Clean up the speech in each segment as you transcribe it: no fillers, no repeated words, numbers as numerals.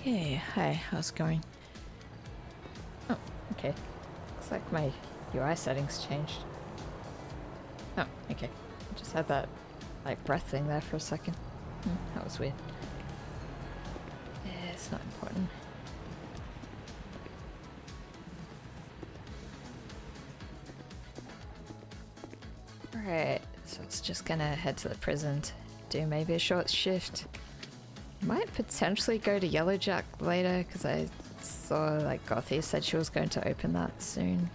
Okay, hi, how's it going? Oh, okay. Looks like my UI settings changed. Oh, okay. I just had that, like, breath thing there for a second. That was weird. Yeah, it's not important. Alright, so it's just gonna head to the prison to do maybe a short shift. Might potentially go to Yellowjack later, because I saw, like, Gothy said she was going to open that soon.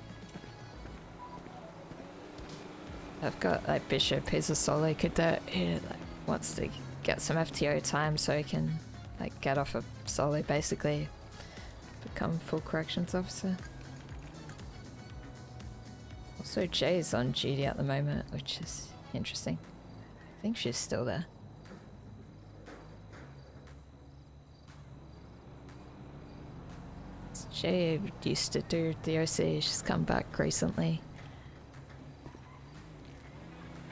I've got, like, Bishop, who's a solo cadet who, like, wants to get some FTO time so he can, like, get off of solo, basically. Become full corrections officer. Also, Jay's on duty at the moment, which is interesting. I think she's still there. Jay used to do DOC, she's come back recently.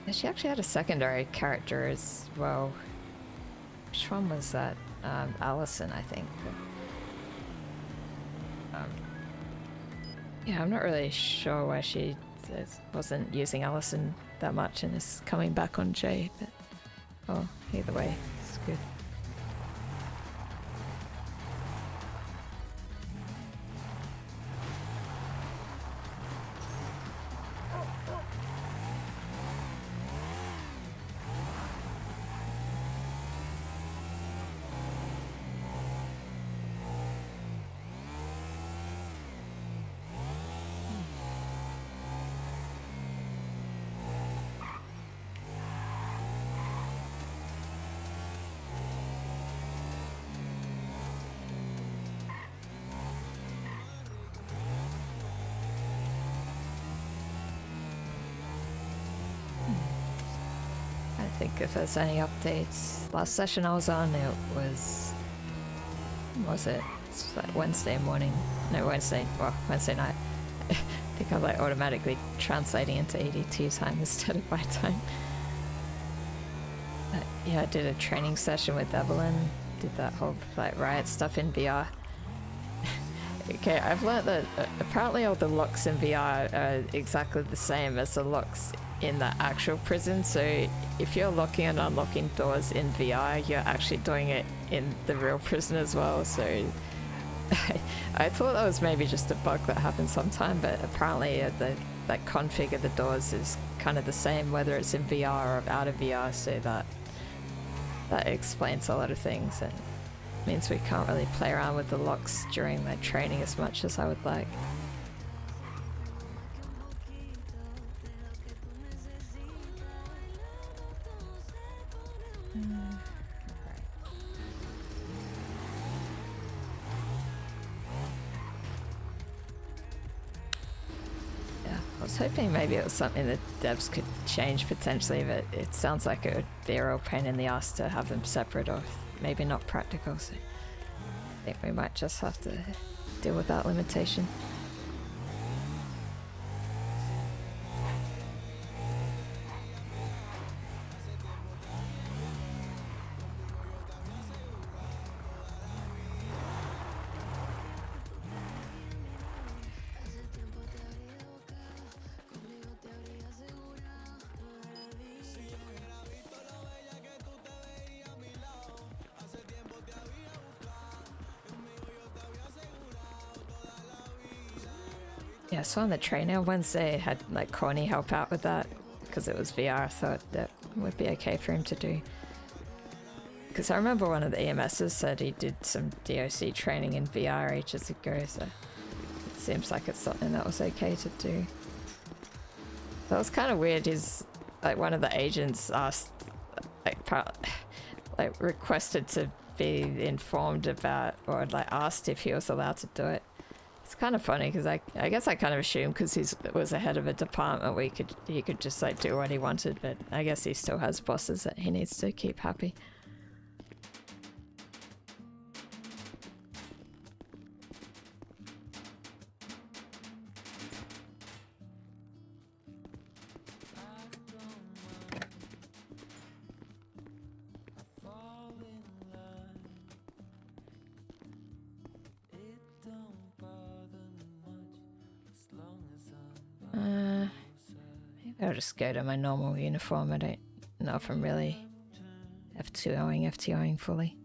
Yeah, she actually had a secondary character as well. Which one was that? Allison, I think. Yeah, I'm not really sure why she wasn't using Allison that much and is coming back on Jay, but oh, either way, it's good. If there's any updates. Last session I was on, it was... What was it? It's like Wednesday morning. No, Wednesday night. I think I'm like automatically translating into ADT time instead of my time. But yeah, I did a training session with Evelyn. Did that whole like riot stuff in VR. Okay, I've learned that apparently all the locks in VR are exactly the same as the locks in the actual prison, so if you're locking and unlocking doors in VR, you're actually doing it in the real prison as well, so I thought that was maybe just a bug that happens sometime, but apparently the config of the doors is kind of the same whether it's in VR or out of VR, so that explains a lot of things and means we can't really play around with the locks during the training as much as I would like. I was hoping maybe it was something that devs could change potentially, but it sounds like it would be a real pain in the ass to have them separate or maybe not practical, so I think we might just have to deal with that limitation. Yeah, so on the trainer Wednesday had like Corny help out with that because it was VR. I thought that would be okay for him to do. Because I remember one of the EMSs said he did some DOC training in VR ages ago, so it seems like it's something that was okay to do. That was kind of weird. He's like one of the agents asked, like requested to be informed about or like asked if he was allowed to do it. It's kind of funny because I guess I kind of assumed because he was the head of a department he could just like do what he wanted, but I guess he still has bosses that he needs to keep happy. I'll just go to my normal uniform. I don't know if I'm really FTIing fully.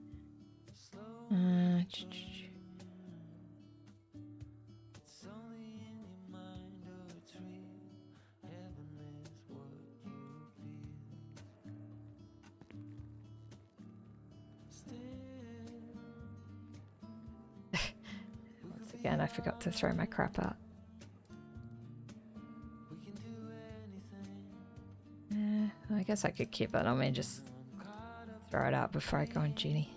Once again, I forgot to throw my crap out. I guess I could keep it on me, just throw it out before I go on duty.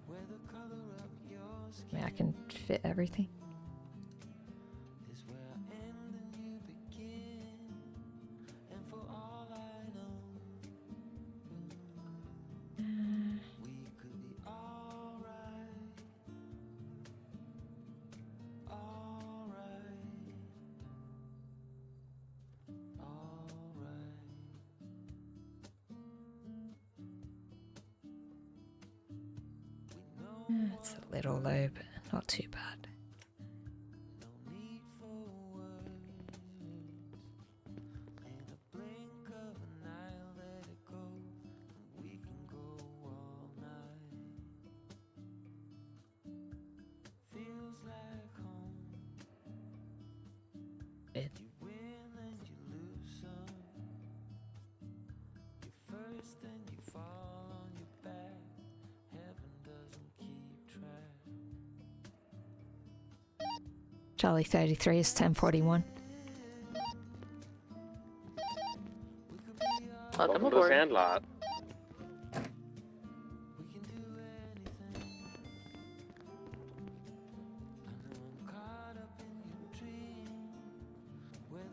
I mean, I can fit everything. It's a little low, but not too bad. Charlie 33 is 1041. Welcome aboard. Sandlot.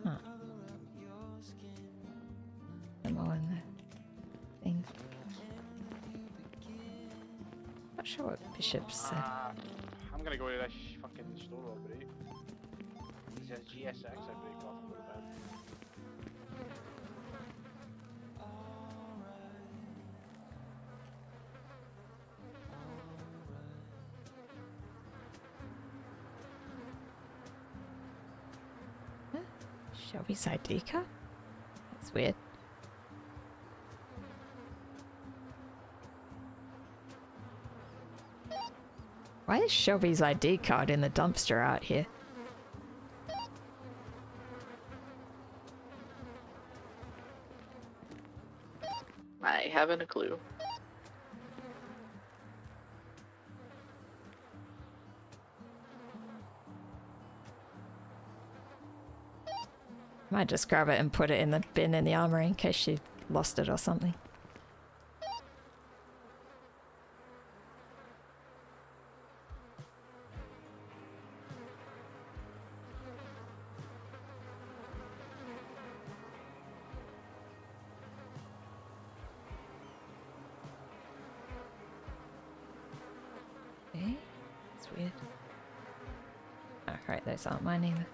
Huh. Them all in the thing. Not sure what Bishop's said. I'm gonna go to this fucking store over here. It says GSX, I break off and go to bed. Shelby's ID card? That's weird. Why is Shelby's ID card in the dumpster out here? I haven't a clue. Might just grab it and put it in the bin in the armory in case she lost it or something. Okay, that's weird. Oh, right, those aren't mine either.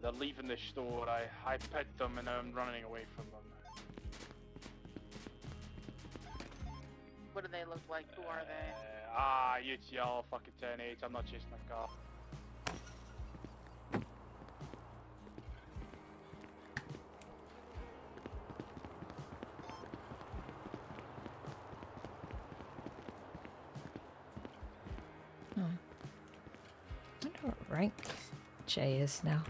They're leaving the store. I picked them and now I'm running away from them. What do they look like? Who are they? UTL fucking 10-8. I'm not chasing a car. Oh. I wonder what rank Jay is now.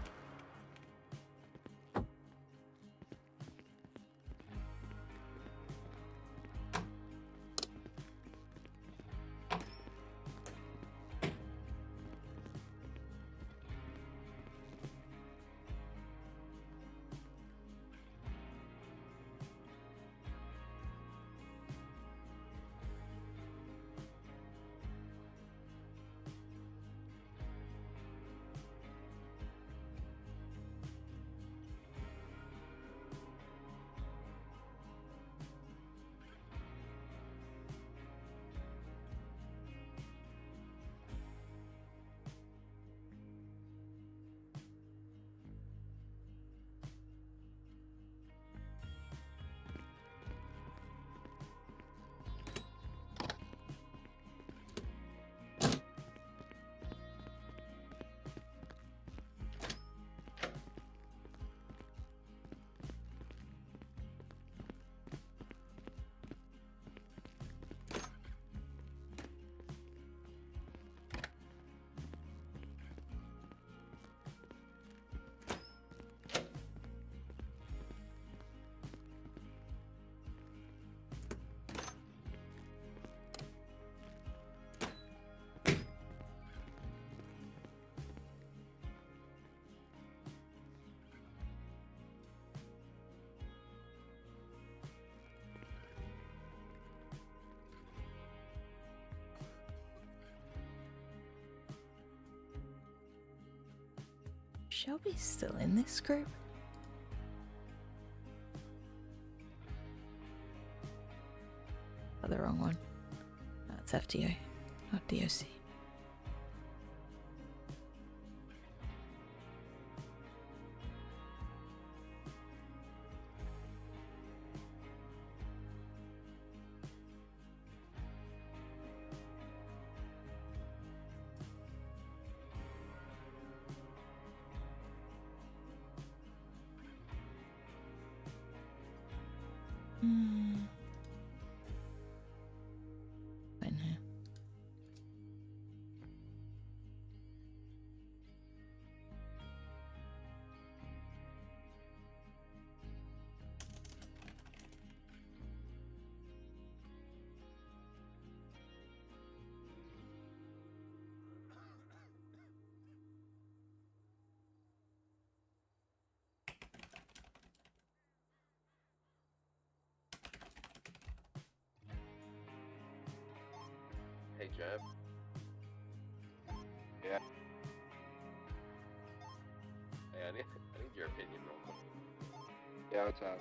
Shelby's still in this group? Oh, the wrong one. No, it's FTO, not DOC. In here. Hey, Jeb. Yeah. Hey, I need your opinion real quick. Yeah, what's up?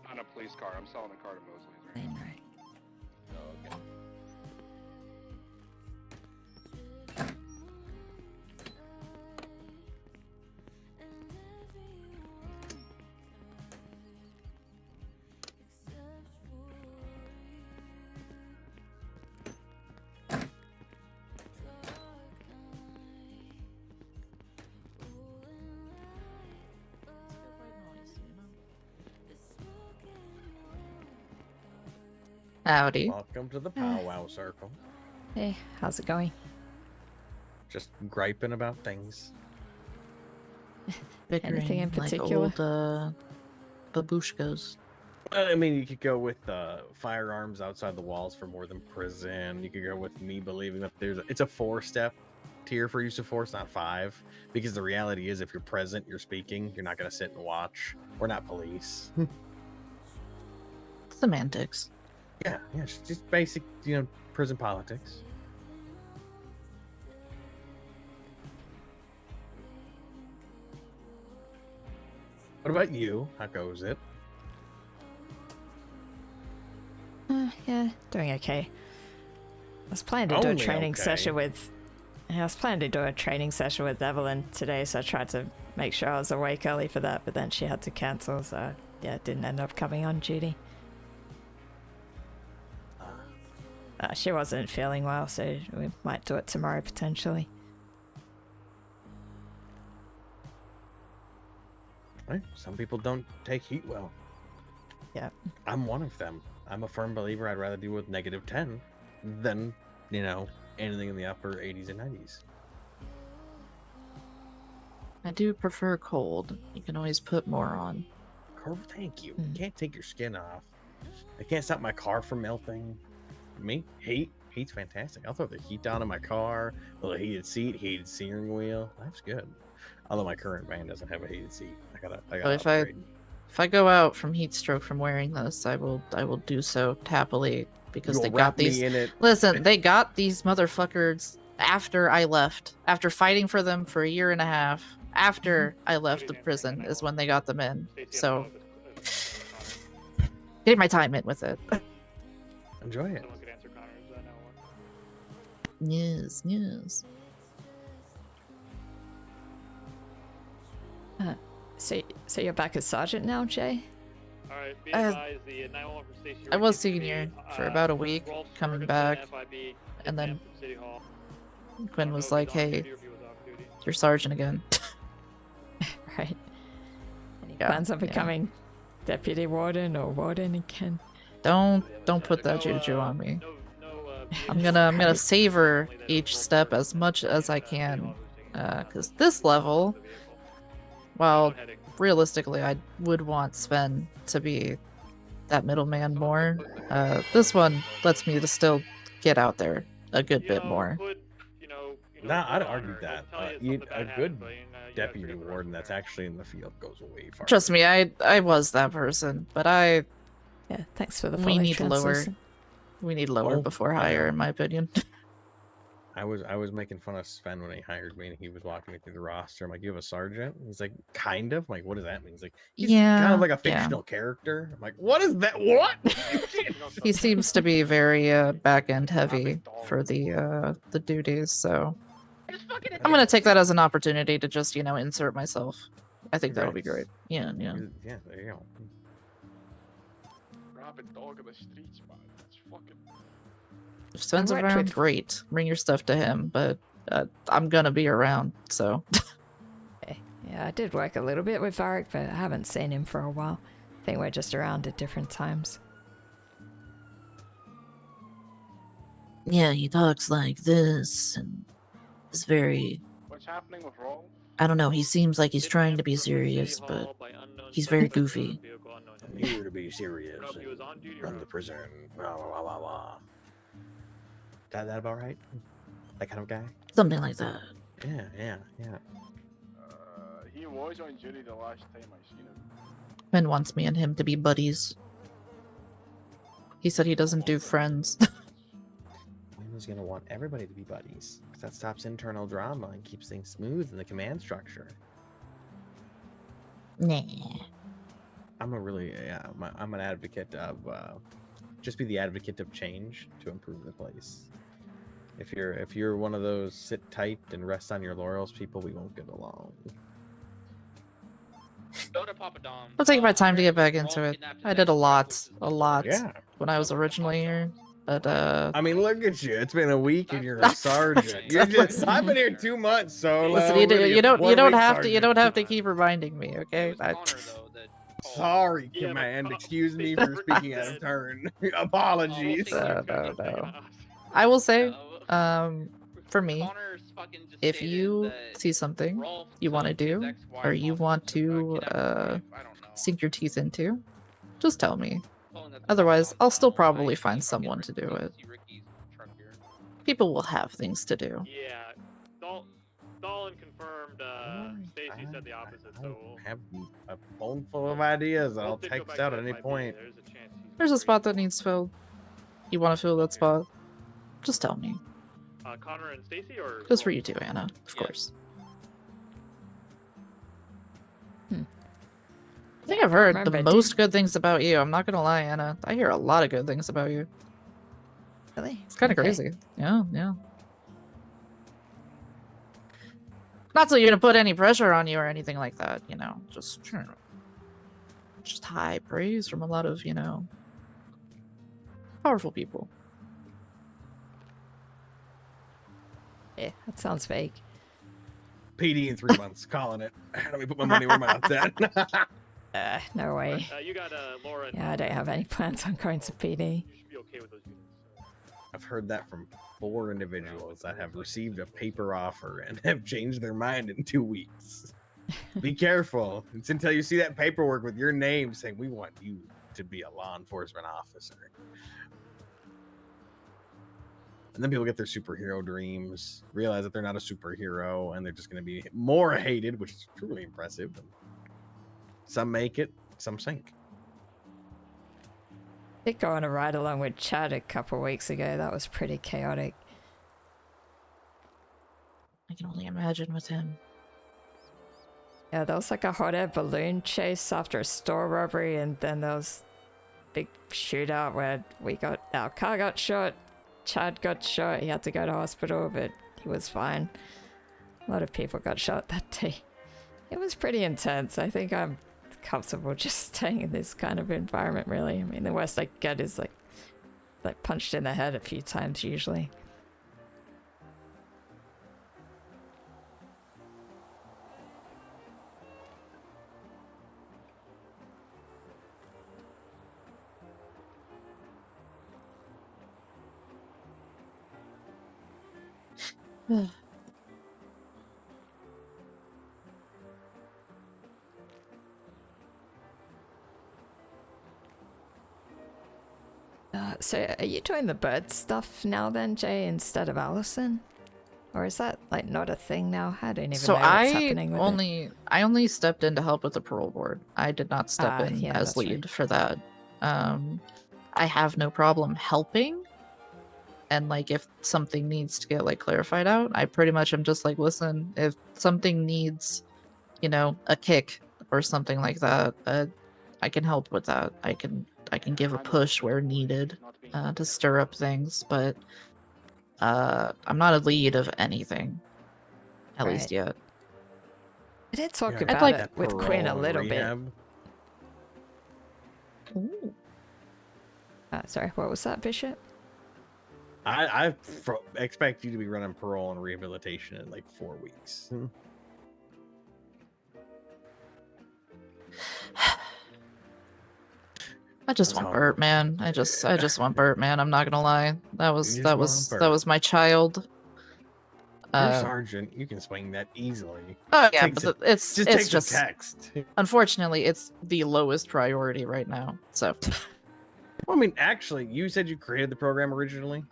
Not a police car. I'm selling a car to Mosley's right now. Right. Oh, okay. Howdy. Welcome to the powwow circle. Hey, how's it going? Just griping about things. Bickering Anything in like particular? old babushkas. I mean, you could go with firearms outside the walls for more than prison. You could go with me believing that it's a 4-step tier for use of force, not 5. Because the reality is, if you're present, you're speaking, you're not going to sit and watch. We're not police. Semantics. Yeah, just basic, prison politics. What about you? How goes it? Yeah, doing okay. I was planning to do a Only training okay. session with. I was planning to do a training session with Evelyn today, so I tried to make sure I was awake early for that, but then she had to cancel, so yeah, didn't end up coming on duty. She wasn't feeling well, so we might do it tomorrow potentially. Right? Some people don't take heat well. Yeah. I'm one of them. I'm a firm believer I'd rather deal with -10 than, anything in the upper 80s and 90s. I do prefer cold. You can always put more on. Carl, thank you. You can't take your skin off. I can't stop my car from melting. Me? Heat's fantastic. I'll throw the heat down in my car, a little heated seat, heated steering wheel. Life's good. Although my current van doesn't have a heated seat. I gotta upgrade. If I go out from heat stroke from wearing this, I will do so happily because You'll they wrap got these. me in it. Listen, they got these motherfuckers after I left. After fighting for them for 1.5 years, after I left the prison is when they got them in. So, get my time in with it. Enjoy it. Yes. So you're back as sergeant now, Jay? Alright, be advised, the 911 from Station I was York senior is for about a week, Rolf coming Ferguson, back, FIB, and then from City Hall. Quinn was like, I don't know "Hey, if he was on duty or if he was off duty. you're sergeant again." Right. Any Yeah, plans on yeah. becoming deputy warden or warden again? Don't put that juju on me. No, I'm gonna savor each step as much as I can, because this level, while realistically I would want Sven to be that middleman more, this one lets me to still get out there a good bit more. Nah, I'd argue that. A good deputy warden that's actually in the field goes way far. Trust me, I was that person, but Yeah, thanks for the we fully need lower. translation. We need lower Oh, before yeah. higher, in my opinion. I was making fun of Sven when he hired me, and he was walking me through the roster. I'm like, "You have a sergeant?" He's like, "Kind of." I'm like, "What does that mean?" He's like, "He's kind of like a fictional character." I'm like, "What is that? What?" He seems to be very back end heavy for the duties, so I'm gonna take that as an opportunity to just insert myself. I think that'll be great. Yeah. Yeah, there you go. Rabid dog in the streets, man. That's fucking. If Sven's worked around, with- great. Bring your stuff to him, but I'm gonna be around, so. Yeah, I did work a little bit with Varric, but I haven't seen him for a while. I think we're just around at different times. Yeah, he talks like this, and is very. What's happening with Roll? I don't know. He seems like he's trying to be serious, but he's very goofy. I'm here to be serious. He was on duty Run or the prison. Blah, blah, blah, blah. That about right? That kind of guy? Something like that. Yeah. He was on duty the last time I seen him. Ben wants me and him to be buddies. He said he doesn't do friends. Wayne's gonna want everybody to be buddies, because that stops internal drama and keeps things smooth in the command structure. Nah. I'm an advocate of just be the advocate of change to improve the place. If you're one of those sit tight and rest on your laurels people, we won't get along. Go to Papa Dom. I'm taking my time to get back into it. I did a lot Yeah. when I was originally here, but I mean, look at you. It's been a week and you're a sergeant. I've been here 2 months, so listen, what are you don't 1 week have to sergeant? keep reminding me, okay? Sorry, Yeah, command. but- Excuse me for speaking out of turn. Apologies. No. I will say, for me, if you see something you want to do or you want to sink your teeth into, just tell me. Otherwise, I'll still probably find someone to do it. People will have things to do. Yeah, Dolan confirmed. Stacy said the opposite. So I have a phone full of ideas that I'll We'll go text back out to at that any might be- point. There's a chance he's There's a free. spot that needs filled. You want to fill that spot? Just tell me. Connor and Stacy, or Just for you too, Anna, of course. I think I've heard the Remember, most good things about you. I'm not gonna lie, Anna. I hear a lot of good things about you. Really? It's kind of Okay. crazy. Yeah. Not so you're gonna put any pressure on you or anything like that, just high praise from a lot of, powerful people. Yeah, that sounds fake. PD in 3 months, calling it. Let me put my money where my mouth's at. No way. you got Laura. And Yeah, I don't have any plans on going to PD. You should be okay with those units. So. I've heard that from 4 individuals that have received a paper offer and have changed their mind in 2 weeks. Be careful. It's until you see that paperwork with your name saying, we want you to be a law enforcement officer. And then people get their superhero dreams, realize that they're not a superhero, and they're just going to be more hated, which is truly impressive. Some make it, some sink. I did go on a ride along with Chad a couple weeks ago. That was pretty chaotic. I can only imagine with him. Yeah, there was like a hot air balloon chase after a store robbery, and then there was big shootout where our car got shot. Chad got shot. He had to go to hospital, but he was fine. A lot of people got shot that day. It was pretty intense. I think I'm comfortable just staying in this kind of environment, really. I mean, the worst I get is like punched in the head a few times usually. So are you doing the bird stuff now then, Jay, instead of Allison? Or is that like not a thing now? I don't even So know what's happening with it. I only stepped in to help with the parole board. I did not step in yeah, as that's lead right. for that. I have no problem helping, And like if something needs to get like clarified out, I pretty much am just like, listen, if something needs, you know, a kick or something like that, I can help with that. I can give a push where needed to stir up things, but I'm not a lead of anything, at least yet. I did talk Yeah, about like it with Quinn a little bit. Ooh. Sorry, what was that, Bishop? I expect you to be running parole and rehabilitation in like 4 weeks. I just want Bert, man. I just want Bert, man. I'm not gonna lie. That was my child. You're sergeant. You can swing that easily. Oh yeah, but it's just text. Unfortunately, it's the lowest priority right now. So. Well, I mean, actually, you said you created the program originally.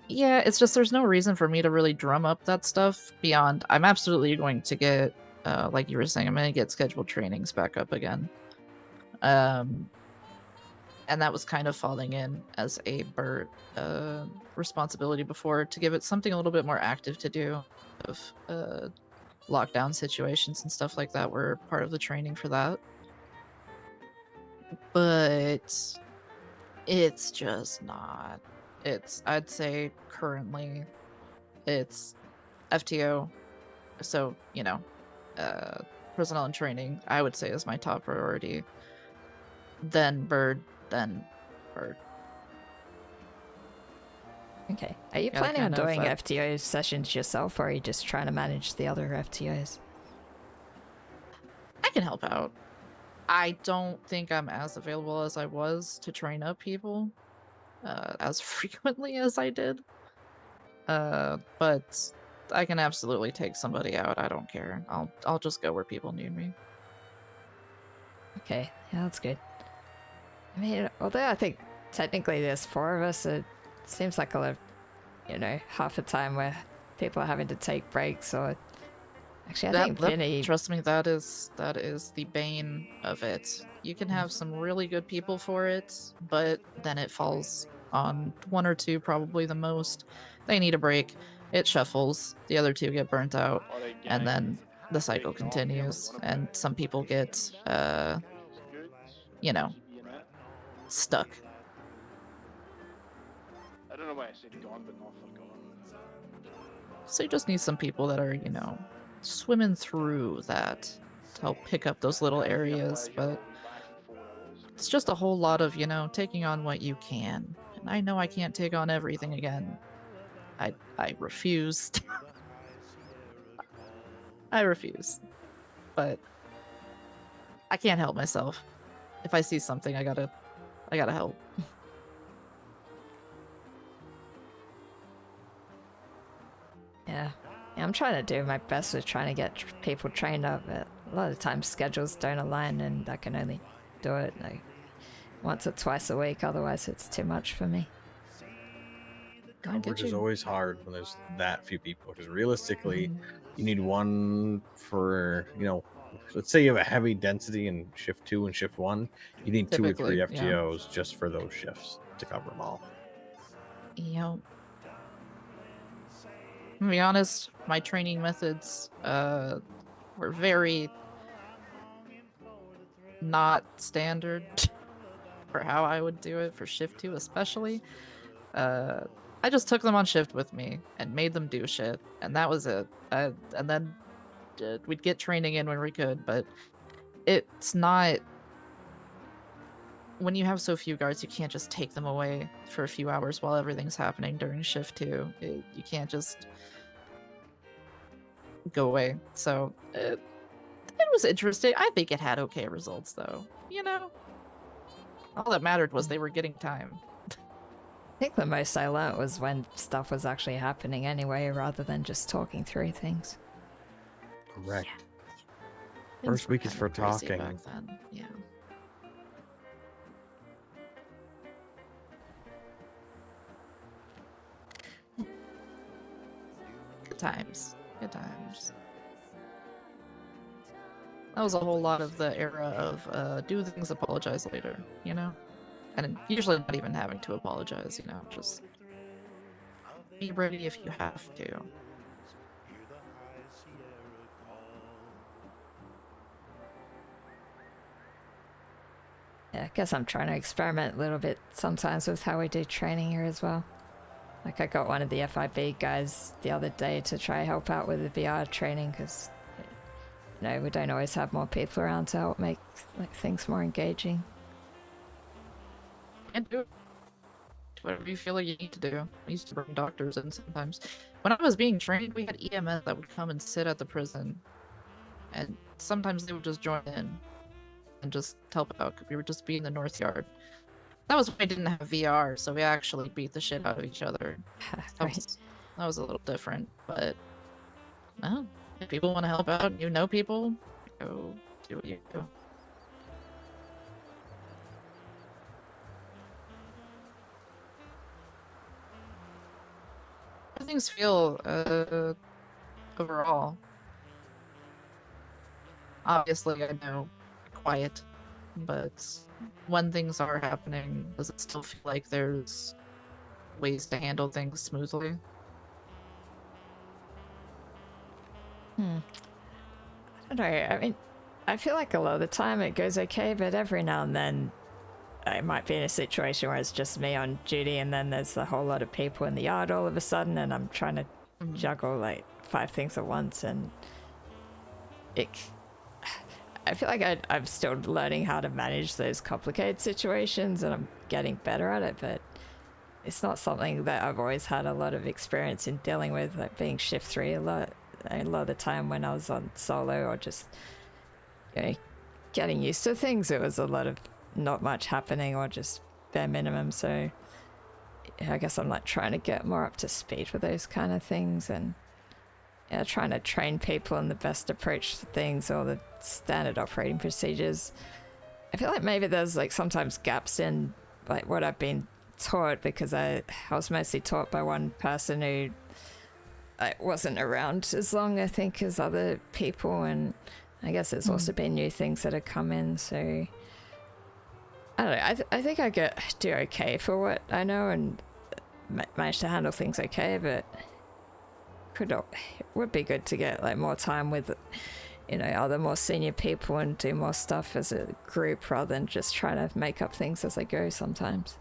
Yeah, it's just there's no reason for me to really drum up that stuff beyond I'm absolutely going to get, like you were saying, I'm going to get scheduled trainings back up again. And that was kind of falling in as a Bert responsibility before to give it something a little bit more active to do. Of lockdown situations and stuff like that were part of the training for that. But it's just not. I'd say currently it's FTO, so, you know, personnel and training, I would say is my top priority. Then Bird, then Bird. Okay. Are you planning on doing FTO sessions yourself, or are you just trying to manage the other FTOs? I can help out. I don't think I'm as available as I was to train up people as frequently as I did. But I can absolutely take somebody out. I don't care. I'll just go where people need me. Okay, yeah, that's good. I mean, although I think technically there's 4 of us, it seems like a lot of, you know, half the time where people are having to take breaks or... Actually, I think Vinny... Trust me, that is the bane of it. You can have some really good people for it, but then it falls on 1 or 2, probably the most. They need a break. It shuffles. The other 2 get burnt out, and then the cycle continues. And some people get, you know, stuck. I don't know why I said gone, but not forgotten. So you just need some people that are, you know, swimming through that to help pick up those little areas, but it's just a whole lot of, you know, taking on what you can. And I know I can't take on everything again. I refused. I refuse. But I can't help myself. If I see something, I gotta help. Yeah, I'm trying to do my best with trying to get people trained up, but a lot of times schedules don't align and I can only do it like once or twice a week, otherwise it's too much for me. Coverage is always hard when there's that few people, because realistically, you need one for, you know, let's say you have a heavy density in shift 2 and shift 1, you need 2 or 3 FTOs just for those shifts to cover them all. Yep. To be honest, my training methods were very not standard for how I would do it for shift 2 especially. I just took them on shift with me and made them do shit, and that was it. And then we'd get training in when we could, but it's not... When you have so few guards, you can't just take them away for a few hours while everything's happening during shift 2. You can't just go away. So it was interesting. I think it had okay results, though. You know? All that mattered was they were getting time. I think the most I learnt was when stuff was actually happening anyway, rather than just talking through things. Correct. First week is for talking. Back then. Yeah. Good times. Good times. That was a whole lot of the era of do things, apologize later, you know? And usually not even having to apologize, you know, just be ready if you have to. Yeah, I guess I'm trying to experiment a little bit sometimes with how we do training here as well. Like I got one of the FIB guys the other day to try help out with the VR training because, you know, we don't always have more people around to help make like things more engaging. And do whatever you feel like you need to do. I used to bring doctors in sometimes. When I was being trained, we had EMS that would come and sit at the prison, and sometimes they would just join in and just help out. We were just being the North Yard. That was when I didn't have VR, so we actually beat the shit out of each other. Right. That was a little different, but well, if people want to help out, you know people, go do what you do. How do things feel overall? Obviously, I know quiet, but when things are happening, does it still feel like there's ways to handle things smoothly? I don't know. I mean, I feel like a lot of the time it goes okay, but every now and then I might be in a situation where it's just me on duty and then there's a whole lot of people in the yard all of a sudden and I'm trying to juggle like 5 things at once, and I feel like I'm still learning how to manage those complicated situations and I'm getting better at it, but it's not something that I've always had a lot of experience in dealing with, like being shift 3 a lot of the time when I was on solo or just, you know, getting used to things. It was a lot of not much happening or just bare minimum, so I guess I'm like trying to get more up to speed with those kind of things and trying to train people on the best approach to things or the standard operating procedures. I feel like maybe there's like sometimes gaps in like what I've been taught because I was mostly taught by one person who wasn't around as long, I think, as other people, and I guess there's also been new things that have come in, so I don't know. I think I do okay for what I know and manage to handle things okay, but it would be good to get like more time with, you know, other more senior people and do more stuff as a group rather than just trying to make up things as I go sometimes.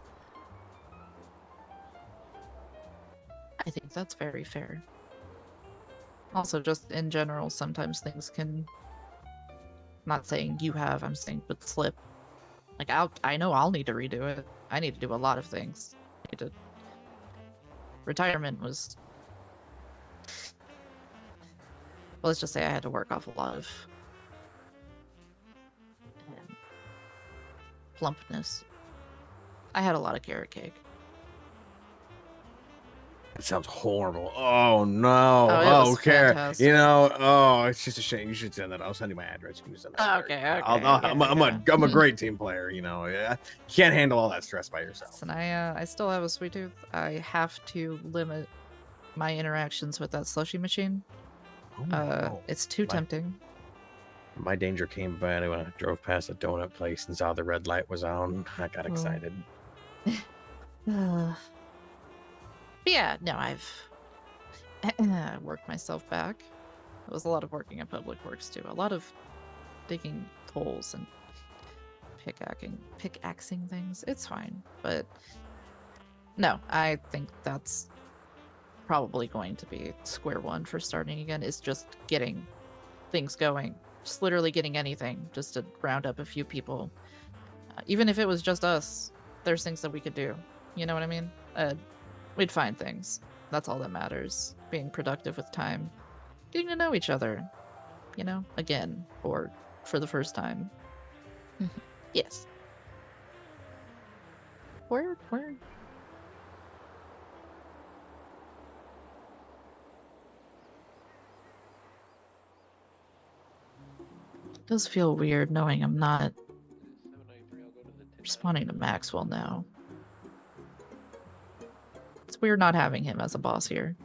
I think that's very fair. Also, just in general, sometimes things can, not saying you have, I'm saying, but slip. Like, I know I'll need to redo it. I need to do a lot of things. Retirement was, well, let's just say I had to work off a lot of plumpness. I had a lot of carrot cake. That sounds horrible. Oh no. Oh, okay. fantastic. You know, oh, it's just a shame. You should send that. I'll send you my address. You can send that. Okay. I'm a great team player. You know, you can't handle all that stress by yourself. And I still have a sweet tooth. I have to limit my interactions with that slushy machine. It's too tempting. My danger came by when I drove past a donut place and saw the red light was on. I got excited. But yeah, no, I've worked myself back. It was a lot of working in public works too. A lot of digging holes and pickaxing things. It's fine, but no, I think that's probably going to be square one for starting again. Is just getting things going. Just literally getting anything, just to round up a few people. Even if it was just us, there's things that we could do. You know what I mean? We'd find things. That's all that matters. Being productive with time. Getting to know each other. You know, again, or for the first time. Yes. Where? It does feel weird knowing I'm not responding to Maxwell now. It's weird not having him as a boss here.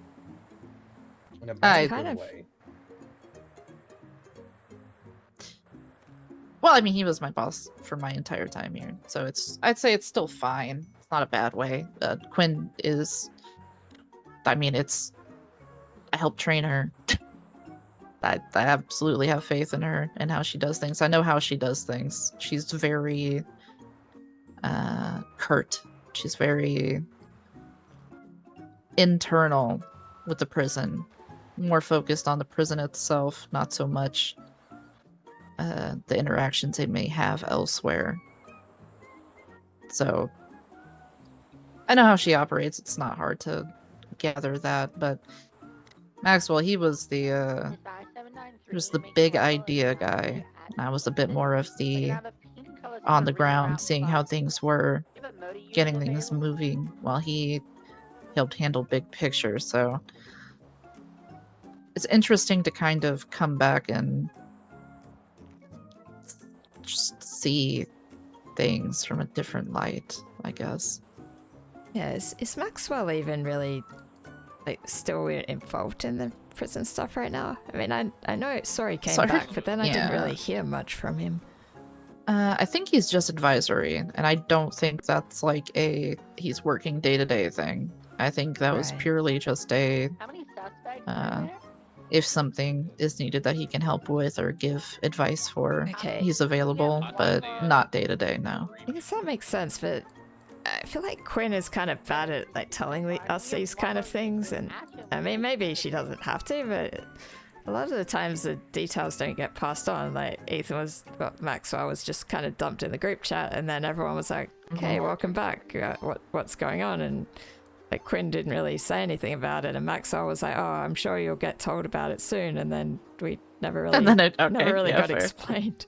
In a bad kind of- way. Well, I mean, he was my boss for my entire time here, so I'd say it's still fine. It's not a bad way. Quinn is I mean, I helped train her. I absolutely have faith in her and how she does things. I know how she does things. She's very curt. She's very internal with the prison. More focused on the prison itself, not so much the interactions they may have elsewhere. So I know how she operates. It's not hard to gather that, but Maxwell, he was the big idea guy. And I was a bit more of the on the ground, seeing how things were, getting things moving, while he helped handle big picture. So it's interesting to kind of come back and just see things from a different light, I guess. Yeah, is Maxwell even really like still involved in the prison stuff right now? I mean, I know he came back, but then I didn't really hear much from him. I think he's just advisory, and I don't think that's like he's working day-to-day thing. I think that was purely just a if something is needed that he can help with or give advice for, he's available, but not day-to-day, no. I guess that makes sense, but I feel like Quinn is kind of bad at like telling us these kind of things, and I mean, maybe she doesn't have to, but a lot of the times the details don't get passed on. Like Maxwell was just kind of dumped in the group chat, and then everyone was like, "Hey, welcome back. What's going on?" And like Quinn didn't really say anything about it, and Maxwell was like, "Oh, I'm sure you'll get told about it soon," and then we never really, got explained.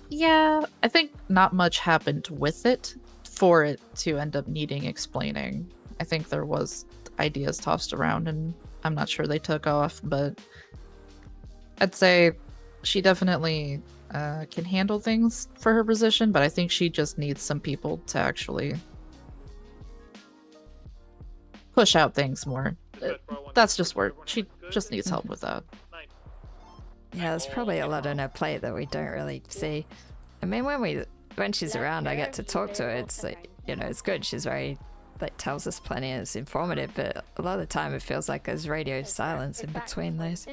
Yeah, I think not much happened with it for it to end up needing explaining. I think there was ideas tossed around, and I'm not sure they took off, but I'd say she definitely can handle things for her position, but I think she just needs some people to actually push out things more. That's just where she just needs help with that. Yeah, there's probably a lot on her plate that we don't really see. I mean, when she's around, I get to talk to her. It's like, it's good. She's very tells us plenty and it's informative, but a lot of the time it feels like there's radio silence in between those.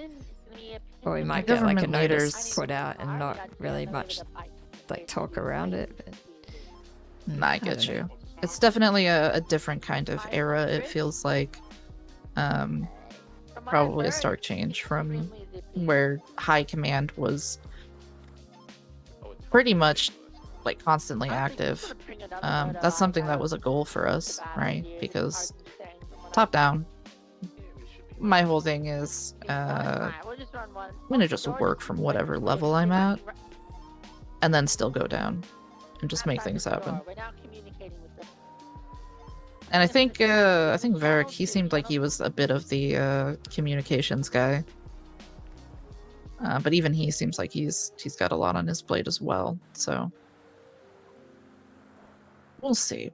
Or we might get like a notice put out and not really much talk around it. But, I get you. It's definitely a different kind of era, it feels like. Probably a stark change from where high command was pretty much constantly active. That's something that was a goal for us, right? Because top down, my whole thing is I'm gonna just work from whatever level I'm at and then still go down and just make things happen. And I think Varric, he seemed like he was a bit of the communications guy. But even he seems like he's got a lot on his plate as well, so we'll see.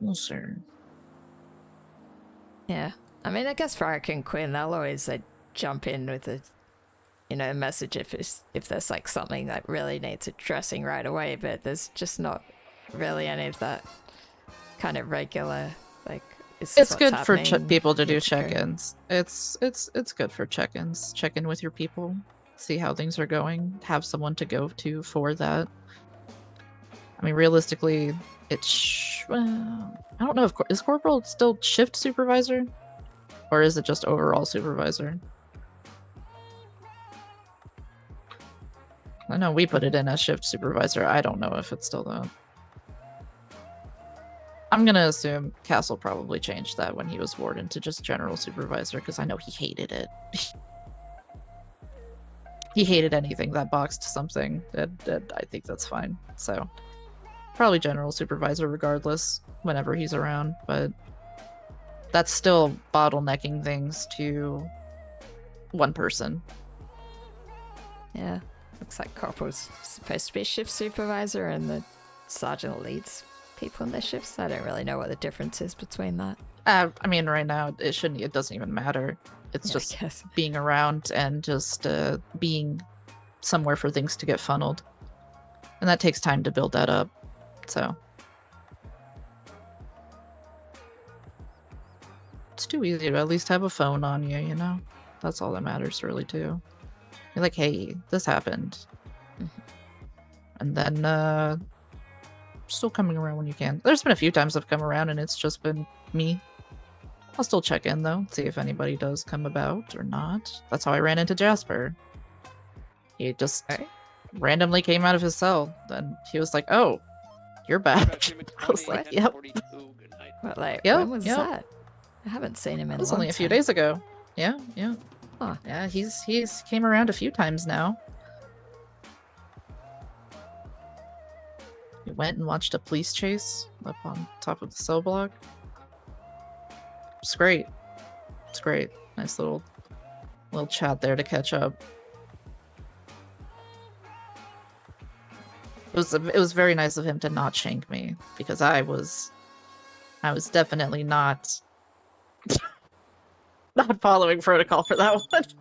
Yeah, I mean, I guess Varric and Quinn, they'll always jump in with a message if there's something that really needs addressing right away. But there's just not really any of that kind of regular It's good for people to do check-ins. It's good for check-ins. Check in with your people, see how things are going, have someone to go to for that. I mean, realistically, I don't know if is Corporal still shift supervisor, or is it just overall supervisor? I know we put it in as shift supervisor. I don't know if it's still that. I'm gonna assume Castle probably changed that when he was warden to just general supervisor, because I know he hated it. He hated anything that boxed something, and I think that's fine. So probably general supervisor regardless whenever he's around, but that's still bottlenecking things to one person. Yeah, looks like Corporal's supposed to be shift supervisor and the sergeant leads people in their shifts. I don't really know what the difference is between that. I mean, right now it doesn't even matter. It's just being around and just being somewhere for things to get funneled, and that takes time to build that up. So It's too easy to at least have a phone on you, you know? That's all that matters, really, too. You're like, hey, this happened. And then, still coming around when you can. There's been a few times I've come around and it's just been me. I'll still check in, though, see if anybody does come about or not. That's how I ran into Jasper. He just randomly came out of his cell, and he was like, oh, you're back. I was like, yep. But like, Yep, when was yep. that? I haven't seen him in It a was long only a few time. days ago. Yeah, yeah. Huh. Yeah, he's came around a few times now. We went and watched a police chase up on top of the cell block. It's great. It's great. Nice little chat there to catch up. It was very nice of him to not shank me, because I was definitely not following protocol for that one. But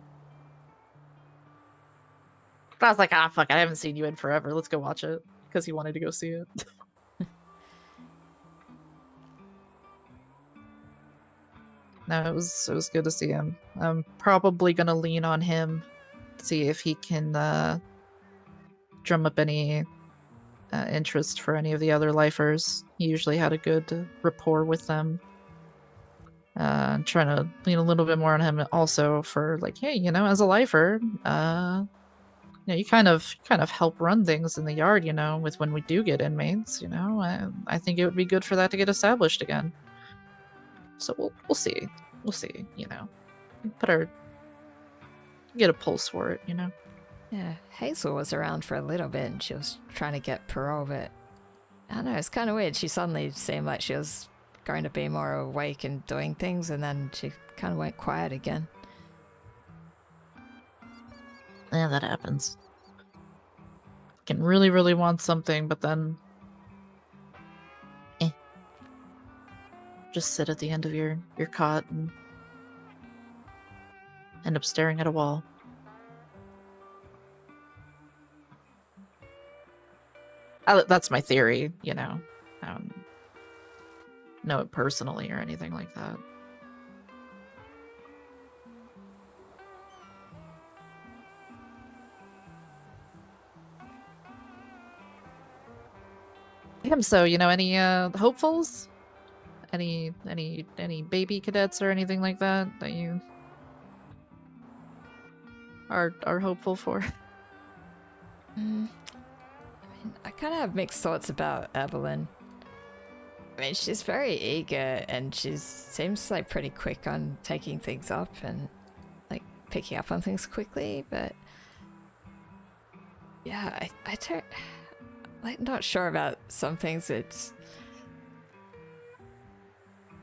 I was like, ah, fuck, I haven't seen you in forever. Let's go watch it, because he wanted to go see it. No, it was good to see him. I'm probably gonna lean on him, see if he can drum up any interest for any of the other lifers. He usually had a good rapport with them. Trying to lean a little bit more on him also for like, hey, you know, as a lifer, you know, you kind of help run things in the yard, you know, with when we do get inmates, you know. I think it would be good for that to get established again. So we'll see. We'll see, you know. Get a pulse for it, you know. Yeah, Hazel was around for a little bit and she was trying to get parole, but I don't know, it's kind of weird. She suddenly seemed like she was going to be more awake and doing things, and then she kind of went quiet again. Yeah, that happens. Can really, really want something, but then just sit at the end of your cot and end up staring at a wall. That's my theory, you know. I don't know it personally or anything like that. So, you know, any hopefuls? Any baby cadets or anything like that that you are hopeful for? I mean, I kind of have mixed thoughts about Evelyn. I mean, she's very eager and she seems like pretty quick on taking things up and like picking up on things quickly, but yeah, I don't, like, not sure about some things. It's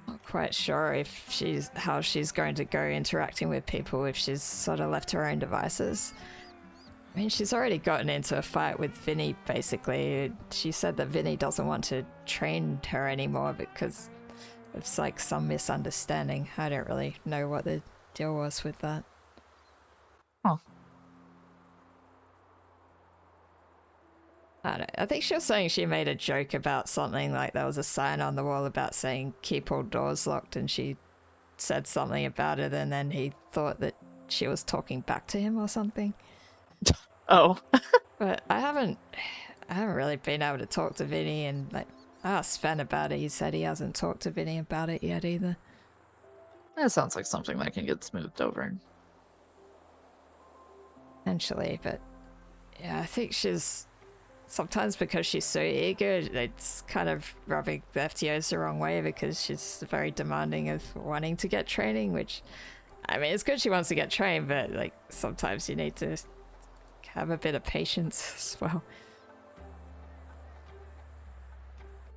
not quite sure if how she's going to go interacting with people if she's sort of left her own devices. I mean, she's already gotten into a fight with Vinny, basically. She said that Vinny doesn't want to train her anymore because it's like some misunderstanding. I don't really know what the deal was with that. Oh. I don't know. I think she was saying she made a joke about something, like there was a sign on the wall about saying keep all doors locked, and she said something about it, and then he thought that she was talking back to him or something. Oh. But I haven't really been able to talk to Vinny, and like I asked Sven about it. He said he hasn't talked to Vinny about it yet either. That sounds like something that can get smoothed over. Potentially, but yeah, I think she's sometimes, because she's so eager, it's kind of rubbing the FTOs the wrong way, because she's very demanding of wanting to get training, which, I mean, it's good she wants to get trained, but like sometimes you need to have a bit of patience as well.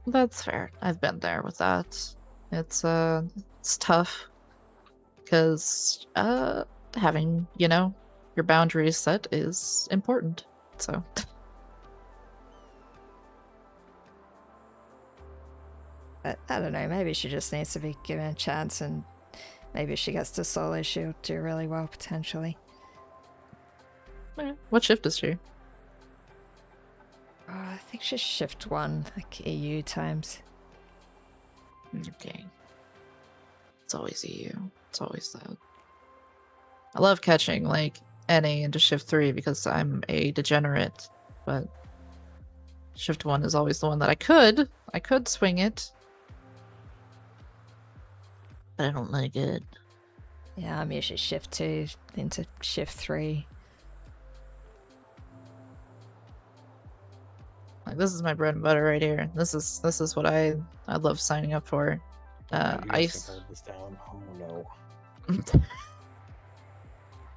That's fair. I've been there with that. It's tough because having, you know, your boundaries set is important. So But I don't know, maybe she just needs to be given a chance, and maybe if she gets to solo, she'll do really well potentially. what shift is she? Oh, I think she's shift 1, like EU times. Okay. It's always EU. It's always that. I love catching like NA into shift 3 because I'm a degenerate, but shift 1 is always the one that I could swing it. But I don't like it. Yeah, I'm usually shift 2 into shift 3. Like this is my bread and butter right here. This is what I love signing up for. You guys can Ice. hold this down. Oh no.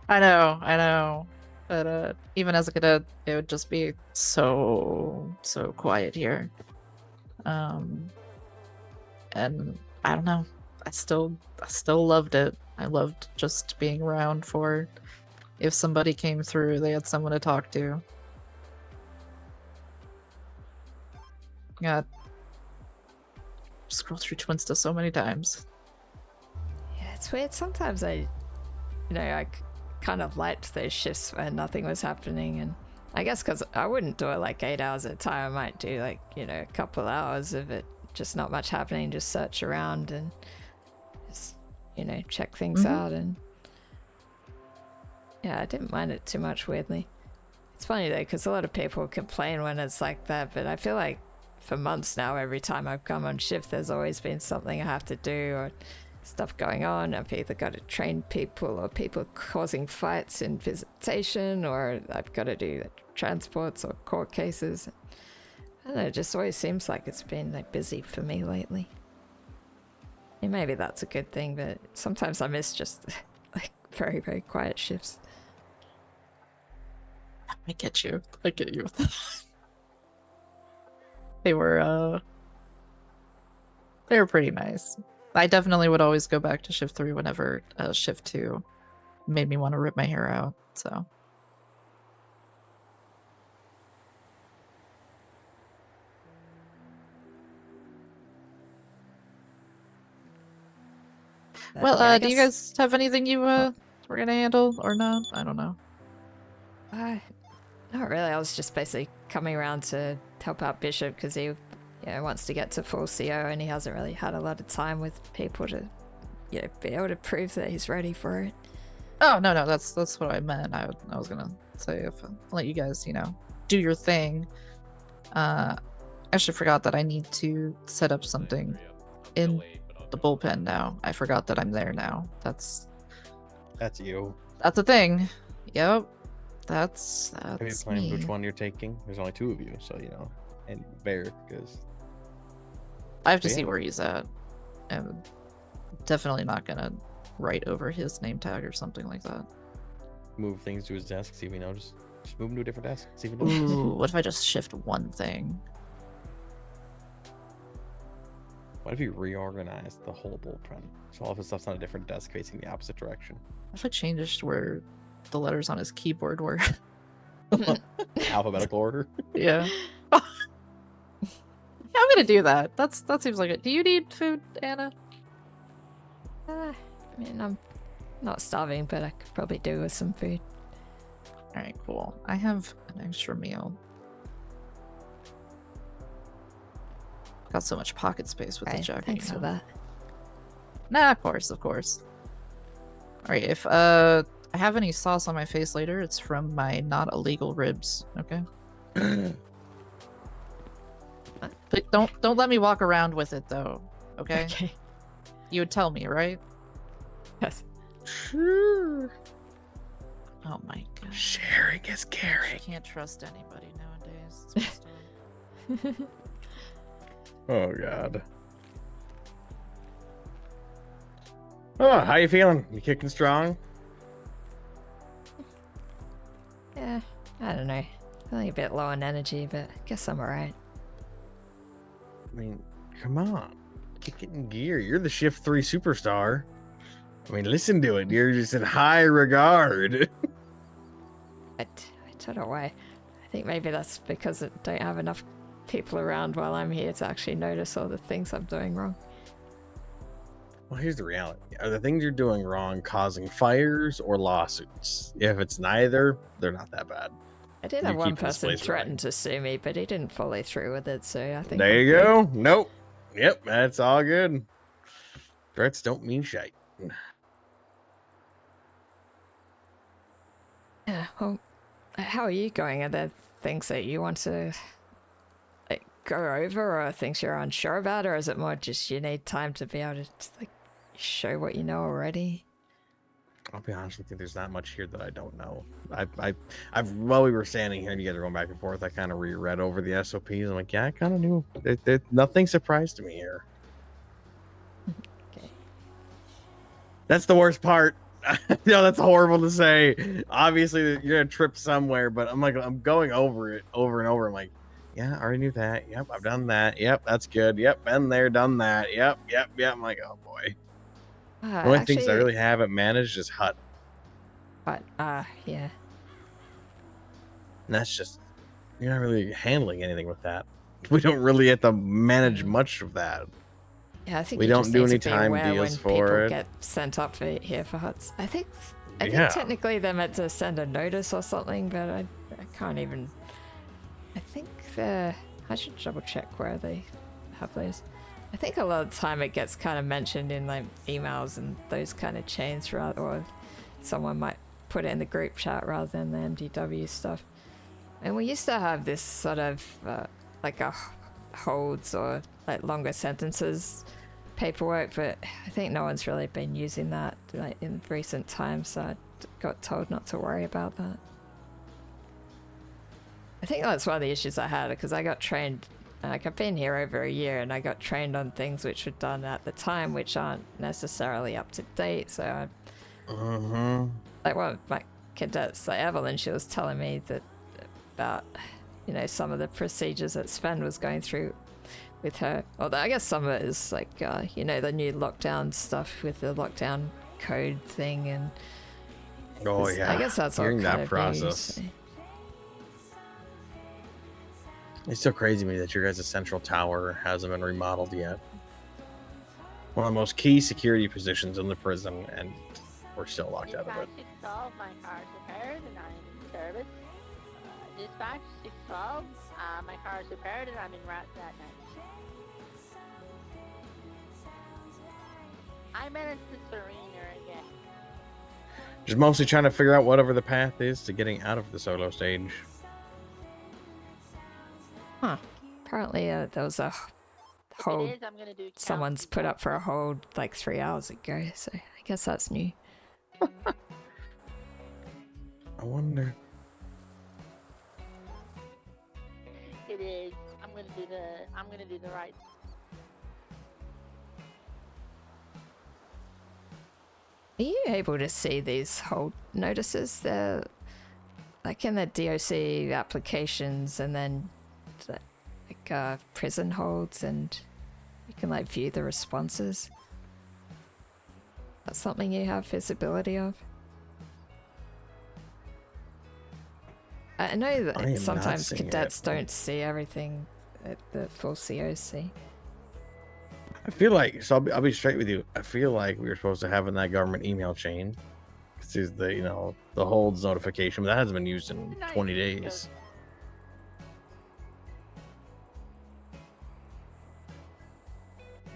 I know. But even as a cadet, it would just be so quiet here. And I don't know. I still loved it. I loved just being around for if somebody came through, they had someone to talk to. God. Scroll through Twinsta so many times. Yeah, it's weird. Sometimes I kind of liked those shifts where nothing was happening, and I guess because I wouldn't do it like 8 hours at a time. I might do like, a couple hours of it, just not much happening, just search around and just, check things out. And yeah, I didn't mind it too much, weirdly. It's funny though, because a lot of people complain when it's like that, but I feel like for months now, every time I've come on shift, there's always been something I have to do or stuff going on. I've either got to train people or people causing fights in visitation, or I've got to do transports or court cases. I don't know, it just always seems like it's been like busy for me lately. And maybe that's a good thing, but sometimes I miss just like very, very quiet shifts. I get you with that. They were pretty nice. I definitely would always go back to shift 3 whenever shift 2 made me want to rip my hair out, so. Well, yeah, do you guys have anything you were gonna handle or not? I don't know. Not really. I was just basically coming around to help out Bishop because he wants to get to full CO and he hasn't really had a lot of time with people to be able to prove that he's ready for it. Oh, no, that's what I meant. I was gonna say if I'll let you guys, do your thing. I actually forgot that I need to set up something in the bullpen now. I forgot that I'm there now. That's you. That's a thing. Yep. That's Have you planned me. which one you're taking? There's only 2 of you, so and Bear, because I have to Yeah. see where he's at. I'm definitely not gonna write over his name tag or something like that. move things to his desk, see if he notices. Just move him to a different desk, see if he notices. Ooh, what if I just shift one thing? What if you reorganize the whole blueprint? So all of his stuff's on a different desk facing the opposite direction. What if I changed where the letters on his keyboard were? Alphabetical order. Yeah. I'm gonna do that. That seems like it. Do you need food, Anna? I mean, I'm not starving, but I could probably do with some food. Alright, cool. I have an extra meal. Got so much pocket space with the Right, jacket. thanks for that. Nah, of course. Alright, if I have any sauce on my face later, it's from my not illegal ribs, okay? But don't let me walk around with it though, okay? Okay. You would tell me, right? Yes. Sure. Oh my god. Sharing is I caring. can't trust anybody nowadays. It's messed up. Oh god. Oh, how you feeling? You kicking strong? Yeah, I don't know. Feeling a bit low on energy, but I guess I'm alright. I mean, come on. Kick it in gear. You're the Shift 3 superstar. I mean, listen to it. You're just in high regard. I don't know why. I think maybe that's because I don't have enough people around while I'm here to actually notice all the things I'm doing wrong. Well, here's the reality. Are the things you're doing wrong causing fires or lawsuits? If it's neither, they're not that bad. I did You have one keep this person place threaten to sue me, but he didn't follow through with it, so I think There I'm you good. go. Nope. Yep, that's all good. Threats don't mean shite. Yeah, well, how are you going? Are there things that you want to like, go over, or things you're unsure about, or is it more just you need time to be able to like show what you know already? I'll be honest with you, there's not much here that I don't know. I've while we were standing here and you guys are going back and forth, I kind of reread over the SOPs. I'm like, yeah, I kind of knew. Nothing surprised me here. Okay. That's the worst part. No, that's horrible to say. Obviously, you're gonna trip somewhere, but I'm going over it over and over. I'm like, yeah, I already knew that. Yep, I've done that. Yep, that's good. Yep, been there, done that. Yep. I'm like, oh boy. The only things I really haven't managed is HUT. But yeah. And that's just, you're not really handling anything with that. We don't really have to manage much of that. Yeah, I think we you don't just do need any to be time aware deals when for people it. get sent up here for huts. I think Yeah. technically they're meant to send a notice or something, but I can't even. I think I should double check where they have those. I think a lot of the time it gets kind of mentioned in like emails and those kind of chains, or someone might put it in the group chat rather than the MDW stuff. And we used to have this sort of like a holds or like longer sentences paperwork, but I think no one's really been using that like in recent times, so I got told not to worry about that. I think that's one of the issues I had, because I got trained, like I've been here over a year and I got trained on things which were done at the time which aren't necessarily up to date, so I like one of my cadets, like Evelyn, she was telling me that about, you know, some of the procedures that Sven was going through with her. Although I guess some of it is like, you know, the new lockdown stuff with the lockdown code thing, and oh yeah, I guess that's all hearing kind that of process. New, so. It's still crazy to me that your guys' central tower hasn't been remodeled yet. One of the most key security positions in the prison, and we're still locked out of it. Dispatch 612, my car's repaired and I'm in service. Dispatch 612, my car's repaired and I'm in route that night. I managed the Serena again. Just mostly trying to figure out whatever the path is to getting out of the solo stage. Huh. Apparently there was a hold. If it is, I'm gonna do Someone's put up for a hold like 3 hours ago, so I guess that's new. I wonder. It is. I'm gonna do the right. Are you able to see these hold notices? They're like in the DOC applications, and then like prison holds, and you can like view the responses. That's something you have visibility of? I know that sometimes cadets don't see everything at the full COC. I feel like, so I'll be straight with you. I feel like we were supposed to have in that government email chain. This is the, you know, the holds notification, but that hasn't been used in 20 days.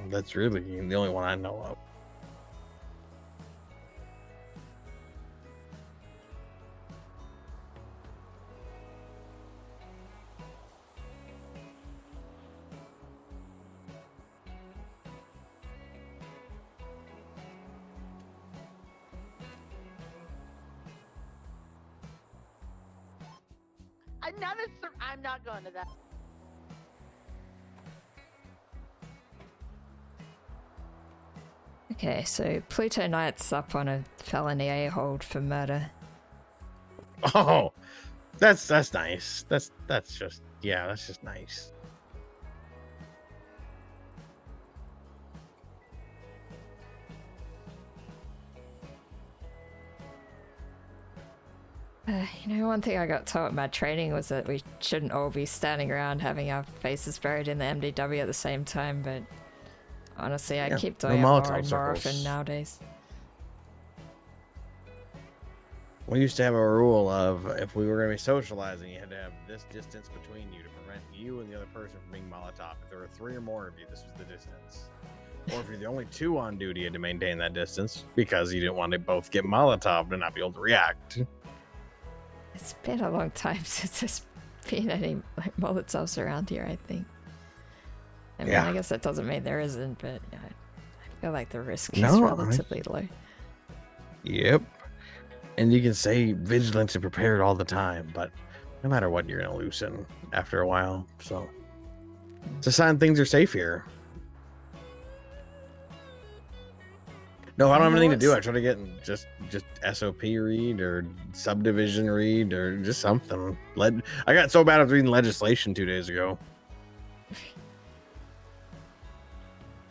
That's really the only one I know of. I'm not going to that. Okay, so Pluto Knight's up on a felony A hold for murder. Oh, that's nice. That's just, yeah, that's just nice. You know, one thing I got taught in my training was that we shouldn't all be standing around having our faces buried in the MDW at the same time, but honestly, I keep doing it more and more often nowadays. We used to have a rule of, if we were going to be socializing, you had to have this distance between you to prevent you and the other person from being Molotov. If there were 3 or more of you, this was the distance. Or if you're the only two on duty, you had to maintain that distance because you didn't want to both get Molotov and not be able to react. It's been a long time since there's been any like Molotovs around here, I think. I mean, Yeah. I guess that doesn't mean there isn't, but yeah, I feel like the risk is No, relatively low. Yep. And you can say vigilant and prepared all the time, but no matter what, you're going to loosen after a while. So it's a sign things are safe here. No, I don't have anything to do. I try to get just SOP read or subdivision read or just something. I got so bad at reading legislation 2 days ago.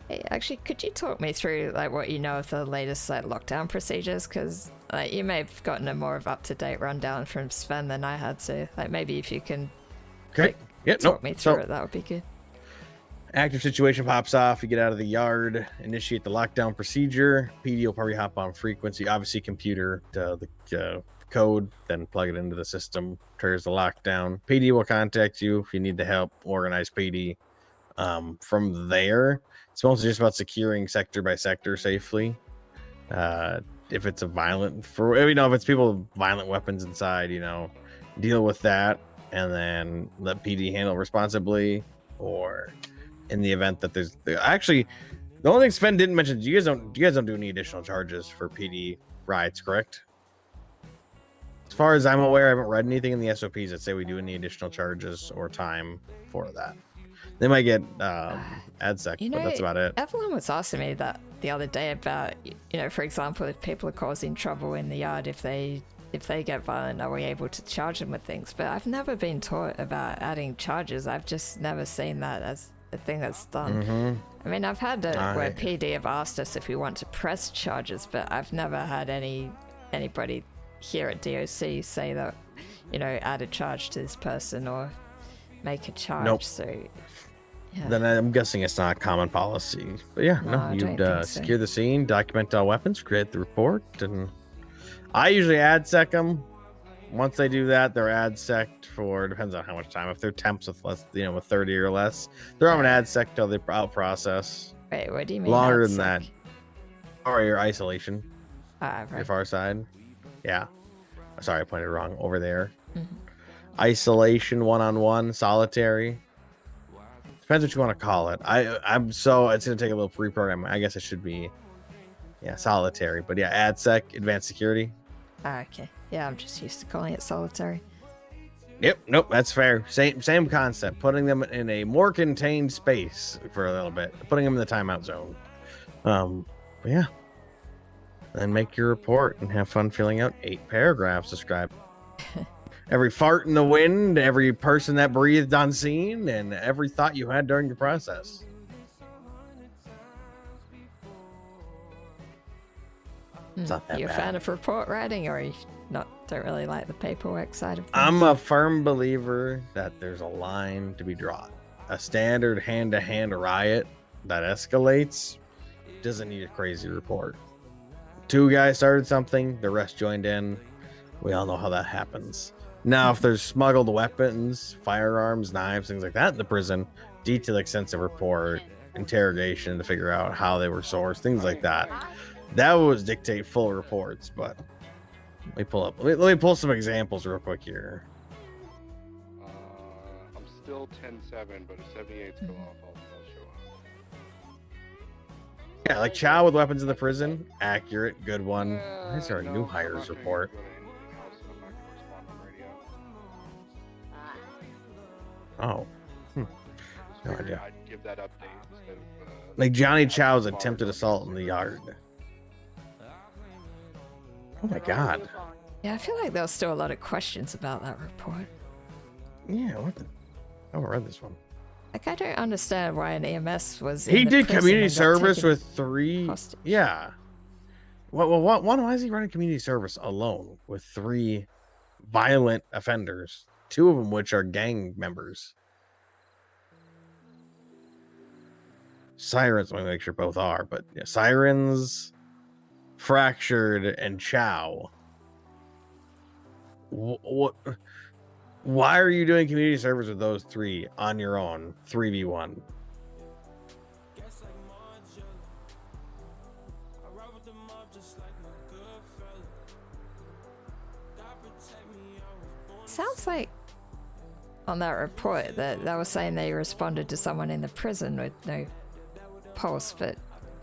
Hey, actually, could you talk me through like what you know of the latest like lockdown procedures? Because like you may have gotten a more of up-to-date rundown from Sven than I had, so like maybe if you can Okay. Yeah. talk me through it, that would be good. Active situation pops off. You get out of the yard, initiate the lockdown procedure. PD will probably hop on frequency. Obviously, computer the code, then plug it into the system. Triggers the lockdown. PD will contact you if you need the help. Organize PD. From there, it's mostly just about securing sector by sector safely. If it's a violent, if it's people with violent weapons inside, deal with that, and then let PD handle responsibly. Or in the event that there's actually the only thing Sven didn't mention, you guys don't do any additional charges for PD riots, correct? As far as I'm aware, I haven't read anything in the SOPs that say we do any additional charges or time for that. They might get AdSec, but that's about it. Evelyn was asking me that the other day about, for example, if people are causing trouble in the yard, if they get violent, are we able to charge them with things? But I've never been taught about adding charges. I've just never seen that as a thing that's done. Mm-hmm. I mean, I've had where PD have asked us if we want to press charges, but I've never had anybody here at DOC say that, add a charge to this person or make a charge. Nope. So, yeah. Then I'm guessing it's not common policy. But yeah, you'd secure the scene, document all weapons, create the report, and I usually AdSec them. Once they do that, they're AdSec for, depends on how much time. If they're temps with less, with 30 or less, they're on an AdSec till they out process. Wait, what do you mean? Longer than that. Or your isolation. Right. Your far side. Yeah. Sorry, I pointed wrong. Over there. Mm-hmm. Isolation, one-on-one, solitary. Depends what you want to call it. It's gonna take a little pre-programming. I guess it should be solitary. But yeah, AdSec, advanced security. Okay. Yeah, I'm just used to calling it solitary. Yep, nope, that's fair. Same concept. Putting them in a more contained space for a little bit. Putting them in the timeout zone. But yeah. Then make your report and have fun filling out 8 paragraphs. Describe every fart in the wind, every person that breathed on scene, and every thought you had during the process. It's not that you a bad. fan of report writing, or you don't really like the paperwork side of things? I'm a firm believer that there's a line to be drawn. A standard hand-to-hand riot that escalates doesn't need a crazy report. 2 guys started something, the rest joined in. We all know how that happens. Now, if there's smuggled weapons, firearms, knives, things like that in the prison, detailed extensive report, interrogation to figure out how they were sourced, things like that. That would dictate full reports, but let me pull some examples real quick here. I'm still 10-7, but if 78's go off, I'll show up. Yeah, like Chow with weapons in the prison, accurate, good one. Where's our new hires report? Oh, no idea. I'd give that update instead of Like Johnny Chow's attempted assault in the yard. Oh my god. Yeah, I feel like there was still a lot of questions about that report. Yeah, what the? I haven't read this one. Like, I don't understand why an EMS was. He in the did prison community and got service taken with 3. hostage. Yeah. Why is he running community service alone with 3 violent offenders? 2 of them which are gang members. Sirens, let me make sure both are, but yeah, Sirens, Fractured, and Chow. What? Why are you doing community service with those 3 on your own, 3v1? sounds like on that report that they were saying they responded to someone in the prison with no pulse, but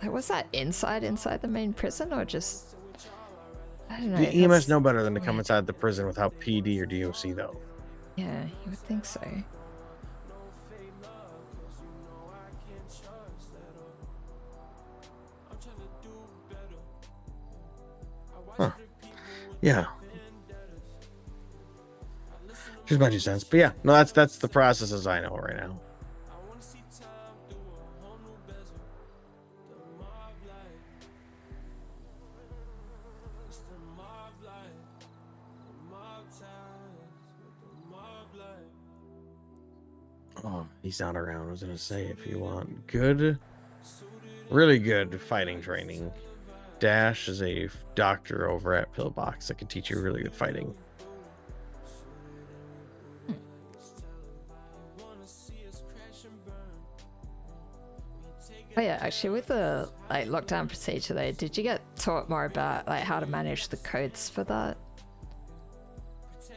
was that inside the main prison or just... I don't know. The EMS know better than to come inside the prison without PD or DOC, though. Yeah, you would think so. Huh. Yeah. Just my 2 cents. But yeah, no, that's the process as I know right now. Oh, he's not around. I was gonna say, if you want good, really good fighting training, Dash is a doctor over at Pillbox that can teach you really good fighting. Oh yeah, actually with the lockdown procedure though, did you get taught more about how to manage the codes for that?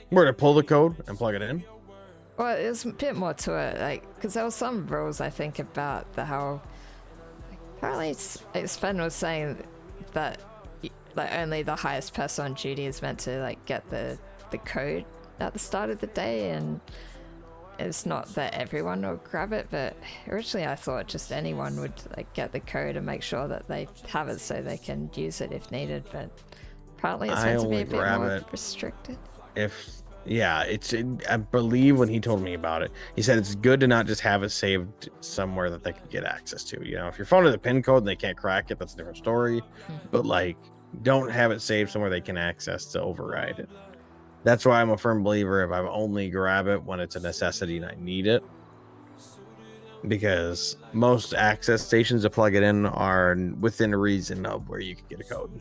Where to pull the code and plug it in? Well, there's a bit more to it, because there were some rules I think about how apparently Sven was saying that only the highest person on duty is meant to get the code at the start of the day, and it's not that everyone will grab it, but originally I thought just anyone would get the code and make sure that they have it so they can use it if needed, but apparently it's meant to be a bit more restricted. I believe when he told me about it, he said it's good to not just have it saved somewhere that they can get access to. You know, if your phone has a PIN code and they can't crack it, that's a different story. But don't have it saved somewhere they can access to override it. That's why I'm a firm believer if I only grab it when it's a necessity and I need it. Because most access stations to plug it in are within reason of where you can get a code.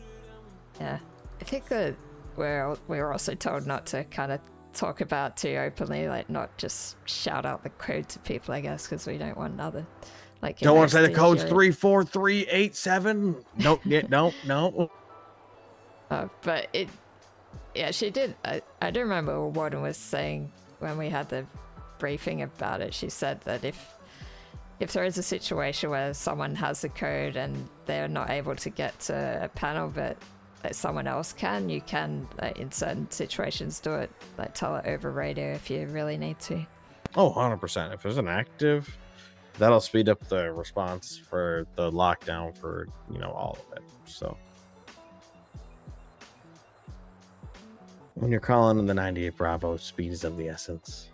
Yeah, I think that we're also told not to kind of talk about too openly, not just shout out the code to people, I guess, because we don't want another don't want to say the code's 34387. No. But she did. I do remember what Warden was saying when we had the briefing about it. She said that if there is a situation where someone has the code and they're not able to get to a panel, but someone else can, you can in certain situations do it, tell it over radio if you really need to. Oh, 100%. If there's an active, that'll speed up the response for the lockdown for all of it. So when you're calling in the 98 Bravo, speed is of the essence.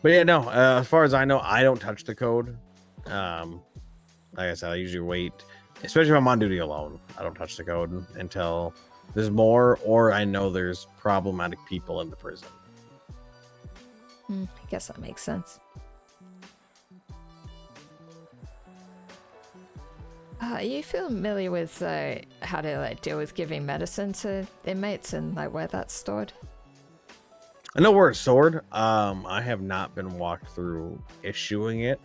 But yeah, no, as far as I know, I don't touch the code. Like I said, I usually wait, especially if I'm on duty alone. I don't touch the code until there's more, or I know there's problematic people in the prison. I guess that makes sense. Are you familiar with how to deal with giving medicine to inmates and where that's stored? I know where it's stored. I have not been walked through issuing it.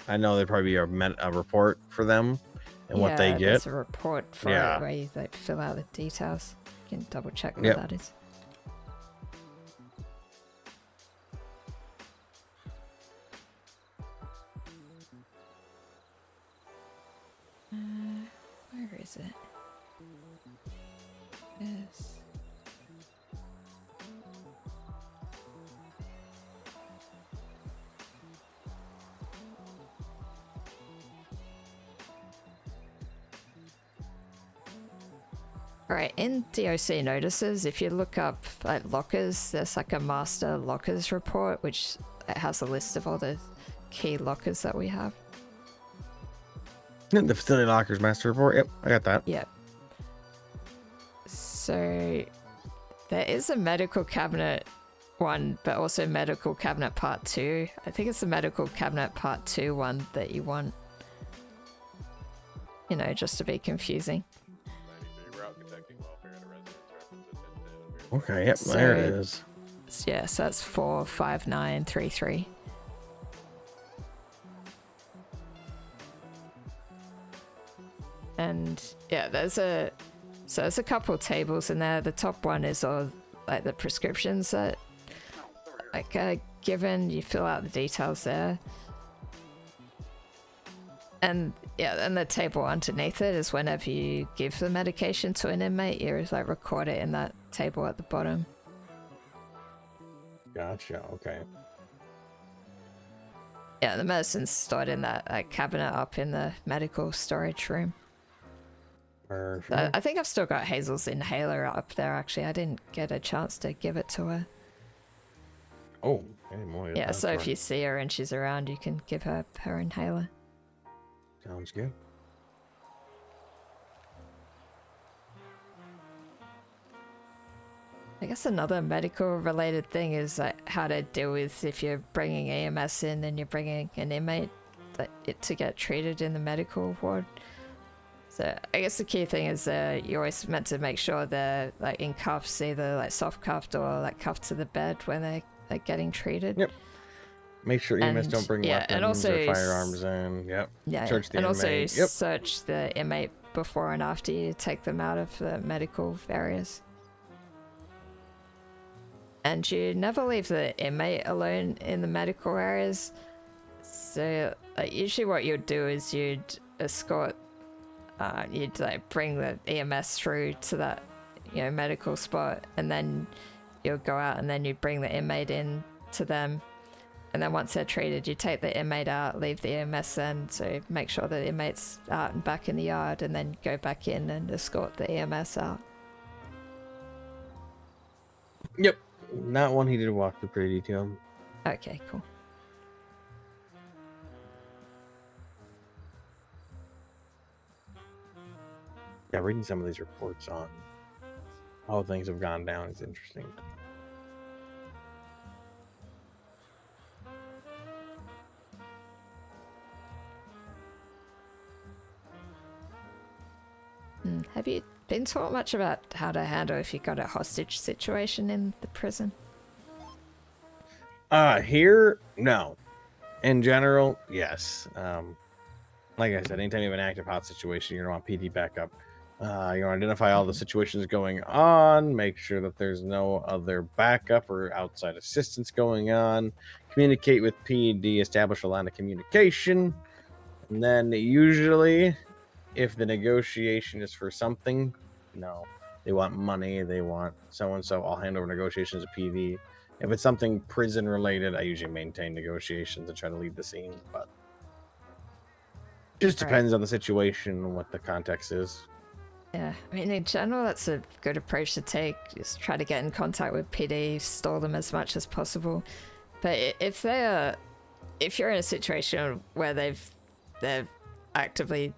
I know there'd probably be a report for them and what they get. There's a report for it where you fill out the details. You can double check what that is. Where is it? Yes. Alright, in DOC notices, if you look up lockers, there's a master lockers report, which has a list of all the key lockers that we have. The facility lockers master report. Yep, I got that. Yep. So there is a medical cabinet one, but also medical cabinet part 2. I think it's the medical cabinet part 2 one that you want. Just to be confusing. Okay, yep, there it is. Yeah, so that's 45933. And yeah, there's a So there's a couple tables in there. The top one is all like the prescriptions that like given. You fill out the details there. And yeah, then the table underneath it is whenever you give the medication to an inmate, you like record it in that table at the bottom. Gotcha. Okay. Yeah, the medicine's stored in that cabinet up in the medical storage room. Perfect. I think I've still got Hazel's inhaler up there, actually. I didn't get a chance to give it to her. Oh, anymore. Yeah, so if you see her and she's around, you can give her her inhaler. Sounds good. I guess another medical related thing is how to deal with if you're bringing EMS in and you're bringing an inmate to get treated in the medical ward. So I guess the key thing is you're always meant to make sure they're like in cuffs, either like soft cuffed or like cuffed to the bed when they're like getting treated. Yep. Make sure EMS don't bring weapons and also or firearms in. Yep. Yeah, Search the and inmate. also search the inmate before and after you take them out of the medical areas. And you never leave the inmate alone in the medical areas. So usually what you'd do is you'd escort, you'd like bring the EMS through to that, you know, medical spot, and then you'll go out and then you bring the inmate in to them. And then once they're treated, you take the inmate out, leave the EMS in, so make sure the inmate's out and back in the yard, and then go back in and escort the EMS out. Yep. That one he did walk through pretty detailed. Okay, cool. Yeah, reading some of these reports on how things have gone down is interesting. Have you been taught much about how to handle if you got a hostage situation in the prison? Here, no. In general, yes. Like I said, anytime you have an active hot situation, you're gonna want PD backup. You want to identify all the situations going on, make sure that there's no other backup or outside assistance going on, communicate with PD, establish a line of communication, and then usually, if the negotiation is for something, no, they want money, they want so-and-so, I'll hand over negotiations to PD. If it's something prison related, I usually maintain negotiations and try to lead the scene, but just depends on the situation and what the context is. Yeah, I mean, in general, that's a good approach to take. Just try to get in contact with PD, stall them as much as possible. But if you're in a situation where they're actively,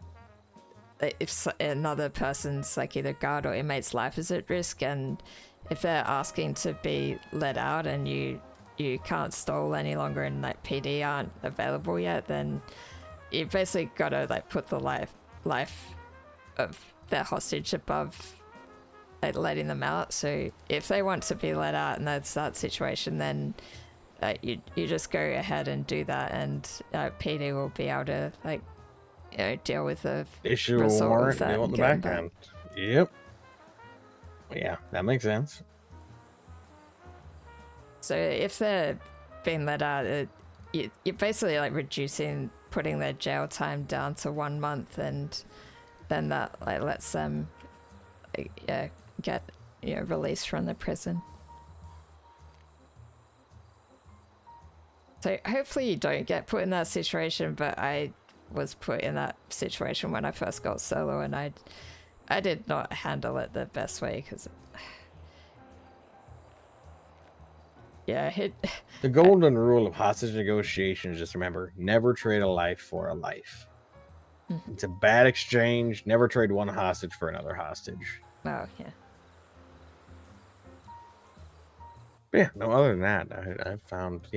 if another person's like either guard or inmate's life is at risk, and if they're asking to be let out and you can't stall any longer and like PD aren't available yet, then you basically gotta like put the life of their hostage above like letting them out. So if they want to be let out and that's that situation, then you just go ahead and do that, and PD will be able to like, you know, deal with the issue a result warrant, of that deal on the getting back end. Yep. Yeah, that makes sense. So if they're being let out, you're basically like putting their jail time down to 1 month, and then that like lets them get released from the prison. So hopefully you don't get put in that situation, but I was put in that situation when I first got solo, and I did not handle it the best way, because the golden rule of hostage negotiation is just remember, never trade a life for a life. It's a bad exchange. Never trade one hostage for another hostage. Oh, yeah. Yeah, no, other than that, I've found,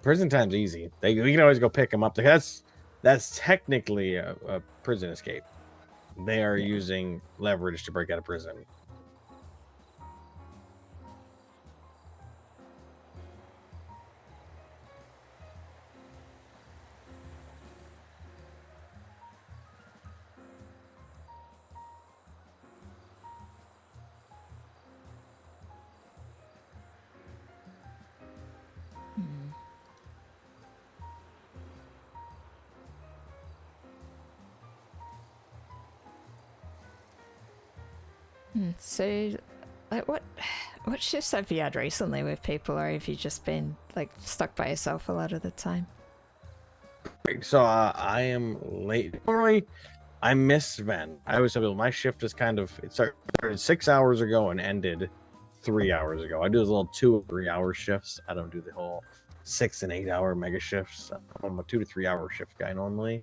prison time's easy. We can always go pick them up. That's technically a prison escape. They are using leverage to break out of prison. So, like, what shifts have you had recently with people, or have you just been like stuck by yourself a lot of the time? So I am late. Normally, I miss Sven. I always tell people my shift is kind of it started 6 hours ago and ended 3 hours ago. I do those little 2 or 3 hour shifts. I don't do the whole 6 and 8 hour mega shifts. I'm a 2 to 3 hour shift guy normally,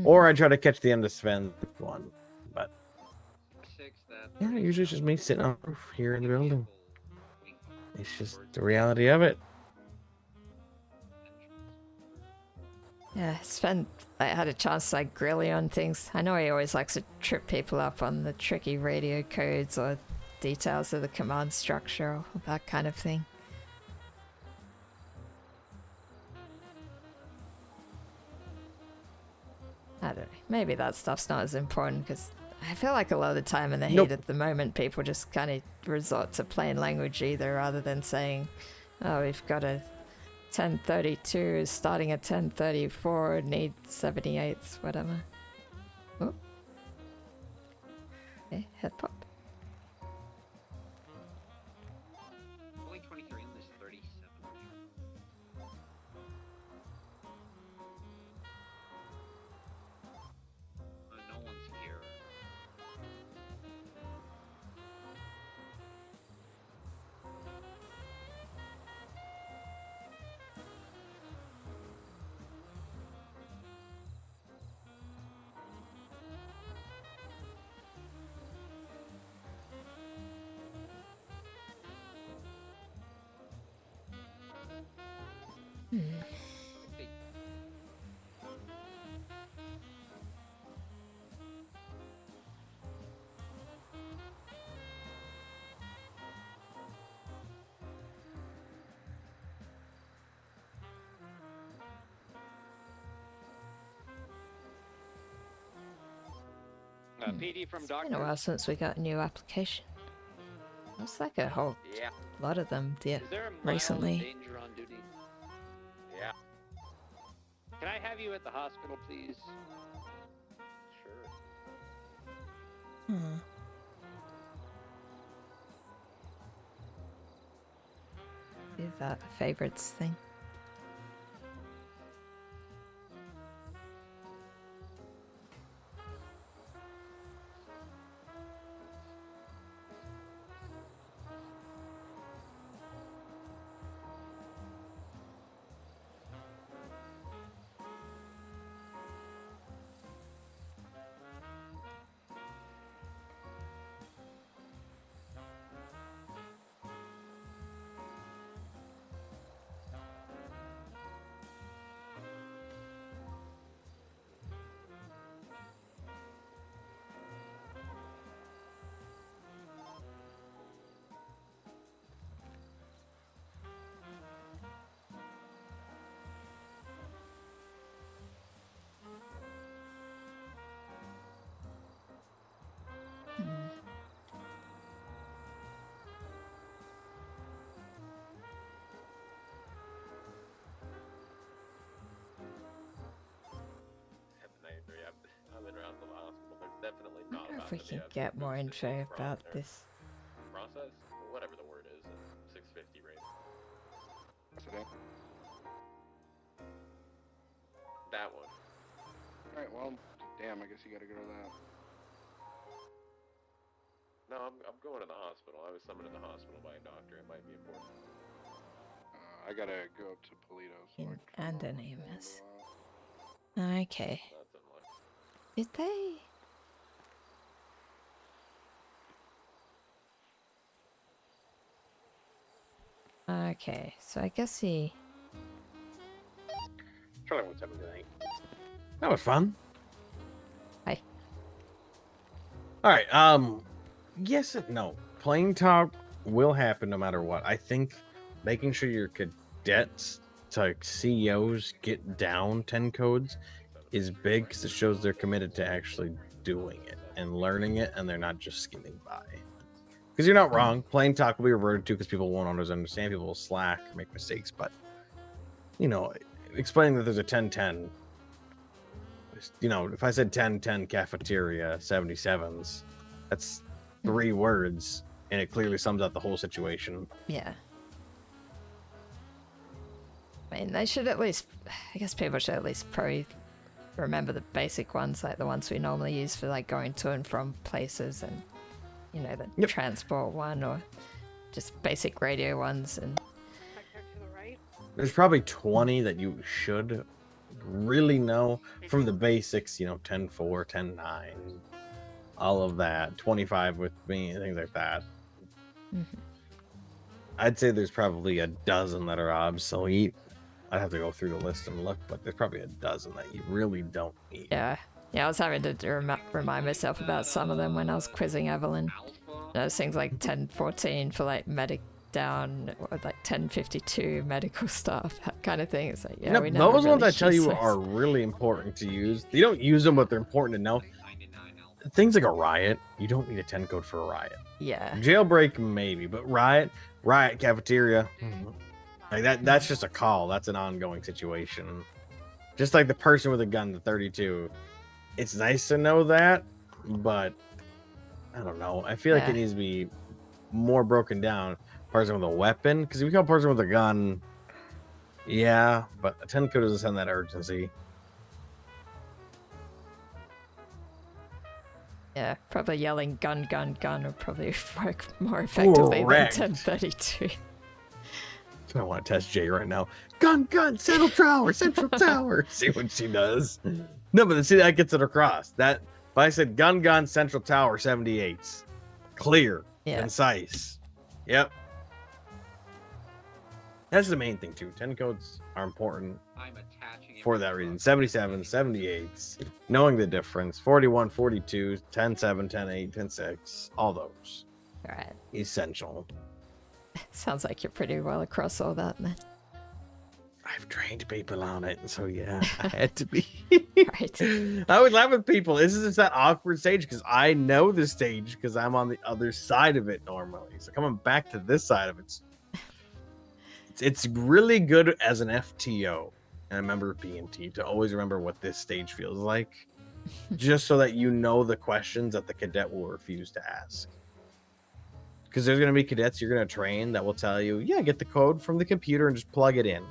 or I try to catch the end of Sven's one. But yeah, usually it's just me sitting on the roof here in the building. It's just the reality of it. Yeah, Sven, I had a chance to like grill you on things. I know he always likes to trip people up on the tricky radio codes or details of the command structure or that kind of thing. I don't know. Maybe that stuff's not as important because I feel like a lot of the time in the heat at the moment, people just kind of resort to plain language either, rather than saying, "Oh, we've got a 1032 starting at 1034, need 78s, whatever." Oh. Okay, head pop. Only 23 and there's 37. No one's here. PD from It's been Doctor. a while since we got a new application. Looks like a whole lot of them Is there a mild recently. danger on duty? Yeah, Can I have you at the hospital, please? sure. Is that a favorites thing? I've been around the hospital. There's definitely I not wonder about if we to be can a get more info specific about process- this. Process, whatever the word is, 650 rating. That one. Alright, well, damn, I guess you gotta go to that. No, I'm going to the hospital. I was summoned to the hospital by a doctor. It might be important. I gotta go up to Polito. So In I can and go an for a Amos. while. Okay. That's unlucky. Did they? Okay, so I guess he. Charlie, what's happening tonight? That was fun. Hi. All right. Yes and no. Playing talk will happen no matter what. I think making sure your cadets to CEOs get down 10 codes is big because it shows they're committed to actually doing it and learning it, and they're not just skimming by. Because you're not wrong. Plain talk will be reverted to because people won't always understand. People will slack, make mistakes. But, you know, explaining that there's a 10-10, you know, if I said 10-10 cafeteria 77s, that's 3 words, and it clearly sums up the whole situation. Yeah. I mean, they should at least, I guess people should at least probably remember the basic ones, like the ones we normally use for like going to and from places, and you know, the transport one, or just basic radio ones. And there's probably 20 that you should really know from the basics, you know, 10-4, 10-9, all of that, 25 with me, things like that. I'd say there's probably a dozen that are obsolete. I'd have to go through the list and look, but there's probably a dozen that you really don't need. Yeah, I was having to remind myself about some of them when I was quizzing Evelyn. Those things like 10-14 for like medic down, or like 10-52 medical stuff, that kind of thing. It's like, yeah, we never those ones really I tell you use those. are really important to use. You don't use them, but they're important to know. Things like a riot, you don't need a 10 code for a riot. Yeah. Jailbreak maybe, but riot cafeteria, like that's just a call. That's an ongoing situation. Just like the person with a gun, the 32. It's nice to know that, but I don't know. I feel like it needs to be more broken down. Person with a weapon, because if you call a person with a gun, yeah, but a 10 code doesn't send that urgency. Yeah, probably yelling gun, gun, gun would probably work more effectively Correct. than 1032. I want to test Jay right now. Gun, gun, Central Tower, Central Tower. See what she does. No, but see, that gets it across. That if I said gun, gun, Central Tower, 78s, clear, concise. Yep. That's the main thing too. 10 codes are important for that reason. 77, 78s, knowing the difference. 41, 42, 10-7, 10-8, 10-6, all those. All right. Essential. Sounds like you're pretty well across all that, man. I've trained people on it, so yeah, I had to be. Right. I always laugh with people. This is just that awkward stage because I know the stage because I'm on the other side of it normally. So coming back to this side of it's really good as an FTO and a member of PNT to always remember what this stage feels like, just so that you know the questions that the cadet will refuse to ask. Because there's going to be cadets you're going to train that will tell you, yeah, get the code from the computer and just plug it in.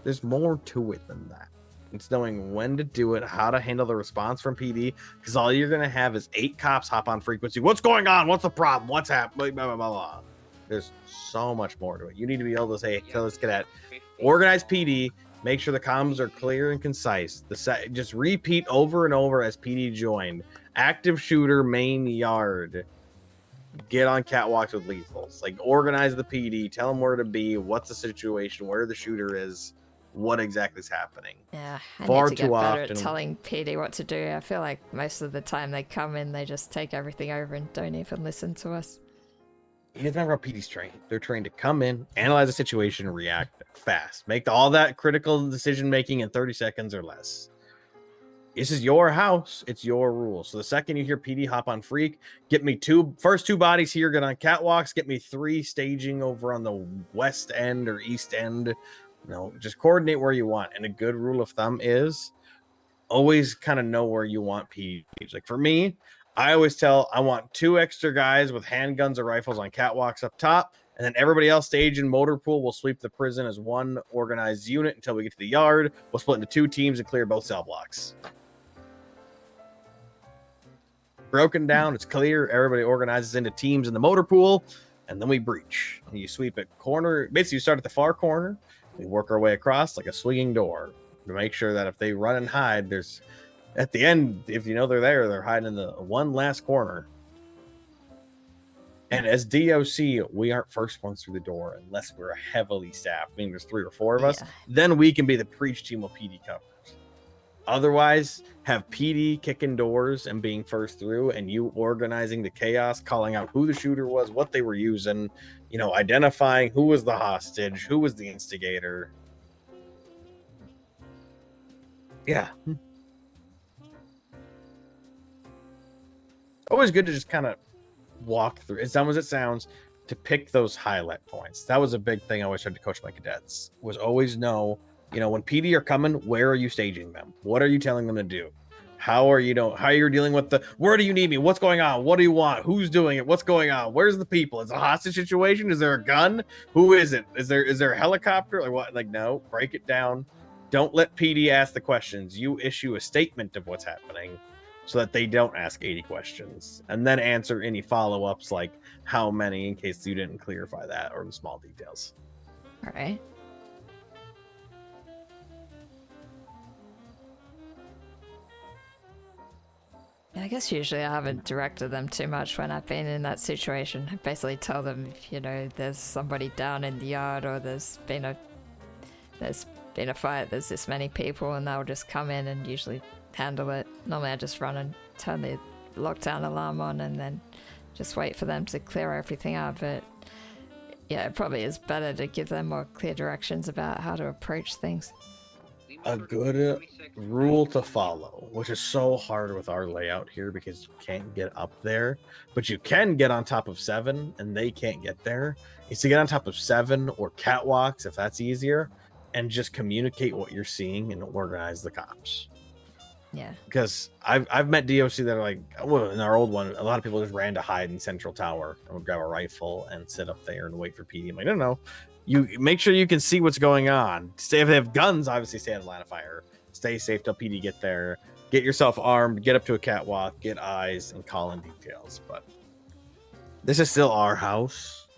There's more to it than that. It's knowing when to do it, how to handle the response from PD, because all you're going to have is 8 cops hop on frequency. What's going on? What's the problem? What's happening? Blah, blah, blah, blah. There's so much more to it. You need to be able to say, tell this cadet, organize PD, make sure the comms are clear and concise. Just repeat over and over as PD joined. Active shooter, main yard. Get on catwalks with lethals. Like, organize the PD, tell them where to be, what's the situation, where the shooter is, what exactly is happening. Yeah, I Far need to get too better often. at telling PD what to do. I feel like most of the time they come in, they just take everything over and don't even listen to us. You have to remember how PD's trained. They're trained to come in, analyze a situation, react fast. Make all that critical decision making in 30 seconds or less. This is your house. It's your rules. So the second you hear PD hop on freak, get me first two bodies here, get on catwalks, get me 3 staging over on the west end or east end. Just coordinate where you want. And a good rule of thumb is always kind of know where you want PD. Like for me, I always tell I want 2 extra guys with handguns or rifles on catwalks up top, and then everybody else stage in motor pool. We'll sweep the prison as one organized unit until we get to the yard. We'll split into 2 teams and clear both cell blocks. Broken down, it's clear. Everybody organizes into teams in the motor pool, and then we breach. And you sweep at corner. Basically, you start at the far corner. We work our way across like a swinging door to make sure that if they run and hide, there's at the end, if you know they're there, they're hiding in the one last corner. And as DOC, we aren't first ones through the door unless we're heavily staffed, meaning there's 3 or 4 of us. Yeah. Then we can be the preach team with PD covers. Otherwise, have PD kicking doors and being first through, and you organizing the chaos, calling out who the shooter was, what they were using, identifying who was the hostage, who was the instigator. Yeah. Always good to just kind of walk through, as dumb as it sounds, to pick those highlight points. That was a big thing I always tried to coach my cadets, was always know, when PD are coming, where are you staging them? What are you telling them to do? How are you dealing with the, where do you need me? What's going on? What do you want? Who's doing it? What's going on? Where's the people? Is it a hostage situation? Is there a gun? Who is it? Is there a helicopter? Like what? Like, no, break it down. Don't let PD ask the questions. You issue a statement of what's happening so that they don't ask 80 questions, and then answer any follow-ups like how many, in case you didn't clarify that, or the small details. All right. Yeah, I guess usually I haven't directed them too much when I've been in that situation. I basically tell them, you know, there's somebody down in the yard, or there's been a fight, there's this many people, and they'll just come in and usually handle it. Normally I just run and turn the lockdown alarm on and then just wait for them to clear everything out. But yeah, it probably is better to give them more clear directions about how to approach things. A good rule to follow, which is so hard with our layout here because you can't get up there, but you can get on top of 7 and they can't get there, is to get on top of 7 or catwalks if that's easier, and just communicate what you're seeing and organize the cops. Yeah. Because I've met DOC that are like, well, in our old one, a lot of people just ran to hide in Central Tower and would grab a rifle and sit up there and wait for PD. I'm like, no. You make sure you can see what's going on. Stay, if they have guns, obviously stay out of line of fire. Stay safe till PD get there. Get yourself armed. Get up to a catwalk. Get eyes and call in details. But this is still our house.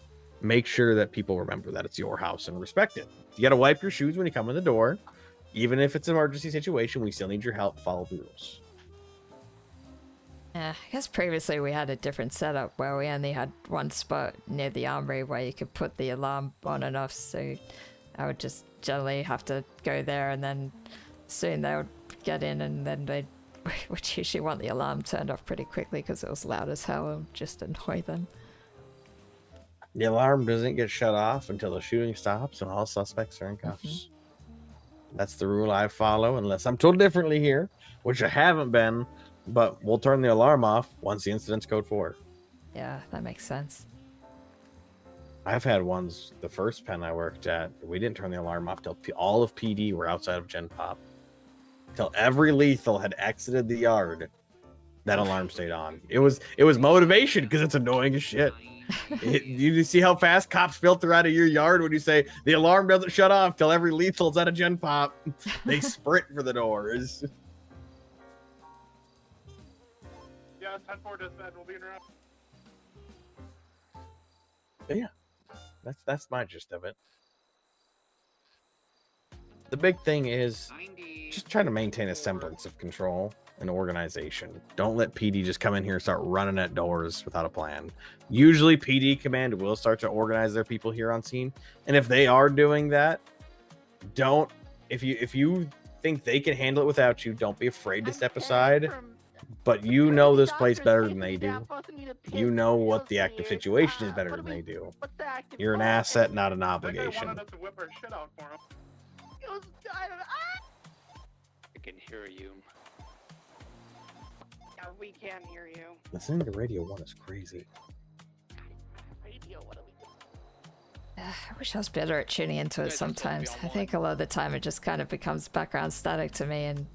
Make sure that people remember that it's your house and respect it. You got to wipe your shoes when you come in the door. Even if it's an emergency situation, we still need your help. Follow the rules. Yeah, I guess previously we had a different setup where we only had one spot near the armory where you could put the alarm on and off, so I would just generally have to go there, and then soon they would get in, and then they would usually want the alarm turned off pretty quickly because it was loud as hell and just annoy them. The alarm doesn't get shut off until the shooting stops and all suspects are in cuffs. That's the rule I follow, unless I'm told differently here, which I haven't been. But we'll turn the alarm off once the incident's code 4. Yeah, that makes sense. I've had ones, the first pen I worked at, we didn't turn the alarm off till all of PD were outside of Gen Pop. Till every lethal had exited the yard, that alarm stayed on. It was motivation because it's annoying as shit. You see how fast cops filter out of your yard when you say the alarm doesn't shut off till every lethal's out of Gen Pop. They sprint for the doors. Yeah, 10-4 dispatch. We'll be in route. Yeah, that's my gist of it. The big thing is just try to maintain a semblance of control and organization. Don't let PD just come in here and start running at doors without a plan. Usually PD command will start to organize their people here on scene, and if they are doing that, if you think they can handle it without you, don't be afraid to step aside. But you know this place better than they do. You know what the active situation is better than they do. You're an asset, not an obligation. I can hear you. Yeah, we can't hear you. Listening to Radio 1 is crazy. Radio, what are we doing? I wish I was better at tuning into it sometimes. I think a lot of the time it just kind of becomes background static to me, and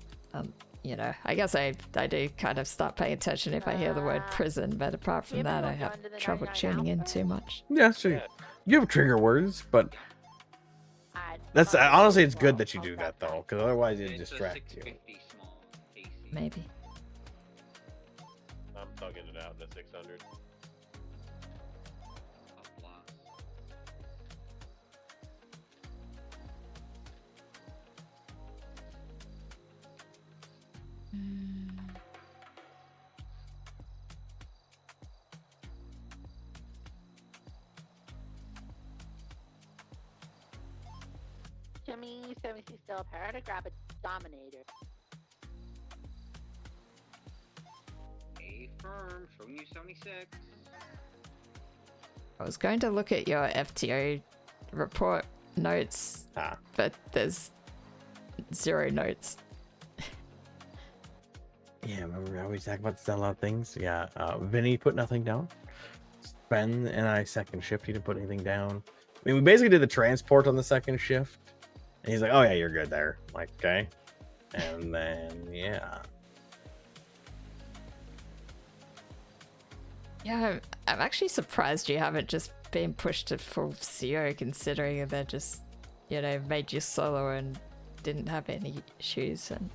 you know, I guess I do kind of start paying attention if I hear the word prison, but apart from that, I have trouble tuning in too much. Yeah, so you have trigger words, but that's honestly, it's good that you do that though, because otherwise it distracts you. Maybe. I'm thugging it out in the 600. Jimmy 76 still pair to grab a Dominator. A firm, showing you 76. I was going to look at your FTO report notes, but there's 0 notes. Yeah, remember we always talk about a lot of things. Yeah, Vinny put nothing down. Ben and I second shift, he didn't put anything down. I mean, we basically did the transport on the second shift. And he's like, oh yeah, you're good there. I'm like, okay. And then, yeah. Yeah, I'm actually surprised you haven't just been pushed to full CO, considering they're just, you know, made you solo and didn't have any issues. And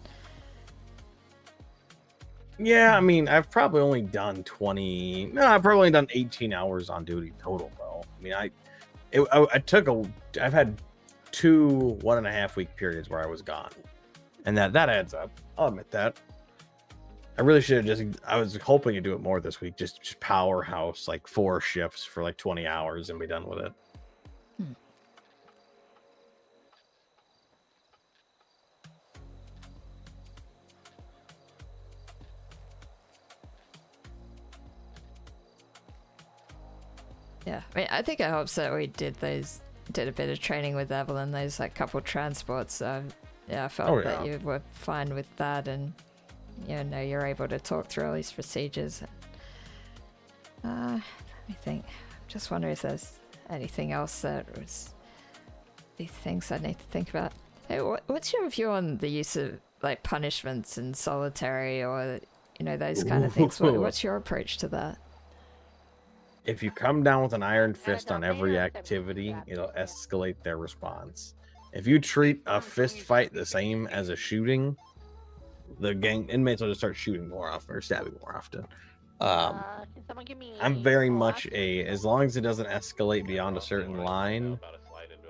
Yeah, I mean, I've probably only done 20. No, I've probably only done 18 hours on duty total, though. I mean, I've had 2 1.5 week periods where I was gone, and that adds up. I'll admit that. I really should have I was hoping to do it more this week, just powerhouse like 4 shifts for like 20 hours and be done with it. yeah, I mean, I think it helps that we did a bit of training with Evelyn, those like couple transports. Yeah, I felt that you were fine with that, and you know, you're able to talk through all these procedures. Let me think. I'm just wondering if there's anything else that was the things I need to think about. Hey, what's your view on the use of like punishments in solitary, or you know, those kind of things? What's your approach to that? If you come down with an iron fist on every activity, it'll escalate their response. If you treat a fist fight the same as a shooting, the gang inmates will just start shooting more often or stabbing more often. I'm very much as long as it doesn't escalate beyond a certain line,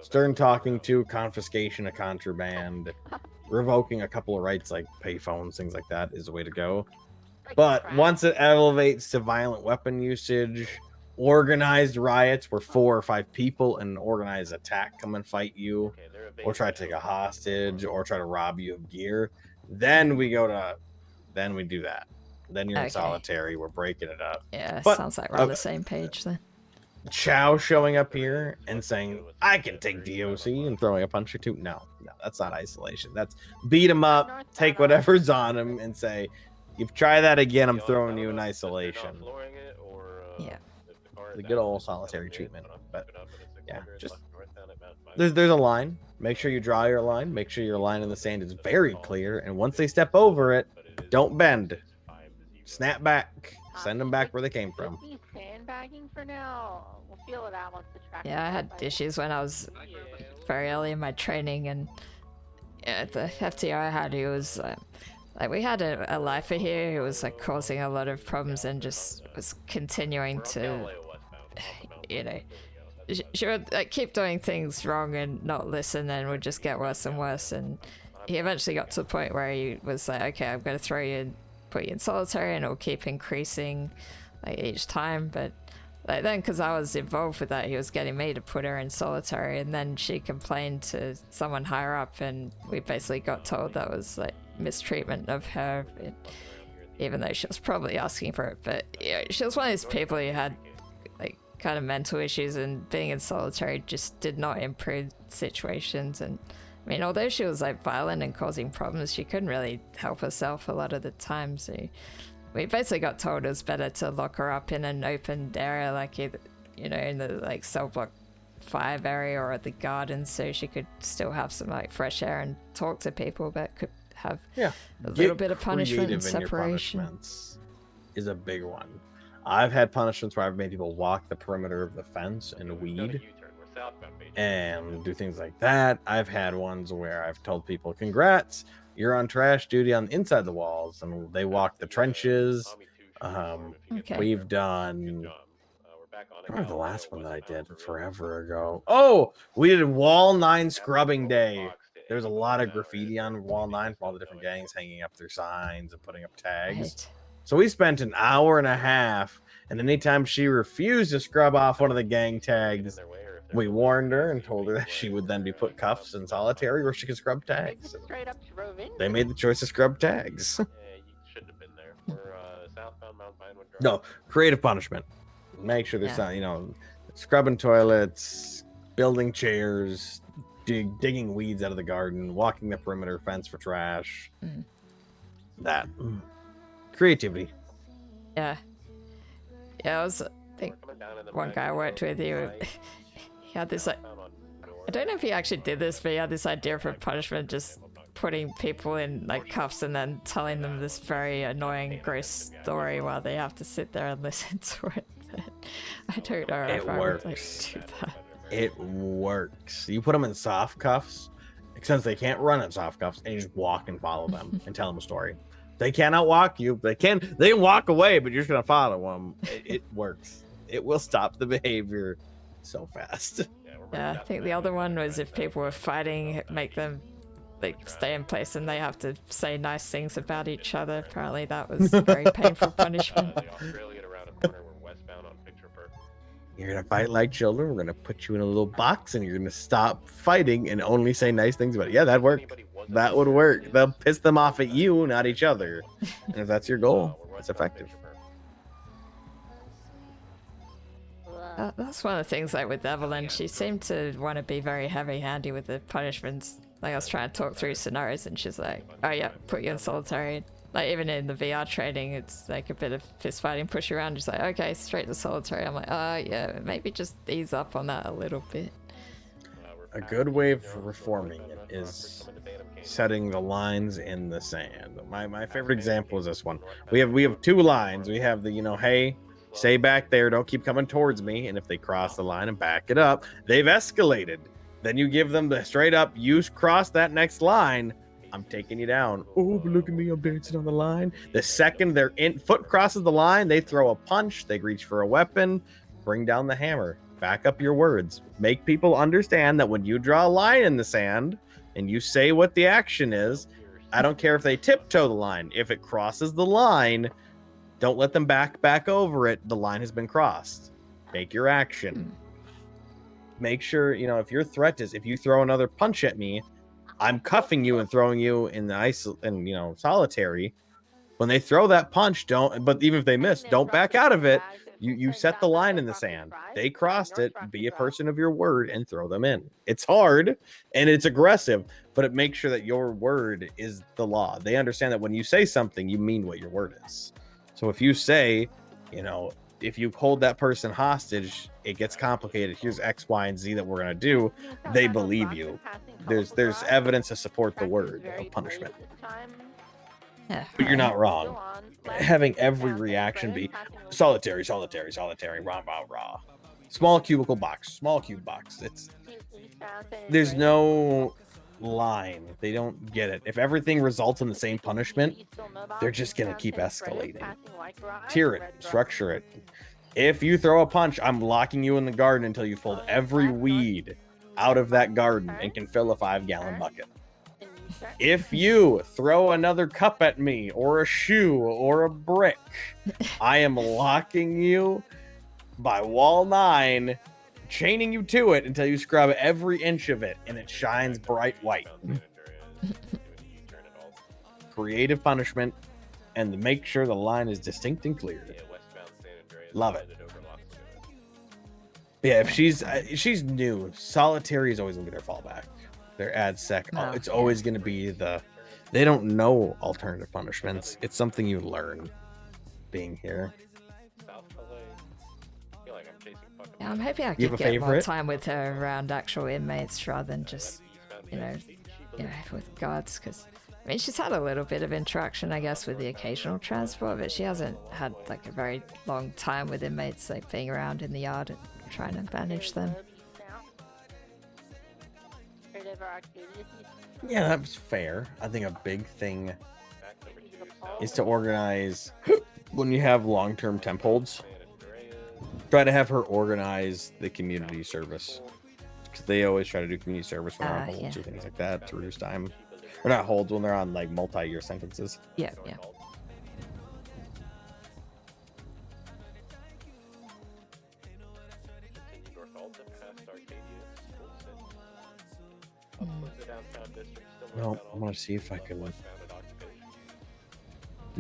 stern talking to, confiscation of contraband, revoking a couple of rights like payphones, things like that is the way to go. But once it elevates to violent weapon usage, organized riots where 4 or 5 people in an organized attack come and fight you, or try to take a hostage, or try to rob you of gear, then we do that. Then you're in solitary. We're breaking it up. Yeah, sounds like we're on the same page then. Chow showing up here and saying, I can take DOC, and throwing a punch or 2. No, that's not isolation. That's beat him up, take whatever's on him, and say, if you try that again, I'm throwing you in isolation. Yeah. The good old solitary treatment. But yeah, just there's a line. Make sure you draw your line. Make sure your line in the sand is very clear. And once they step over it, don't bend. Snap back. Send them back where they came from. Sandbagging for now. We'll feel it out once the track. Yeah, I had issues when I was very early in my training, and yeah, the FTI I had, he was like we had a lifer here who was like causing a lot of problems and just was continuing to, you know, she would like keep doing things wrong and not listen, and would just get worse and worse. And he eventually got to the point where he was like, okay, I'm going to throw you and put you in solitary, and it'll keep increasing like each time. But like then, because I was involved with that, he was getting me to put her in solitary, and then she complained to someone higher up, and we basically got told that was like mistreatment of her, even though she was probably asking for it. But yeah, she was one of those people who had like kind of mental issues, and being in solitary just did not improve situations. And I mean, although she was like violent and causing problems, she couldn't really help herself a lot of the time. So we basically got told it was better to lock her up in an open area, like either, you know, in the like cell block 5 area or at the garden, so she could still have some like fresh air and talk to people, but could have a little bit of punishment and separation. Punishments is a big one. I've had punishments where I've made people walk the perimeter of the fence and weed and do things like that. I've had ones where I've told people, congrats, you're on trash duty on inside the walls, and they walk the trenches. We've done, I remember the last one that I did forever ago. Oh, we did Wall 9 scrubbing day. There's a lot of graffiti on Wall 9 from all the different gangs hanging up their signs and putting up tags. Right. So we spent an hour and a half, and anytime she refused to scrub off one of the gang tags, we warned her and told her that she would then be put cuffs in solitary, or she could scrub tags. They made the choice to scrub tags. No, creative punishment. Make sure there's not, you know, scrubbing toilets, building chairs, digging weeds out of the garden, walking the perimeter fence for trash. That. Creativity. Yeah. Yeah, I think one guy I worked with, he had this, like, I don't know if he actually did this, but he had this idea for punishment, just putting people in like cuffs and then telling them this very annoying, gross story while they have to sit there and listen to it I don't know It if I would like works. do that. It works. You put them in soft cuffs, since they can't run in soft cuffs, and you just walk and follow them and tell them a story. They cannot walk you. They can walk away, but you're just gonna follow them. It works. It will stop the behavior so fast. Yeah, I think the other one was if people were fighting, make them like stay in place and they have to say nice things about each other. Apparently that was very painful punishment. The Australian around a corner, we're westbound on Picture Park. You're gonna fight like children. We're gonna put you in a little box, and you're gonna stop fighting and only say nice things about it. Yeah, that'd work. That would work. They'll piss them off at you, not each other. And if that's your goal, it's effective. That's one of the things, like with Evelyn, she seemed to want to be very heavy-handed with the punishments. Like I was trying to talk through scenarios and she's like, oh yeah, put you in solitary. Like even in the VR training, it's like a bit of fist fighting, push you around, just like, okay, straight to solitary. I'm like, oh yeah, maybe just ease up on that a little bit. A good way of reforming it is setting the lines in the sand. My favorite example is this one. We have two lines. We have the, hey, stay back there, don't keep coming towards me. And if they cross the line and back it up, they've escalated. Then you give them the straight up, you cross that next line, I'm taking you down. Oh, but look at me, I'm dancing on the line. The second their foot crosses the line, they throw a punch, they reach for a weapon, bring down the hammer. Back up your words. Make people understand that when you draw a line in the sand and you say what the action is, I don't care if they tiptoe the line. If it crosses the line, don't let them back over it. The line has been crossed. Make your action. Make sure, if your threat is, if you throw another punch at me, I'm cuffing you and throwing you in the solitary. When they throw that punch, but even if they miss, don't back out of it. You set the line in the sand. They crossed it. Be a person of your word and throw them in. It's hard and it's aggressive, but it makes sure that your word is the law. They understand that when you say something, you mean what your word is. So if you say, if you hold that person hostage, it gets complicated. Here's X, Y, and Z that we're gonna do. They believe you. There's evidence to support the word of punishment. Yeah, But you're not wrong. Having every reaction be solitary, rah. Small cubicle box, small cube box. There's no line. They don't get it. If everything results in the same punishment, they're just gonna keep escalating. Tier it, structure it. If you throw a punch, I'm locking you in the garden until you pulled every weed out of that garden and can fill a 5-gallon bucket. If you throw another cup at me or a shoe or a brick, I am locking you by wall 9, chaining you to it until you scrub every inch of it and it shines bright white. Creative punishment, and to make sure the line is distinct and clear. Love it. Yeah, if she's new, solitary is always gonna be their fallback. Their ad sec. It's always gonna be they don't know alternative punishments. It's something you learn being here. Yeah, I'm hoping I could get more time with her around actual inmates rather than just, with guards. Because, she's had a little bit of interaction, I guess, with the occasional transport, but she hasn't had, a very long time with inmates, being around in the yard and trying to manage them. Yeah, that's fair. I think a big thing is to organize when you have long-term temp holds. Try to have her organize the community service, because they always try to do community service when they're on holds or things like that through time. Or not holds, when they're on multi-year sentences. Yeah. No, I'm gonna see if I can.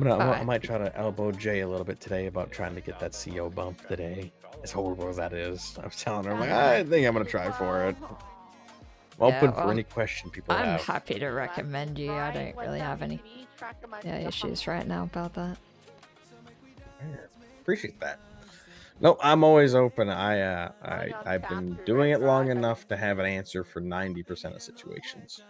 I might try to elbow Jay a little bit today about trying to get that CO bump today. As horrible as that is, I was telling her, I'm like, I think I'm gonna try for it. I'm open for any question people have. I'm happy to recommend you. I don't really have any issues right now about that. Appreciate that. No, I'm always open. I've been doing it long enough to have an answer for 90% of situations.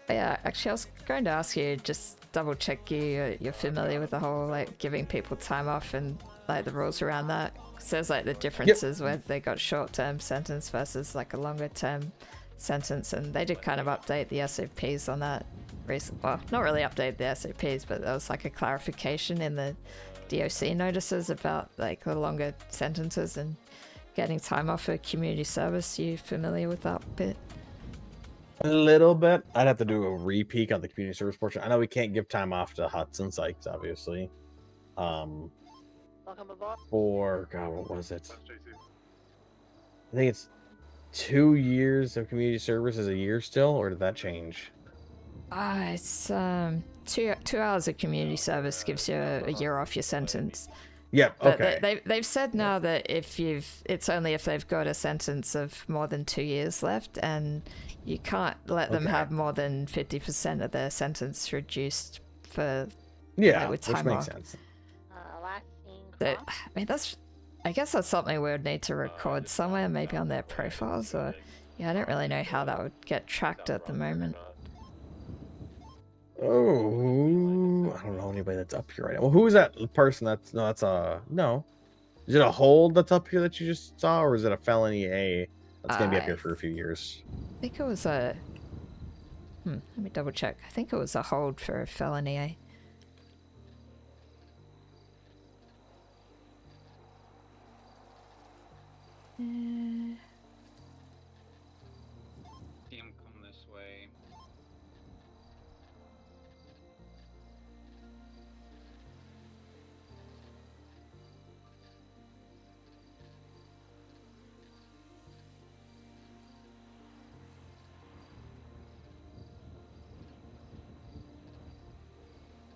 Yeah, actually, I was going to ask you, just double check you're familiar with the whole giving people time off and the rules around that. 'Cause there's like the differences where they got short-term sentence versus like a longer-term sentence, and they did kind of update the SOPs on that recently. Well, not really update the SOPs, but there was like a clarification in the DOC notices about like the longer sentences and getting time off for community service. You familiar with that bit? A little bit. I'd have to do a repeat on the community service portion. I know we can't give time off to Huts and Sykes, obviously. Welcome aboard. For God, what was it? I think it's 2 years of community service is a year still, or did that change? It's 2 hours of community service gives you a year off your sentence. Yep. But Okay. they've said now that it's only if they've got a sentence of more than 2 years left, and you can't let them have more than 50% of their sentence reduced for Yeah, with which time makes off. sense. Last seen I mean, I guess that's something we would need to record somewhere, maybe on their profiles, or yeah, I don't really know how that would get tracked at the moment. Oh, I don't know anybody that's up here right now. Well, who is that person? No. Is it a hold that's up here that you just saw, or is it a felony A that's gonna be up here for a few years? I think it was a. Let me double check. I think it was a hold for a felony A. See him come this way.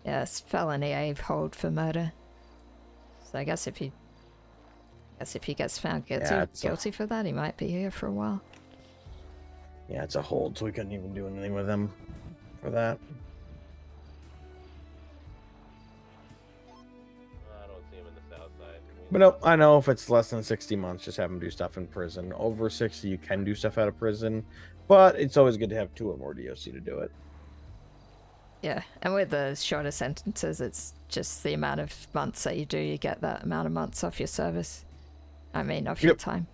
Yes, felony A hold for murder. So I guess if he gets found guilty for that, he might be here for a while. Yeah, it's a hold, so we couldn't even do anything with him for that. I don't see him in the south side. But no, I know if it's less than 60 months, just have him do stuff in prison. Over 60, you can do stuff out of prison, but it's always good to have 2 or more DOC to do it. Yeah, and with the shorter sentences, it's just the amount of months that you do, you get that amount of months off your service. I mean, off your time.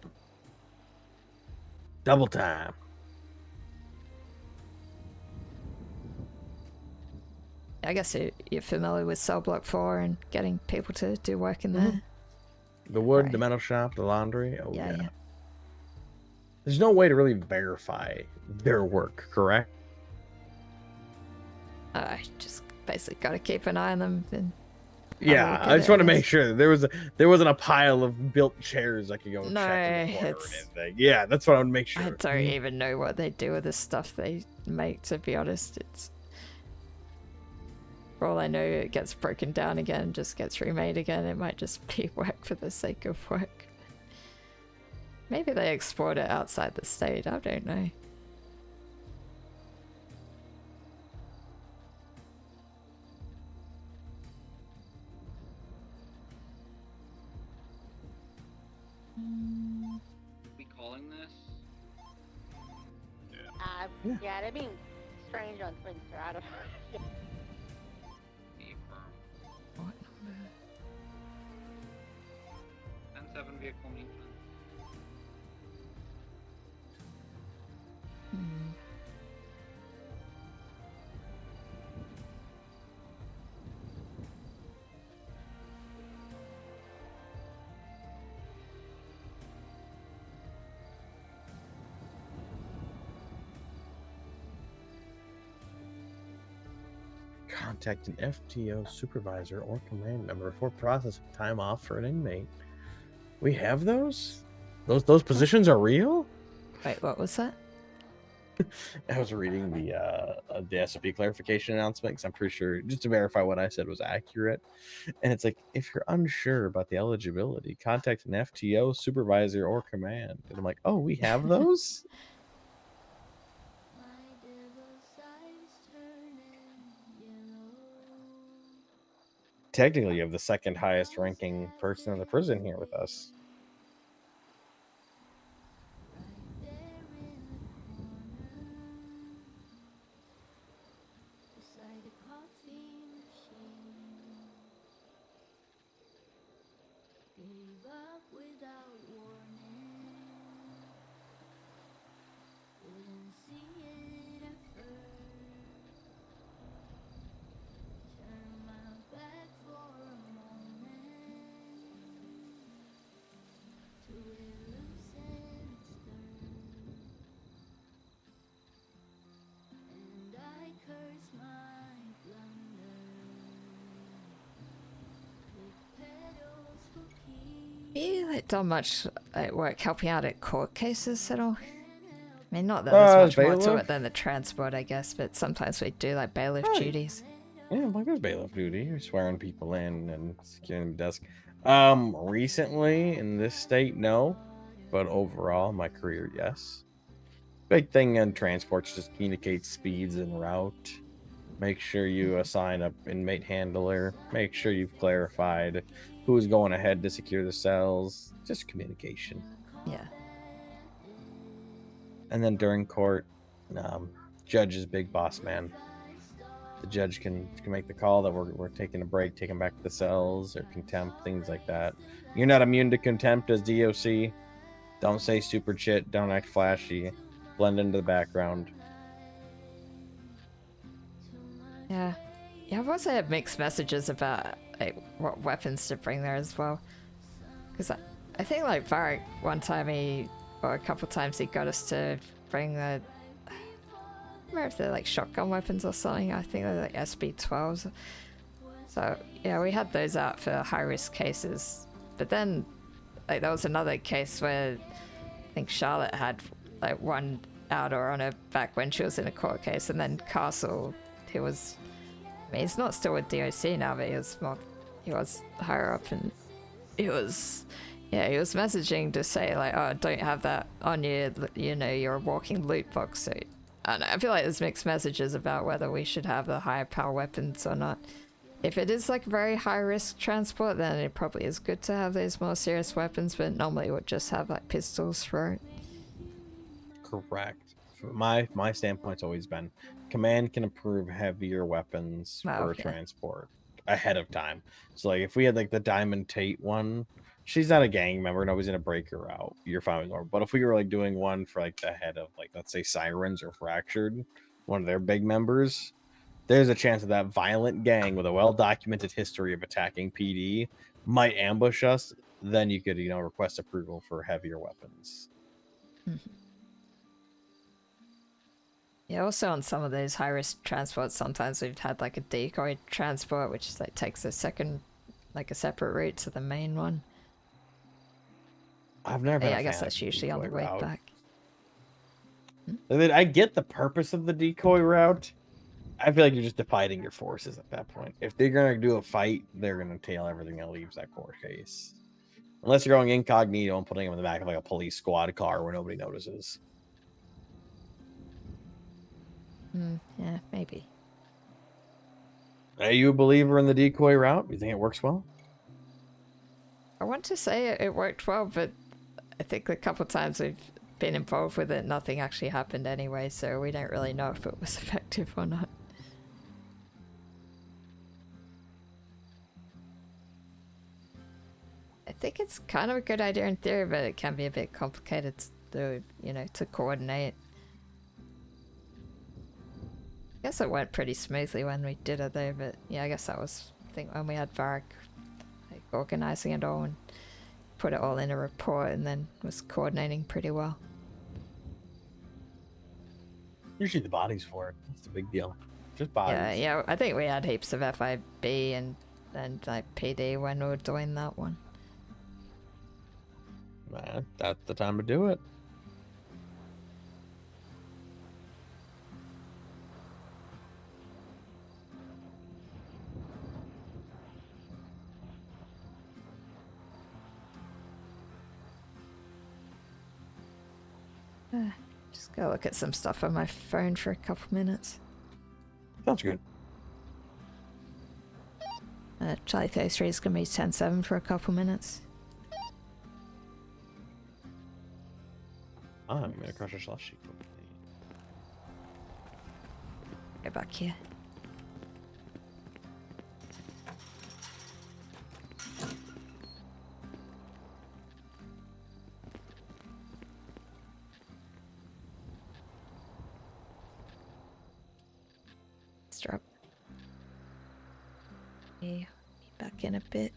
Double time. I guess you're familiar with Cell Block 4 and getting people to do work in there. The wood, the metal shop, the laundry. Oh, Yeah. There's no way to really verify their work, correct? I just basically got to keep an eye on them. And yeah, I just want to make sure that there wasn't a pile of built chairs I could go check in the corner or anything. Yeah, that's what I want to make sure. I don't even know what they do with the stuff they make, to be honest. It's for all I know, it gets broken down again, just gets remade again. It might just be work for the sake of work. Maybe they export it outside the state. I don't know. We calling this? Yeah, they're being strange on Twinster. I don't know. What number? 10-7 vehicle maintenance. Contact an FTO supervisor or command member for processing time off for an inmate. We have those? Those positions are real? Wait, what was that? I was reading the SOP clarification announcement because I'm pretty sure, just to verify what I said was accurate. And it's like, if you're unsure about the eligibility, contact an FTO supervisor or command. And I'm like, oh, we have those? Technically, you have the second highest ranking person in the prison here with us. Gave up with you like done much like work helping out at court cases at all? I mean, not that there's much more to it than the transport, I guess, but sometimes we do like bailiff duties. Yeah, like there's bailiff duty. You're swearing people in and securing the desk. Recently in this state, no, but overall, my career, yes. Big thing in transports, just communicate speeds and route. Make sure you assign a inmate handler. Make sure you've clarified who's going ahead to secure the cells. Just communication. Yeah. And then during court, judge is big boss man. The judge can make the call that we're taking a break, taking back to the cells, or contempt, things like that. You're not immune to contempt as DOC. Don't say stupid shit. Don't act flashy. Blend into the background. Yeah. Yeah, I've also had mixed messages about like what weapons to bring there as well. Because I think like Varric one time or a couple times he got us to bring the, I don't remember if they're like shotgun weapons or something. I think they're like SB12s. So yeah, we had those out for high risk cases. But then like there was another case where I think Charlotte had like one out or on her back when she was in a court case, and then Castle, he was, I mean, he's not still with DOC now, but he was higher up, and he was messaging to say like, oh, don't have that on you, you know, you're a walking loot box. So I don't know, I feel like there's mixed messages about whether we should have the higher power weapons or not. If it is like very high risk transport, then it probably is good to have these more serious weapons, but normally we'll just have like pistols for it. Correct. My standpoint's always been command can approve heavier weapons for transport ahead of time. So like if we had like the Diamond Tate one, she's not a gang member, nobody's gonna break her out. You're fine with her. But if we were like doing one for like the head of like, let's say Sirens or Fractured, one of their big members, there's a chance that violent gang with a well-documented history of attacking PD might ambush us. Then you could, request approval for heavier weapons. Mm-hmm. Yeah, also on some of those high-risk transports, sometimes we've had like a decoy transport, which is, like takes a separate route to the main one. I've never been I guess that's usually on the way back. I get the purpose of the decoy route. I feel like you're just dividing your forces at that point. If they're going to do a fight, they're going to tail everything that leaves that court case. Unless you're going incognito and putting them in the back of like a police squad car where nobody notices. Yeah, maybe. Are you a believer in the decoy route? You think it works well? I want to say it worked well, but I think a couple times we've been involved with it, nothing actually happened anyway, so we don't really know if it was effective or not. I think it's kind of a good idea in theory, but it can be a bit complicated to, to coordinate. I guess it went pretty smoothly when we did it though, but yeah, I guess that was, I think, when we had Varric like organizing it all and put it all in a report and then was coordinating pretty well. Usually the bodies for it. That's the big deal. Just bodies. Yeah, I think we had heaps of FIB and like PD when we were doing that one. Man, that's the time to do it. Just go look at some stuff on my phone for a couple minutes. Sounds good. Charlie 33 is going to be 10-7 for a couple minutes. I'm going to crush a slush sheet. Go back here. Drop. Yeah, be back in a bit.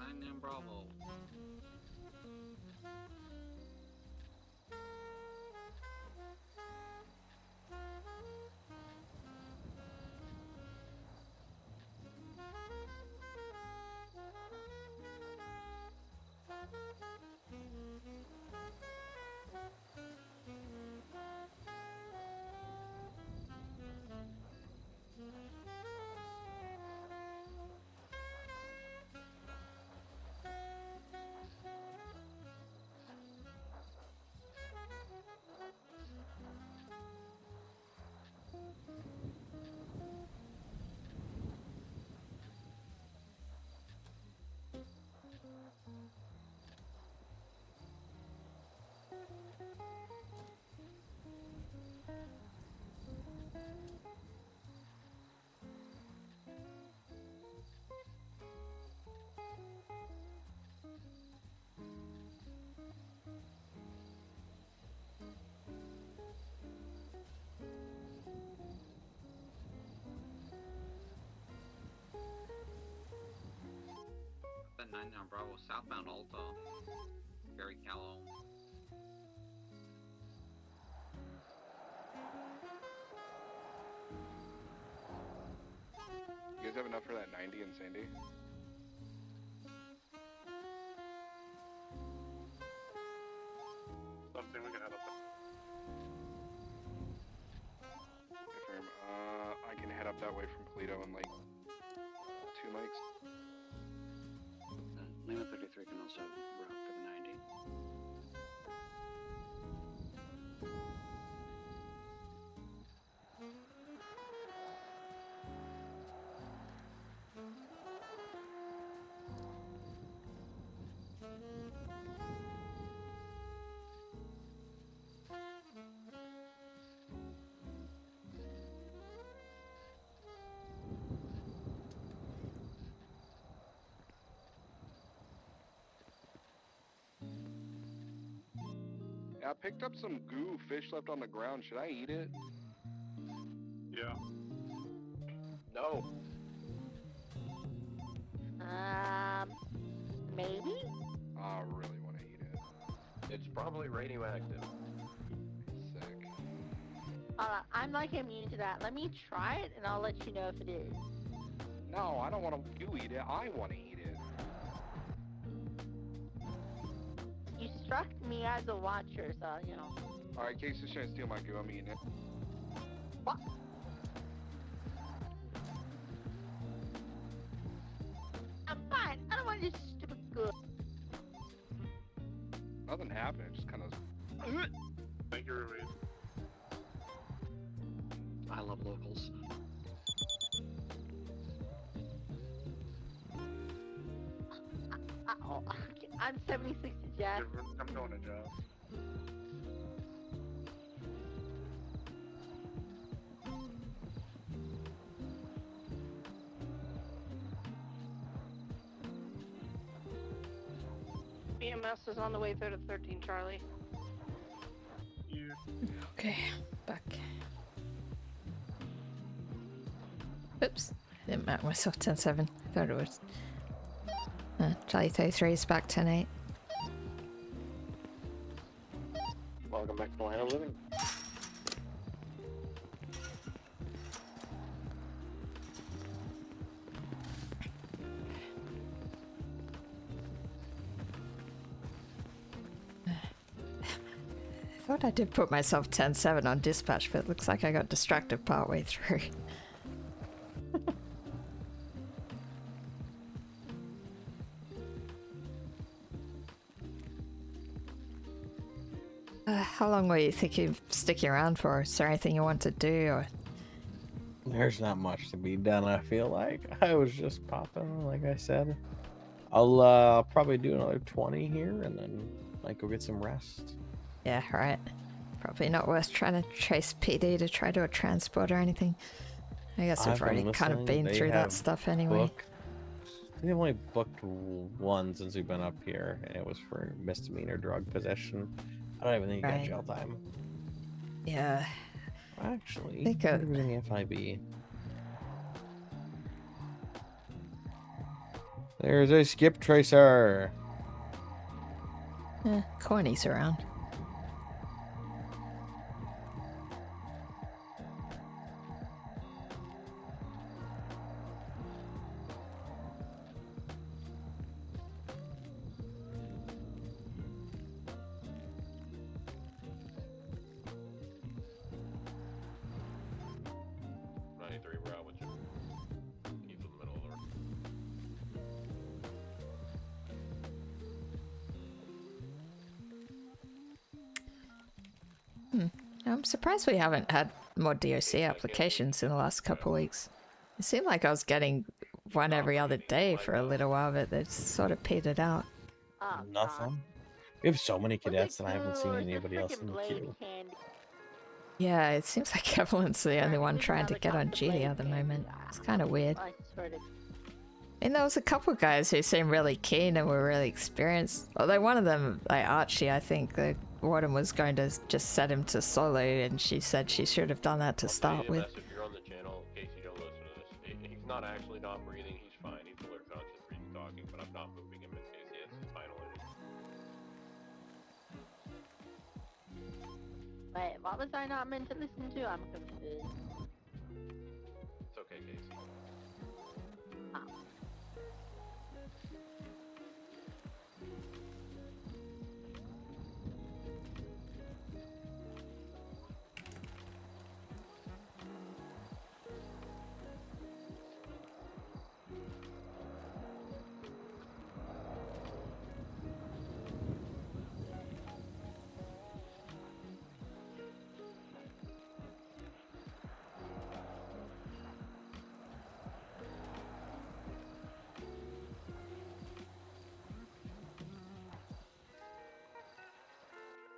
9 Bravo. Then 9 Bravo, southbound Alta. Very callow. You guys have enough for that 90 in Sandy? Something we can head up there. Confirm. I can head up that way from Toledo in like 2 mics. Lima 33 can also route for the 90. I picked up some goo fish left on the ground. Should I eat it? Yeah. No. Maybe? I really want to eat it. It's probably radioactive. Sick. I'm like immune to that. Let me try it and I'll let you know if it is. No, I don't want you eat it. I want to eat it. You struck me as a watcher, so, you know. Alright, Case is trying to steal my goo. I'm eating it. What? I'm fine. I don't want this stupid good. Nothing happened. It just kind of. Thank you, Ruiz. I love locals. Oh, I'm 76 to Jack. I'm going to job. EMS is on the way through to 13 Charlie. Okay, back. Oops, didn't mark myself 10-7. I thought it was. Charlie 33 is back 10-8. Welcome back to Line of Living. I thought I did put myself 10-7 on dispatch, but it looks like I got distracted partway through. How long were you thinking of sticking around for? Is there anything you want to do? Or... There's not much to be done, I feel like. I was just popping, like I said. I'll probably do another 20 here and then might go get some rest. Yeah, right. Probably not worth trying to chase PD to try to a transport or anything. I guess we've already kind of been through that stuff anyway. They've only booked one since we've been up here, and it was for misdemeanor drug possession. I don't even think you got jail time. Yeah. Actually, I think what did we in the FIB? There's a skip tracer. Corny's around. We're out with you. Keep in the middle of the road. I'm surprised we haven't had more DOC applications in the last couple weeks. It seemed like I was getting one every other day for a little while, but they sort of petered out. Oh, Nothing. We have so many cadets and I haven't seen anybody else in the queue. Yeah, it seems like Evelyn's the only one trying to get on duty at the moment. It's kind of weird. And there was a couple guys who seemed really keen and were really experienced. Although one of them, like Archie, I think the warden was going to just set him to solo, and she said she should have done that to start with. If you're on the channel, in case you don't listen to this, he's not actually not breathing. He's fine. He's alert conscious, breathing, talking, but I'm not moving him in case he has his final innings. Wait, what was I not meant to listen to? I'm confused. It's okay, Casey.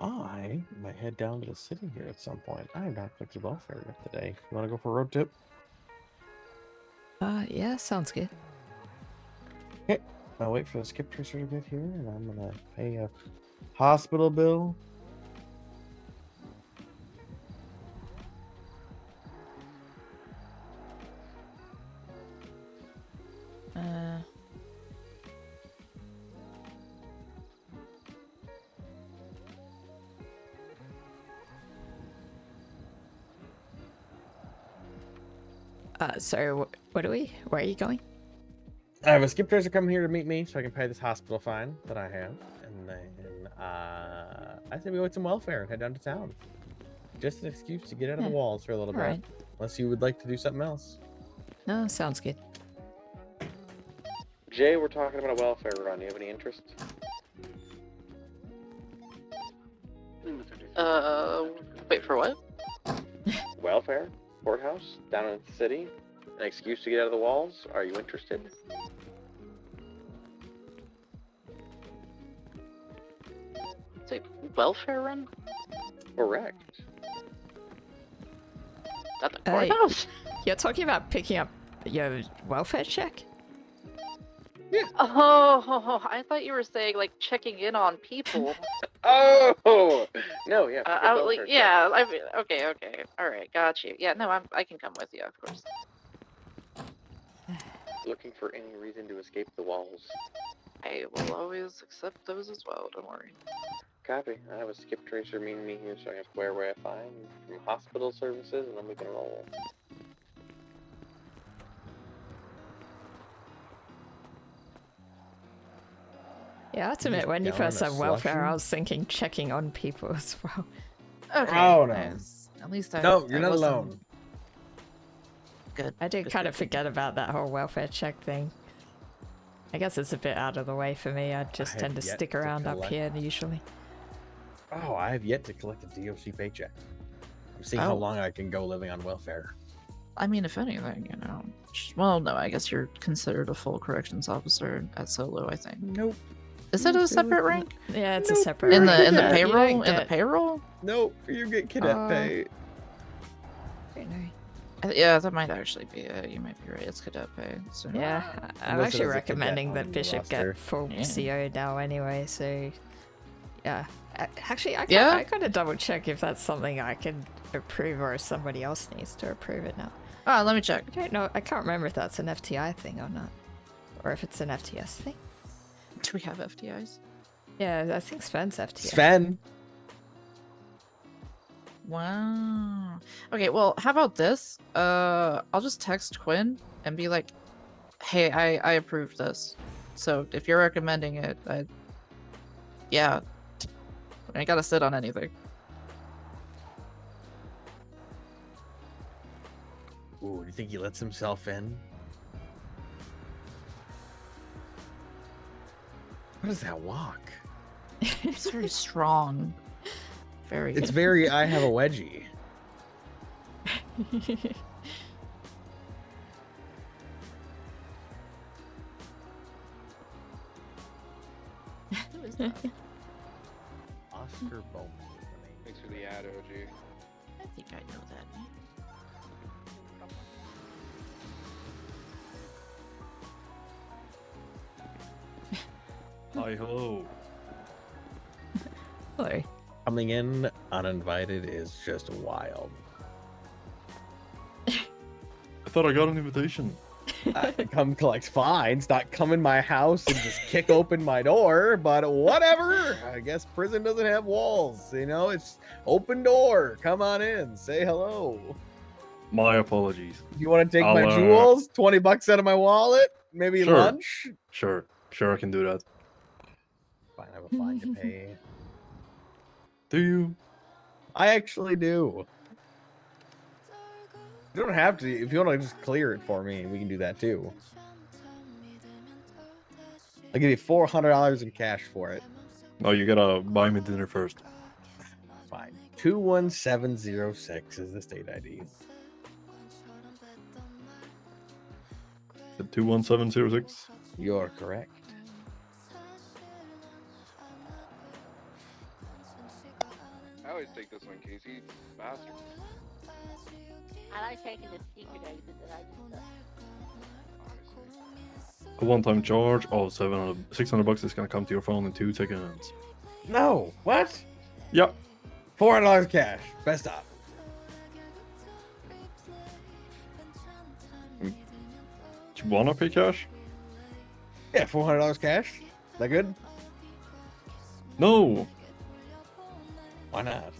I might head down to the city here at some point. I have not collected welfare yet today. You want to go for a road trip? Yeah, sounds good. Okay, I'll wait for the skip tracer to get here, and I'm gonna pay a hospital bill. So what are we? Where are you going? I have a skip tracer coming here to meet me so I can pay this hospital fine that I have. And then I say we go with some welfare and head down to town. Just an excuse to get out of the walls for a little bit. Right. Unless you would like to do something else. No, sounds good. Jay, we're talking about a welfare run. Do you have any interest? Wait for what? Welfare? Courthouse? Down in the city? An excuse to get out of the walls? Are you interested? It's a welfare run? Correct. At the courthouse? You're talking about picking up your welfare check? Yeah. Oh, I thought you were saying like checking in on people. Oh no, yeah. Okay, all right, got you. Yeah, no, I can come with you, of course. Looking for any reason to escape the walls. I will always accept those as well. Don't worry. Copy. I have a skip tracer meeting me here, so I have square where I find from hospital services, and then we can roll. Yeah, I have to admit, when you first said welfare, I was thinking checking on people as well. Okay. Oh no. At least I. No, you're I not wasn't- alone. Good. I did Good, kind good, of forget about that whole welfare check thing. I guess it's a bit out of the way for me. I just have tend to yet stick to around up collect- here usually. Oh, I have yet to collect a DOC paycheck. I'm seeing how long I can go living on welfare. I mean, if anything, you know. Well, no, I guess you're considered a full corrections officer at solo. I think. Nope. Is it a separate rank? Yeah, it's a separate In rank. the Yeah, you payroll? don't In the get- payroll? Nope. You get cadet pay. I don't know. Yeah, that might actually be it. You might be right. It's cadet pay. So. Yeah, I'm Unless it actually is a cadet recommending on that the Bishop roster. get full Yeah. CO now anyway, so yeah. Actually, I Yeah? gotta double check if that's something I can approve or if somebody else needs to approve it now. Ah, let me check. I don't know. I can't remember if that's an FTI thing or not. or if it's an FTS thing. Do we have FTIs? Yeah, I think Sven's FTS. Sven. Wow. Okay, well, how about this? I'll just text Quinn and be like, hey, I approved this. So if you're recommending it, yeah. I ain't gotta sit on anything. Ooh, do you think he lets himself in? What is that walk? It's very strong. Very. It's very, I have a wedgie. Who is that? Oscar Bowman is the name. Thanks for the ad, OG. I think I know that name. Hi, hello. Hello. Coming in uninvited is just wild. I thought I got an invitation. Come collect fines, not come in my house and just kick open my door, but whatever. I guess prison doesn't have walls, you know, it's open door. Come on in, say hello. My apologies. You want to take I'll, my jewels? $20 out of my wallet? Maybe Sure. lunch? Sure, I can do that. Fine, I have a fine to pay. Do you? I actually do. You don't have to. If you want to just clear it for me, we can do that too. I'll give you $400 in cash for it. No, you gotta buy me dinner first. Fine. 21706 is the state ID. The 21706. You're correct. I always take this one, Casey. Bastard. I like taking the secret exit that I just A one-time charge of $600 is gonna come to your phone in 2 seconds. No. What? Yep. $400 cash. Best off. Do you wanna pay cash? Yeah, $400 cash. That good? No. Why not?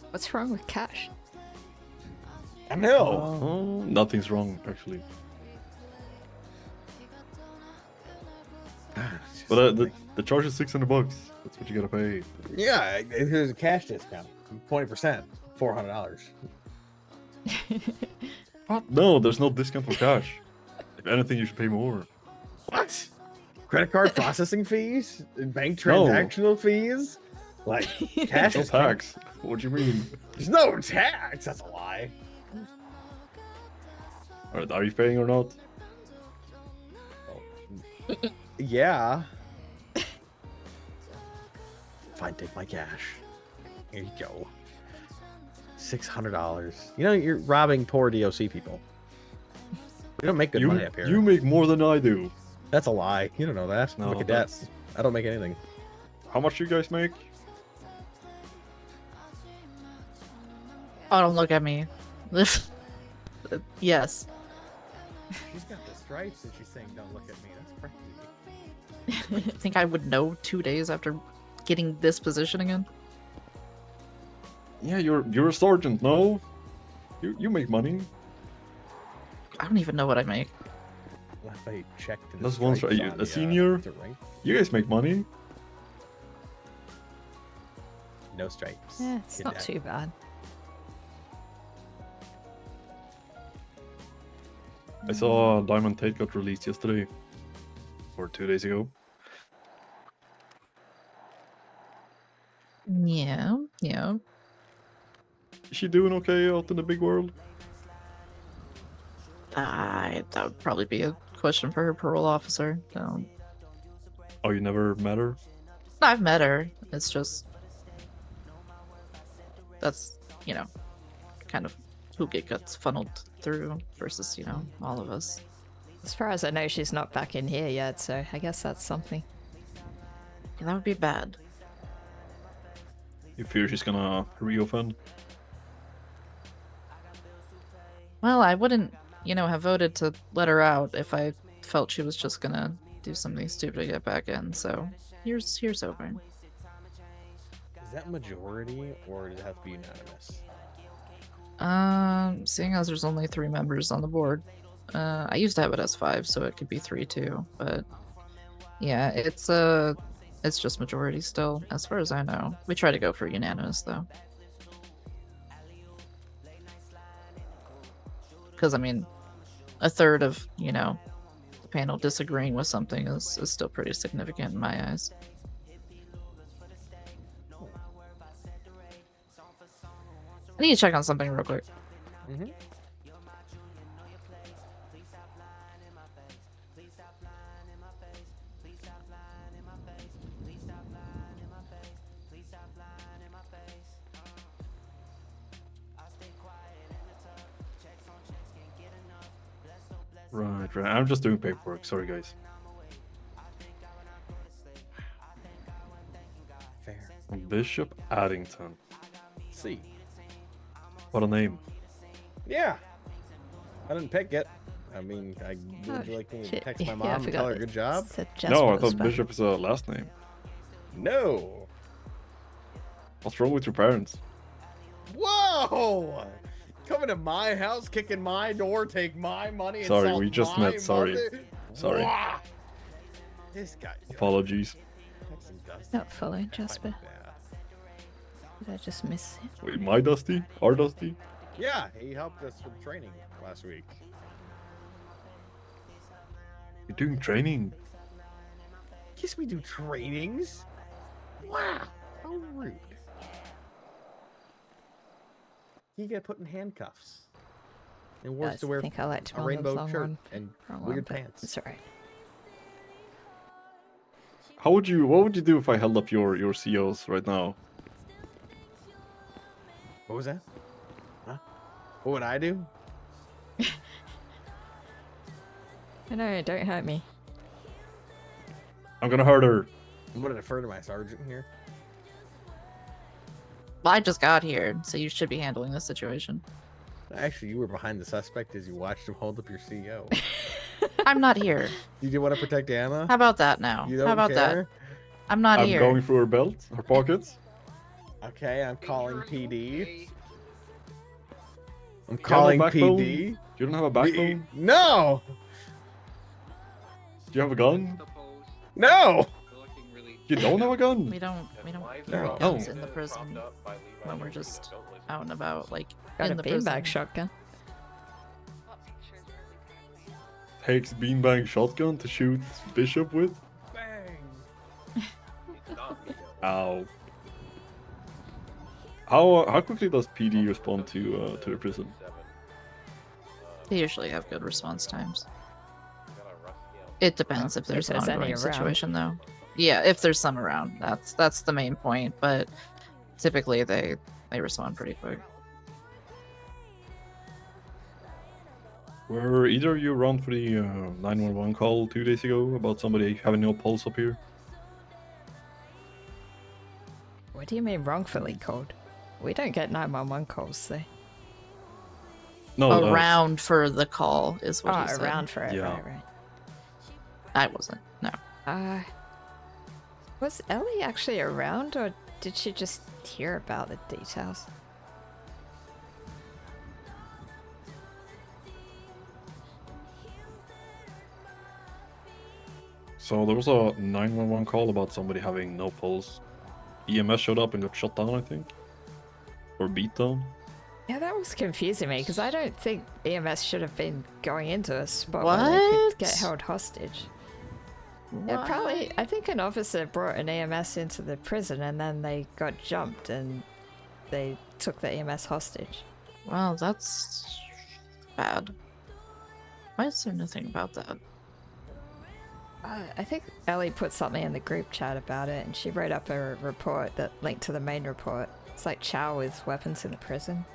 What's wrong with cash? I know. Nothing's wrong, actually. But the charge is $600. That's what you gotta pay. Yeah, there's a cash discount. 20%. $400. No, there's no discount for cash. If anything, you should pay more. What? Credit card processing fees? Bank No. transactional fees? Like, cash No is tax. What do you mean? There's no tax. That's a lie. Alright, are you paying or not? Yeah. Fine, take my cash. Here you go. $600. You know, you're robbing poor DOC people. We don't make good money up here. You make more than I do. That's a lie. You don't know that. No, Look at that. I don't make anything. How much do you guys make? Oh, don't look at me. Yes. She's got the stripes and she's saying, don't look at me. That's crazy. I think I would know 2 days after getting this position again. Yeah, you're a sergeant, no? You make money. I don't even know what I make. Well, if I checked the That's one stripes strike. on A the, senior? the rank, You guys make money. no stripes. Yeah, it's Good not dad. too bad. I saw Diamond Tate got released yesterday. Or 2 days ago. Yeah. Is she doing okay out in the big world? That would probably be a question for her parole officer. So. Oh, you never met her? I've met her. It's just that's kind of who gets funneled through versus all of us. As far as I know, she's not back in here yet, so I guess that's something. Yeah, that would be bad. You fear she's gonna reoffend? Well, I wouldn't, have voted to let her out if I felt she was just gonna do something stupid to get back in. So here's hoping. Is that majority or does it have to be unanimous? Seeing as there's only 3 members on the board, I used to have it as 5, so it could be 3 too. But yeah, it's just majority still, as far as I know. We try to go for unanimous though, because I mean, a third of the panel disagreeing with something is still pretty significant in my eyes. I need to check on something real quick. Mm-hmm. Right. I'm just doing paperwork. Sorry, guys. Fair. Bishop Addington. See. What a name. Yeah. I didn't pick it. I mean, would you like me to text my mom and tell her good job? No, I thought Bishop is a last name. No. What's wrong with your parents? Whoa! Coming to my house, kicking my door, take my money, and Sorry, insult we just my met. Sorry. mother? Sorry. Wah! This guy. Apologies. Not following Jasper. Did I just miss it? Wait, my Dusty? Our Dusty? Yeah, he helped us with training last week. You're doing training? Guess we do trainings? Wow, how rude. He get put in handcuffs and wants to wear think I like to a rainbow shirt one. and Wrong weird one, but pants. It's alright. What would you do if I held up your COs right now? What was that? Huh? What would I do? No, don't hurt me. I'm gonna hurt her. I'm gonna defer to my sergeant here. Well, I just got here, so you should be handling this situation. Actually, you were behind the suspect as you watched him hold up your CO. I'm not here. You do want to protect Anna? How about that now? You don't How about care? that? I'm not I'm here. going through her belt, her pockets. Okay, I'm calling PD. I'm You have calling no backbone? PD. You don't have a backbone? No! Do you have a gun? No! You don't have a gun? We don't carry No. guns in the prison when we're just out and about, like Got in a the prison. beanbag shotgun. Takes beanbag shotgun to shoot Bishop with? Ow. How quickly does PD respond to the prison? They usually have good response times. It depends if there's an there's any ongoing around. situation, though. Yeah, if there's some around, that's the main point. But typically, they respond pretty quick. Were either of you around for the 911 call 2 days ago about somebody having no pulse up here? What do you mean wrongfully called? We don't get 911 calls, though. No, Around for the call is what he said. Around for it, Yeah. right. I wasn't. No. Was Ellie actually around, or did she just hear about the details? So there was a 911 call about somebody having no pulse. EMS showed up and got shut down, I think. Or beat down. Yeah, that was confusing me, because I don't think EMS should have been going into a spot where they could What? get held hostage. Yeah, probably. I think an officer brought an EMS into the prison and then they got jumped and they took the EMS hostage. Well, that's bad. Why is there nothing about that? I think Ellie put something in the group chat about it and she wrote up a report that linked to the main report. It's like Chow with weapons in the prison.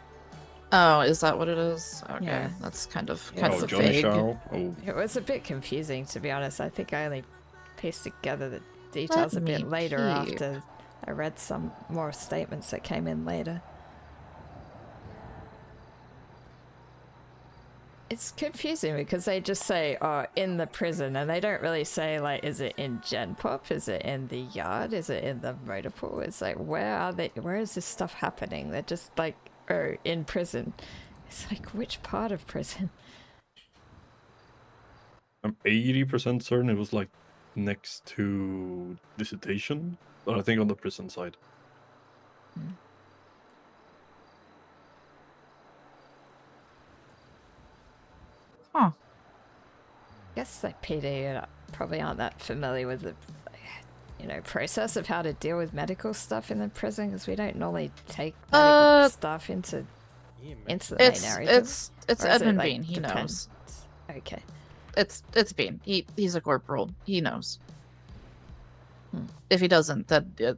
Oh, is that what it is? Okay, Yeah. that's kind of Oh, Johnny vague. Chow. Oh. It was a bit confusing, to be honest. I think I only pieced together the details a Let bit me later peep. after I read some more statements that came in later. It's confusing because they just say, oh, in the prison, and they don't really say, like, is it in Gen Pop? Is it in the yard? Is it in the motor pool? It's like, where is this stuff happening? They're just like, oh, in prison. It's like, which part of prison? I'm 80% certain it was like next to dissertation, but I think on the prison side. Huh. I guess like PD probably aren't that familiar with the, you know, process of how to deal with medical stuff in the prison, because we don't normally take medical stuff into the main area. It's Edmund Bean. He knows. Okay. It's Bean. He's a corporal. He knows. If he doesn't, the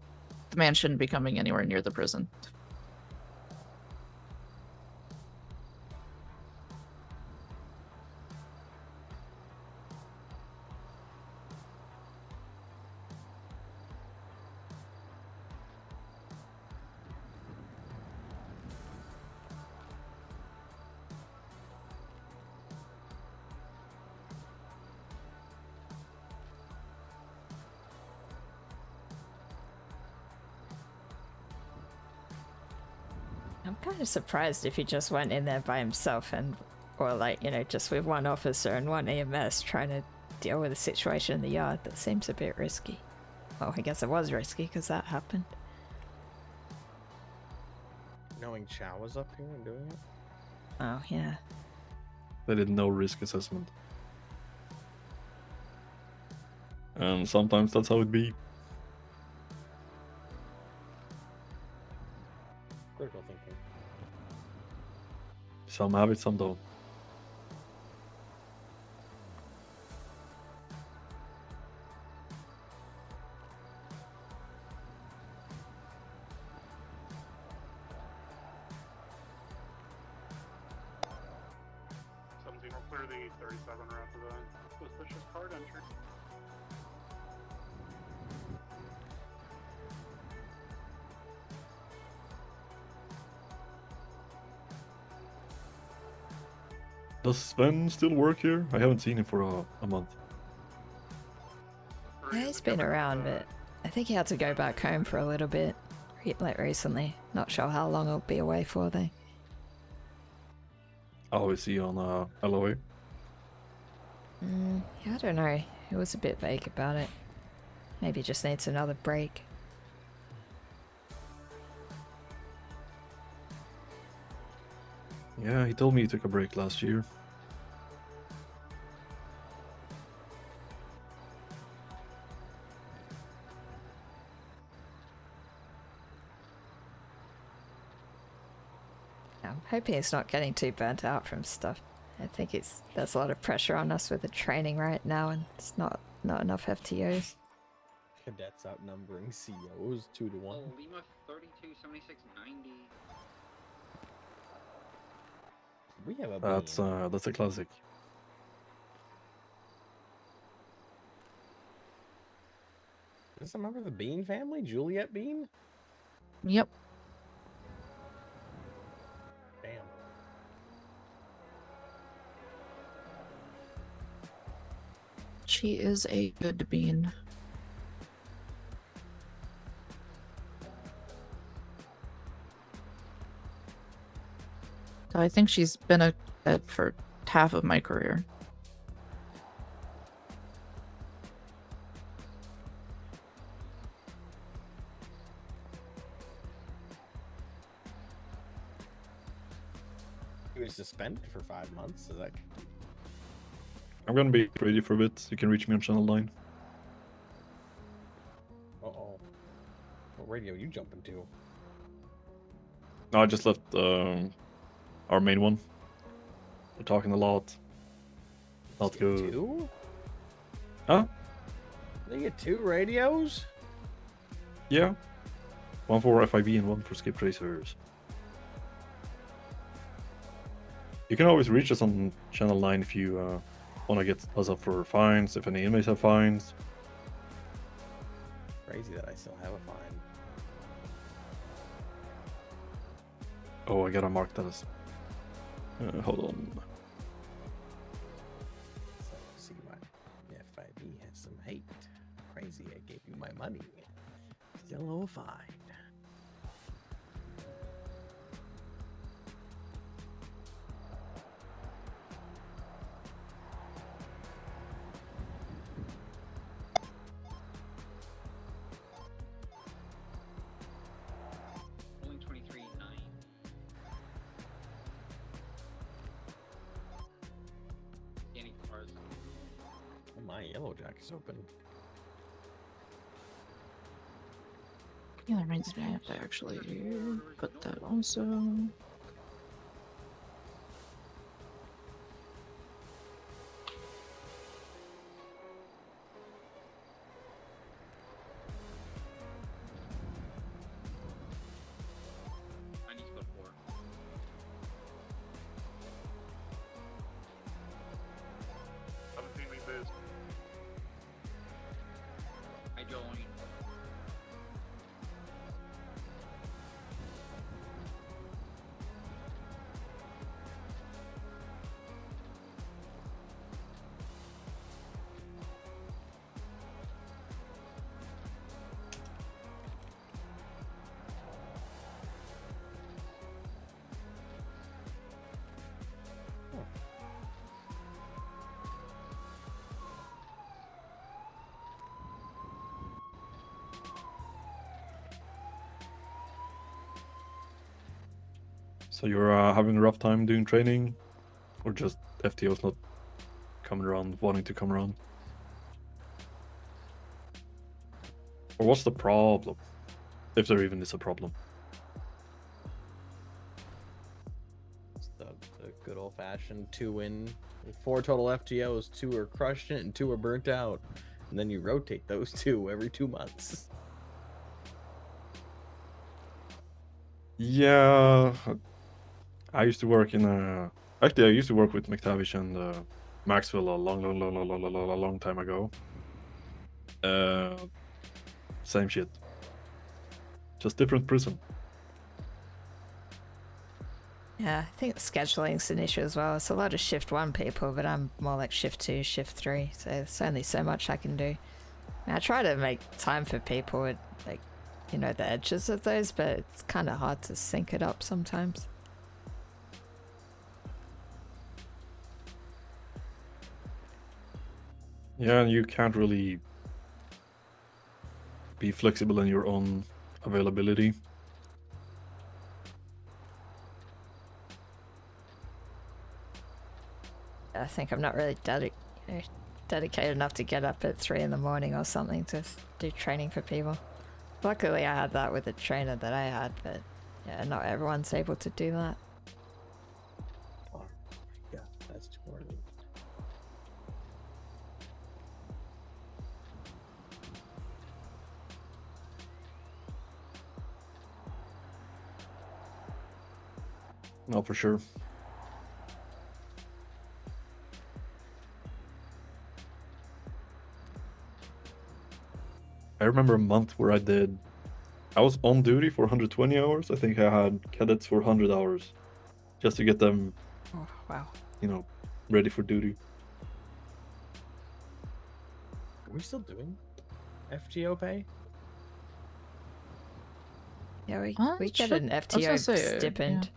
man shouldn't be coming anywhere near the prison. I'm kind of surprised if he just went in there by himself or like, you know, just with one officer and one EMS trying to deal with the situation in the yard. That seems a bit risky. Well, I guess it was risky because that happened. Knowing Chow was up here and doing it? Oh, yeah. They did no risk assessment. And sometimes that's how it be. Critical thinking. Some have it, some don't. Will clear the 37 route to the suspicious card entry. Does Sven still work here? I haven't seen him for a month. Yeah, he's been around, but I think he had to go back home for a little bit, like recently. Not sure how long he'll be away for, though. Oh, is he on LOA? Yeah, I don't know. He was a bit vague about it. Maybe just needs another break. Yeah, he told me he took a break last year. I'm hoping it's not getting too burnt out from stuff. I think there's a lot of pressure on us with the training right now, and it's not enough FTOs. Cadets outnumbering COs 2 to 1. Lima 32, 76, 90. We have a that's a classic. Is this a member of the Bean family? Juliet Bean? Yep. Damn. She is a good bean. I think she's been a cadet for half of my career. He was suspended for 5 months. Is that? I'm gonna be ready for a bit. You can reach me on channel 9. Uh-oh. What radio you jumping to? No, I just left our main one. We're talking a lot. Not good. 2? Huh? They get 2 radios? Yeah. One for FIB and one for skip tracers. You can always reach us on channel 9 if you want to get us up for fines, if any inmates have fines. Crazy that I still have a fine. Oh, I gotta mark that as... hold on. easy. I gave you my money. Still owe a fine. Only 23.9. Scanning cars. Oh, my yellow jack is open. Yeah, that reminds me I have to actually put that also. I need to go 4. Haven't seen me boost. I joined. So you're having a rough time doing training, or just FTO's not coming around, wanting to come around? Or what's the problem? If there even is a problem. It's the good old-fashioned 2-win. 4 total FTOs, 2 are crushing it and 2 are burnt out. And then you rotate those 2 every 2 months. Yeah, I used to work in actually I used to work with McTavish and Maxwell a long time ago. Same shit. Just different prison. Yeah, I think scheduling's an issue as well. It's a lot of shift 1 people, but I'm more like shift 2, shift 3, so there's only so much I can do. I try to make time for people at, like, you know, the edges of those, but it's kind of hard to sync it up sometimes. Yeah, and you can't really be flexible in your own availability. I think I'm not really dedicated enough to get up at 3 in the morning or something to do training for people. Luckily I had that with the trainer that I had, but yeah, not everyone's able to do that. Oh, yeah, that's too early. No, for sure. I remember a month where I was on duty for 120 hours. I think I had cadets for 100 hours just to get them, Oh, wow. you know, ready for duty. Are we still doing FTO pay? Yeah, we It get should- an I was gonna FTO say, stipend.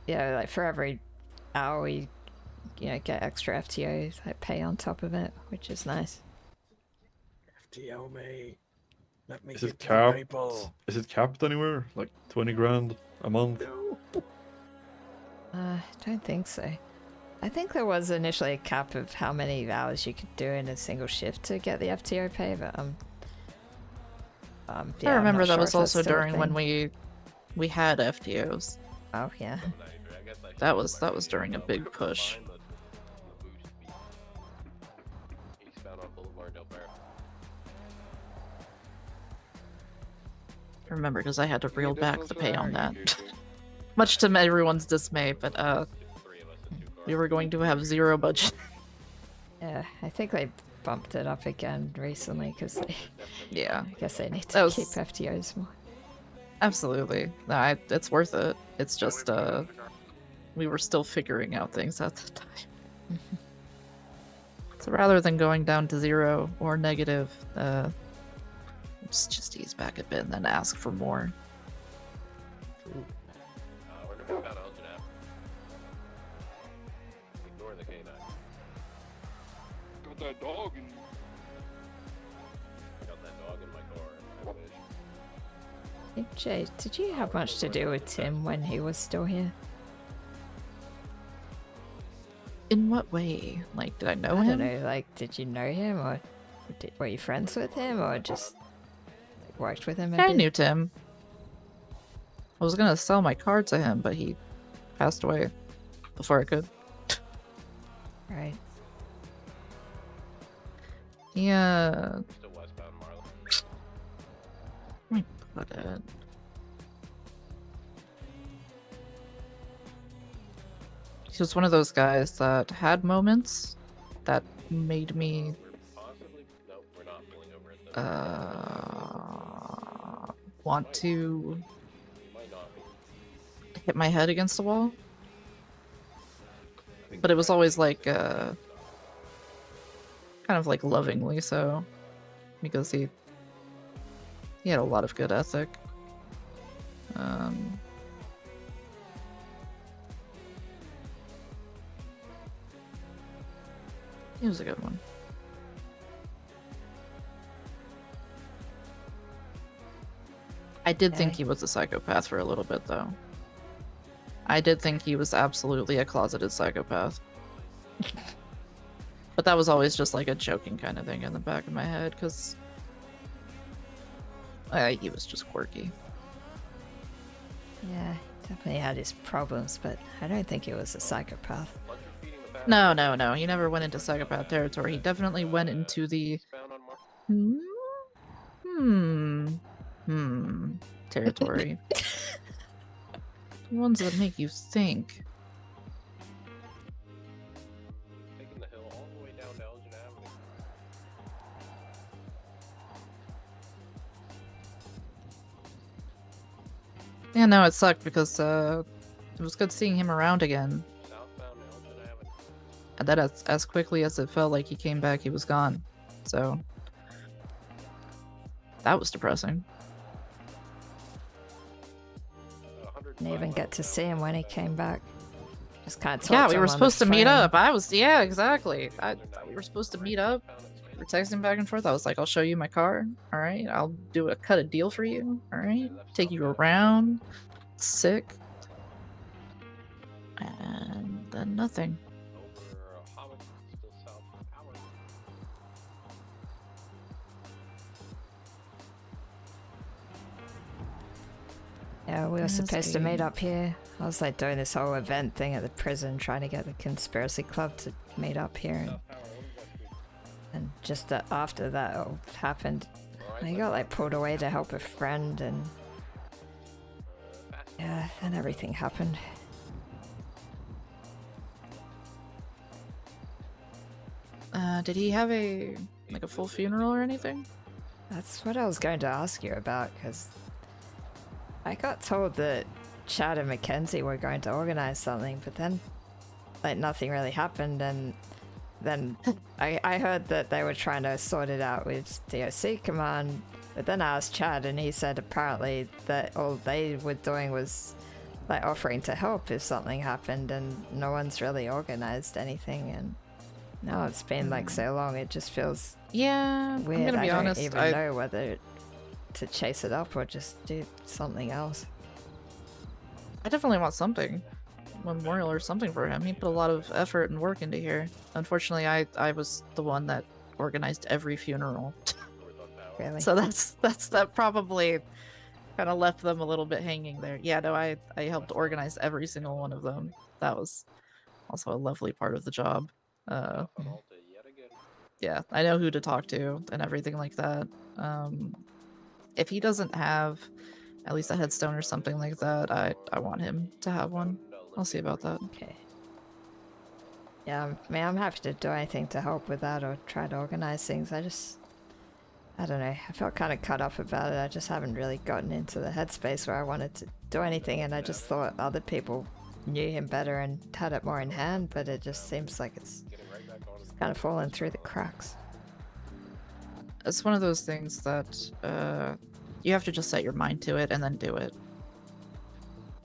Yeah, like for every hour we, you know, get extra FTOs, like pay on top of it, which is nice. FTO me. Let me Is get it the capped? people. Is it capped anywhere? Like 20 grand a month? I don't think so. I think there was initially a cap of how many hours you could do in a single shift to get the FTO pay, but I yeah, I'm remember not that sure was if that's also still a during when thing. we had FTOs. Oh yeah. That was during a big push. Eastbound on Boulevard Del Barrio. I remember because I had to reel back the pay on that. Much to everyone's dismay, but we were going to have 0 budget. Yeah, I think they bumped it up again recently because they, Yeah, I guess they need That to was- keep FTOs more. absolutely. No, it's worth it. It's just we were still figuring out things at the time. So rather than going down to 0 or negative, just ease back a bit and then ask for more. We're gonna move out Elgin Ave. Ignore the K9. Got that dog in. I got that dog in my car. I wish. Hey, Jay, did you have much to do with Tim when he was still here? In what way? Like, did I know I him? don't know, like, did you know him, or were you friends with him, or just like, worked with him a I bit? knew Tim. I was gonna sell my car to him, but he passed away before I could. Right. Yeah. Still westbound Marlin. Let me put it. He was one of those guys that had moments that made me Possibly. Nope, we're not pulling over at the. want to Might not be. hit my head against the wall. But it was always like kind of like lovingly so, because he had a lot of good ethic. He was a good one. I did think he was a psychopath for a little bit, though. I did think he was absolutely a closeted psychopath. But that was always just like a joking kind of thing in the back of my head, because he was just quirky. Yeah, he definitely had his problems, but I don't think he was a psychopath. No. He never went into psychopath territory. He definitely went into the territory. The ones that make you think. Taking the hill all the way down to Elgin Avenue. Yeah, no, it sucked because it was good seeing him around again. Southbound Elgin Avenue. And then as quickly as it felt like he came back, he was gone. So that was depressing. Didn't even get to see him when he came back. Just kind of Yeah, we were supposed to meet up. Yeah, exactly. We were supposed to meet up. We were texting back and forth. I was like, I'll show you my car. All right, I'll cut a deal for you. All right, take you around. Sick. And then nothing. Over Howard, still south of Howard. Yeah, we were supposed to meet up here. I was like doing this whole event thing at the prison, trying to get the conspiracy club to meet up here. And just after that all happened, I got like pulled away to help a friend, and yeah, then everything happened. Did he have a full funeral or anything? That's what I was going to ask you about, because I got told that Chad and Mackenzie were going to organize something, but then like nothing really happened, and then I heard that they were trying to sort it out with DOC command, but then I asked Chad and he said apparently that all they were doing was like offering to help if something happened, and no one's really organized anything, and now it's been like so long, it just feels weird. I'm gonna be honest, I don't even know whether to chase it up or just do something else. I definitely want something. Memorial or something for him. He put a lot of effort and work into here. Unfortunately, I was the one that organized every funeral. Really? So that probably kind of left them a little bit hanging there. Yeah, no, I helped organize every single one of them. That was also a lovely part of the job. Yeah, I know who to talk to and everything like that. If he doesn't have at least a headstone or something like that, I want him to have one. I'll see about that. Okay. Yeah, I mean, I'm happy to do anything to help with that or try to organize things. I don't know. I felt kind of cut off about it. I just haven't really gotten into the headspace where I wanted to do anything, and I just thought other people knew him better and had it more in hand, but it just seems like it's kind of fallen through the cracks. It's one of those things that you have to just set your mind to it and then do it.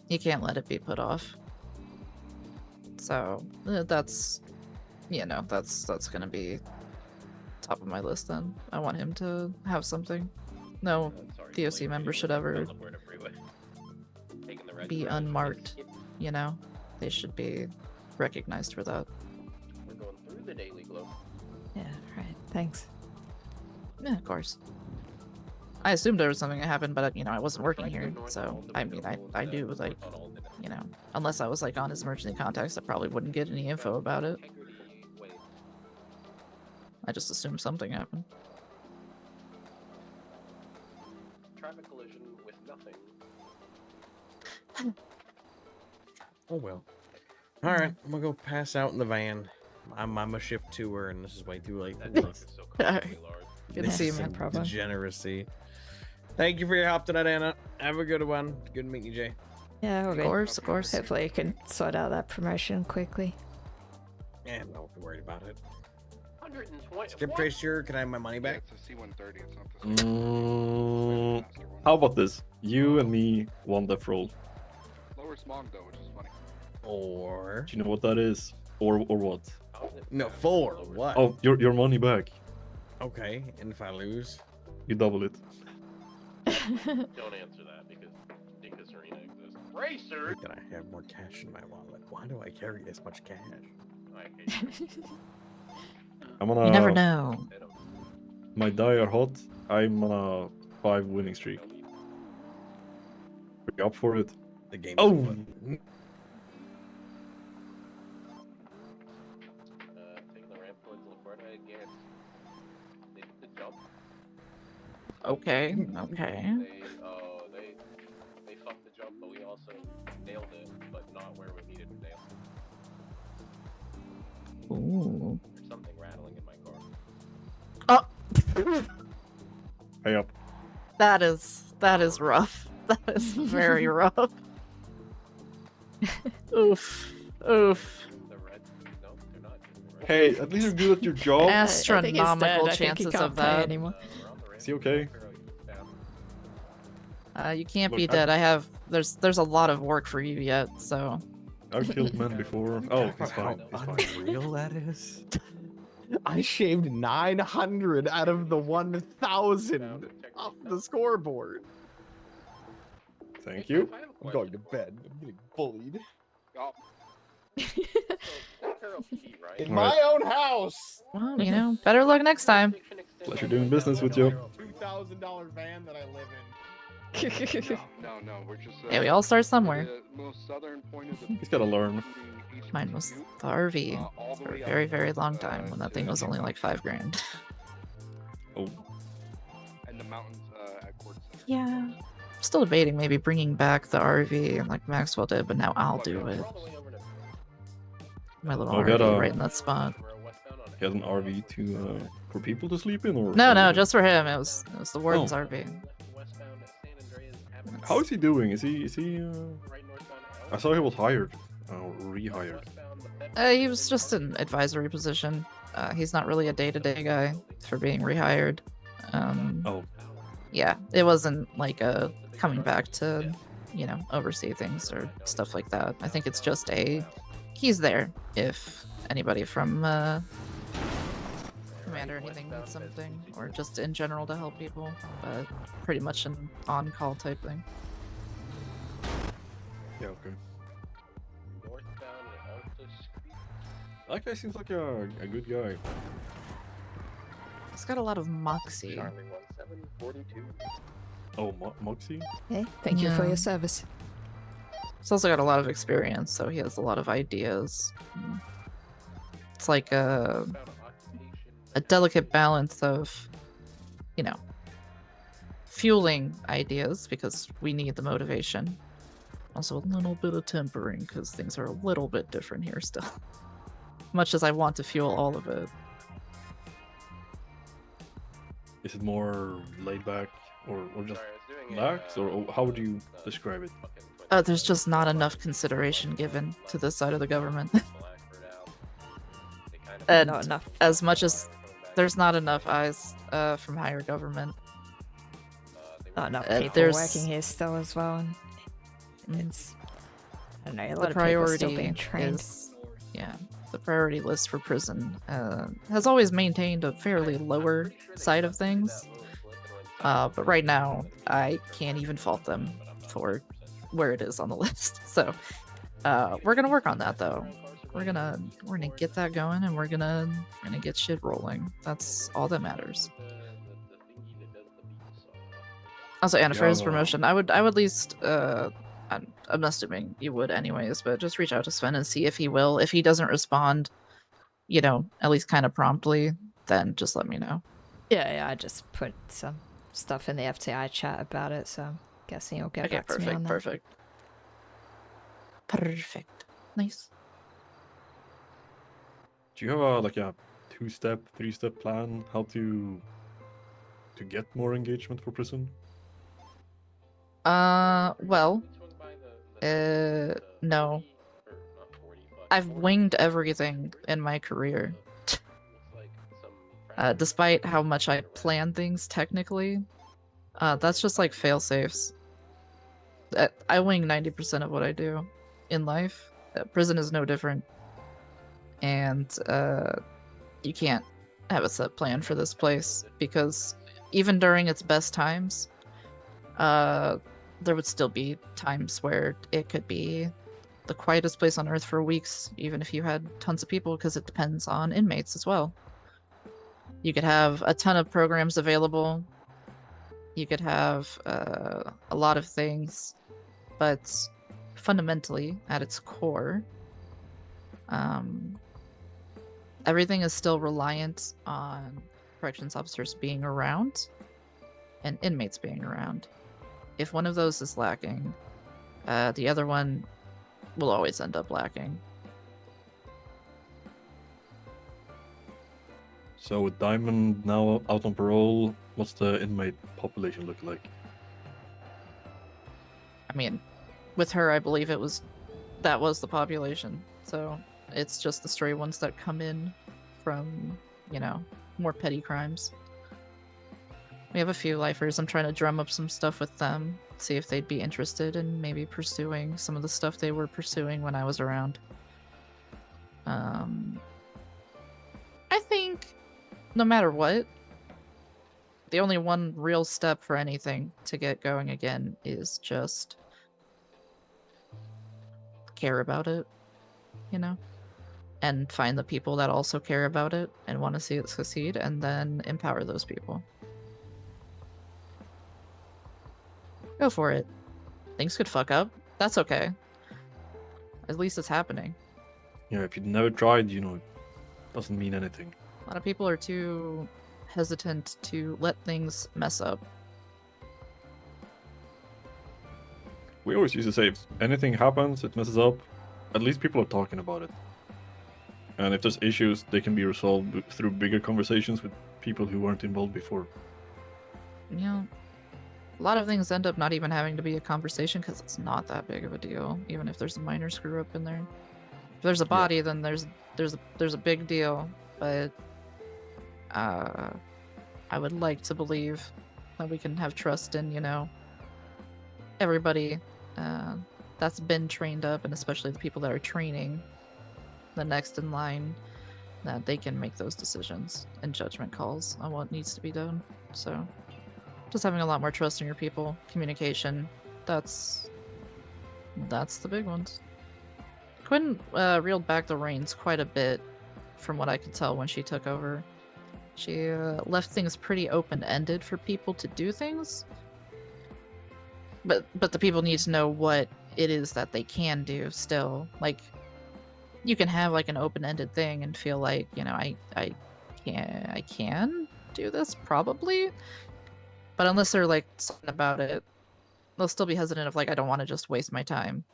You can't let it be put off. So that's, you know, that's gonna be top of my list then. I want him to have something. No DOC member should ever be unmarked, you know? They should be recognized for that. We're going through the Daily Globe. Yeah, right. Thanks. Yeah, of course. I assumed there was something that happened, but, you know, I wasn't working here, so, I mean, I do, like, you know, unless I was, like, on his emergency contacts, I probably wouldn't get any info about it. I just assumed something happened. Traffic collision with nothing. Oh well. Alright, I'm gonna go pass out in the van. I'm a shift tour and this is way too late for this. Alright. Good to see you, man. Degeneracy. Thank you for your help tonight, Anna. Have a good one. Good to meet you, Jay. Yeah, Of course, of course. Hopefully you can sort out that promotion quickly. Yeah, I'm not worried about it. 120. Skip Tracer, can I have my money back? It's a C-130. It's not the How about this? You and me won the roll. lower smog though, which is funny. Or Do you know what that is? Or what? no, 4. What? Oh, your money back. Okay, and if I lose, You double it. Don't answer that because Arena exists. Racer. can I have more cash in my wallet? Why do I carry this much cash? I hate you. I'm on a. You never know. My die are hot. I'm on a 5 winning streak. Are you up for it? The game. Oh! Taking the ramp towards Laporta again. They did the jump. Okay, okay. They fucked the jump, but we also nailed it, but not where we needed to nail it. Ooh. There's something rattling in my car. Oh! Hey up. That is rough. That is very rough. Oof. Oof. The red. No, they're not. Hey, at least you're good at your job. Astronomical chances of that. Anymore. Is he okay? You can't Look, be dead. There's a lot of work for you yet, so. I've killed men before. Oh, he's fine. He's How fine. unreal that is. I shaved 900 out of the 1,000 off the scoreboard. Thank you. I'm going to bed. I'm getting bullied. Oh, In my own house. Well, you know, better luck next time. Pleasure doing business with you. $2,000 van that I live in. no, we're just. Yeah, we all start somewhere. The most southern point of the. He's gotta learn. Mine was the RV for a very, very long time when that thing was only like $5,000. Oh. And the mountains at Quartz. Yeah. Still debating maybe bringing back the RV like Maxwell did, but now I'll do it. My little Oh, RV right in that spot. He has an RV to for people to sleep in, or No, just for him. It was the Warden's Oh. RV. How is he doing? Is he? I saw he was hired, or rehired. He was just an advisory position. He's not really a day-to-day guy for being rehired. Oh. Yeah, it wasn't like a coming back to, you know, oversee things or stuff like that. I think it's just he's there if anybody from command or anything needs something, or just in general to help people, but pretty much an on-call type thing. Yeah, okay. That guy seems like a good guy. He's got a lot of moxie. Oh, Moxie? Hey, thank you for Yeah. your service. He's also got a lot of experience, so he has a lot of ideas. It's like a delicate balance of, you know, fueling ideas because we need the motivation. Also a little bit of tempering because things are a little bit different here still. Much as I want to fuel all of it. Is it more laid back, or just lax, or how would you describe it? There's just not enough consideration given to this side of the government. And Not enough. as much as there's not enough eyes from higher government. Not enough people there's- working here still as well. And it's, I don't know, a The lot of people are still being priority trained. is, the priority list for prison has always maintained a fairly lower side of things. But right now, I can't even fault them for where it is on the list. So we're gonna work on that though. We're gonna get that going, and we're gonna get shit rolling. That's all that matters. Also, Anna, for his promotion, I would at least I'm assuming you would anyways, but just reach out to Sven and see if he will. If he doesn't respond, at least kind of promptly, then just let me know. Yeah, I just put some stuff in the FTI chat about it, so I'm guessing you'll get back to me on that. Perfect. Nice. Do you have a 2-step, 3-step plan how to get more engagement for prison? Well, no. I've winged everything in my career. Despite how much I plan things technically, that's just like fail safes. I wing 90% of what I do in life. Prison is no different. And you can't have a set plan for this place because even during its best times, there would still be times where it could be the quietest place on earth for weeks, even if you had tons of people, because it depends on inmates as well. You could have a ton of programs available. You could have a lot of things, but fundamentally, at its core, everything is still reliant on corrections officers being around and inmates being around. If one of those is lacking, the other one will always end up lacking. So with Diamond now out on parole, what's the inmate population look like? I mean, with her, I believe that was the population. So it's just the stray ones that come in from, more petty crimes. We have a few lifers. I'm trying to drum up some stuff with them, see if they'd be interested in maybe pursuing some of the stuff they were pursuing when I was around. I think no matter what, the only one real step for anything to get going again is just care about it, and find the people that also care about it and want to see it succeed, and then empower those people. Go for it. Things could fuck up. That's okay. At least it's happening. Yeah, if you've never tried, it doesn't mean anything. A lot of people are too hesitant to let things mess up. We always used to say, if anything happens, it messes up, at least people are talking about it. And if there's issues, they can be resolved through bigger conversations with people who weren't involved before. A lot of things end up not even having to be a conversation because it's not that big of a deal, even if there's a minor screw up in there. If there's a body, then there's a big deal, but I would like to believe that we can have trust in, everybody that's been trained up, and especially the people that are training the next in line, that they can make those decisions and judgment calls on what needs to be done. So just having a lot more trust in your people, communication, that's the big ones. Quinn reeled back the reins quite a bit from what I could tell when she took over. She left things pretty open-ended for people to do things, but the people need to know what it is that they can do still. Like, you can have like an open-ended thing and feel like, I can do this probably, but unless they're like certain about it, they'll still be hesitant of like, I don't want to just waste my time,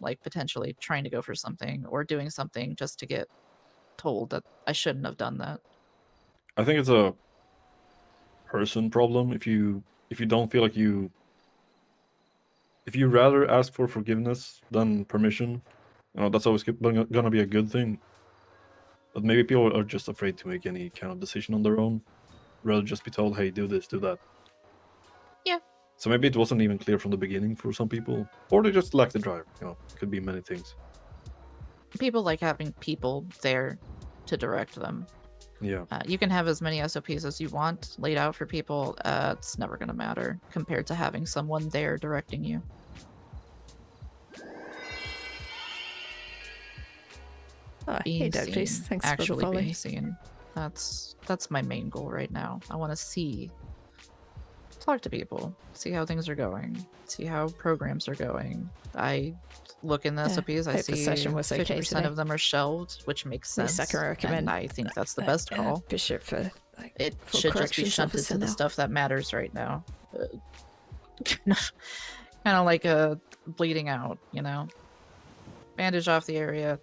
like potentially trying to go for something or doing something just to get told that I shouldn't have done that. I think it's a person problem. If you don't feel like if you rather ask for forgiveness than permission, that's always gonna be a good thing. But maybe people are just afraid to make any kind of decision on their own, rather just be told, "Hey, do this, do that." Yeah. So maybe it wasn't even clear from the beginning for some people, or they just lack the drive. You know, could be many things. People like having people there to direct them. Yeah. You can have as many SOPs as you want laid out for people. It's never going to matter compared to having someone there directing you. Oh, hey, Being Douglas. seen, Thanks for the actually follow. being seen. That's my main goal right now. I want to talk to people, see how things are going, see how programs are going. I look in the Yeah, SOPs, I hope the see session was okay 50% today. of them are shelved, which makes sense. Yes, I can recommend. And I think that's the best call. Bishop for like, It full should just be corrections shunted officer to the now. stuff that matters right now. Kind of like bleeding out, you know? Bandage off the area,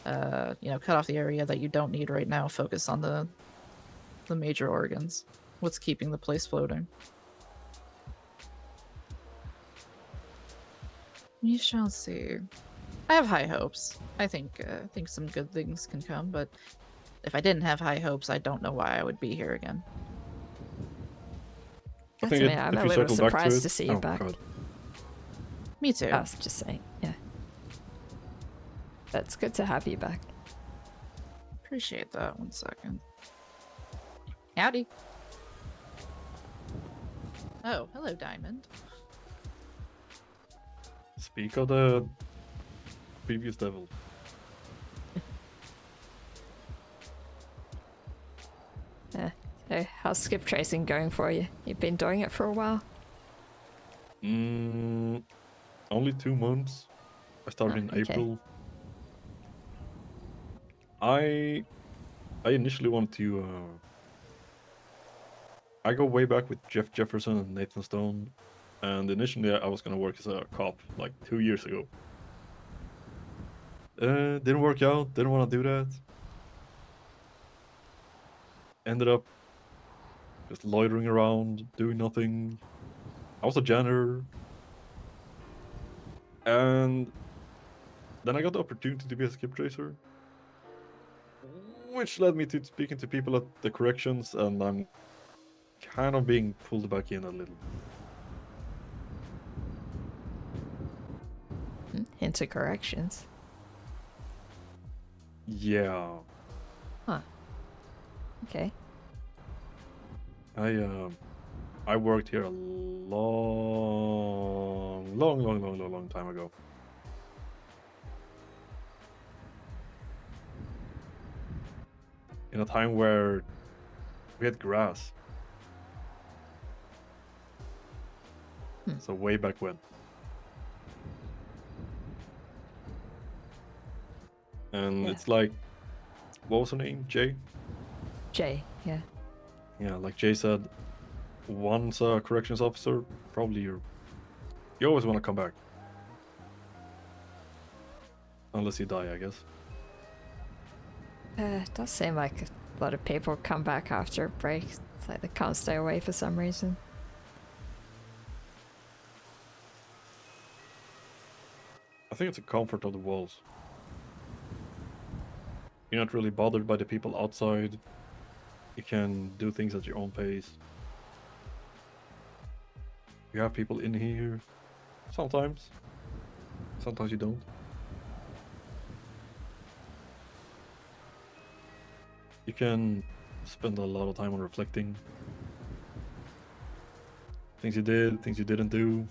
cut off the area that you don't need right now. Focus on the major organs. What's keeping the place floating? We shall see. I have high hopes. I think some good things can come, but if I didn't have high hopes, I don't know why I would be here again. I That's think me. I'm if a you little circle back surprised it- to see you oh, back. God. Me too. I was just saying, yeah. That's good to have you back. Appreciate that. 1 second. Howdy. Oh, hello, Diamond. Speak of the previous devil. Yeah. So, how's skip tracing going for you? You've been doing it for a while? Only 2 months. I started in okay. April. I initially wanted to. I go way back with Jeff Jefferson and Nathan Stone, and initially I was gonna work as a cop like 2 years ago. Didn't work out. Didn't want to do that. Ended up just loitering around, doing nothing. I was a janitor, and then I got the opportunity to be a skip tracer, which led me to speaking to people at the corrections, and I'm kind of being pulled back in a little. Into corrections? Yeah. Huh. Okay. I worked here a long time ago. In a time where we had grass. So way back when. And Yeah. it's like, what was her name? Jay? Jay, yeah. Yeah, like Jay said, once a corrections officer, probably you always want to come back. Unless you die, I guess. It does seem like a lot of people come back after a break. It's like they can't stay away for some reason. I think it's a comfort of the walls. You're not really bothered by the people outside. You can do things at your own pace. You have people in here. Sometimes. Sometimes you don't. You can spend a lot of time on reflecting. Things you did, things you didn't do.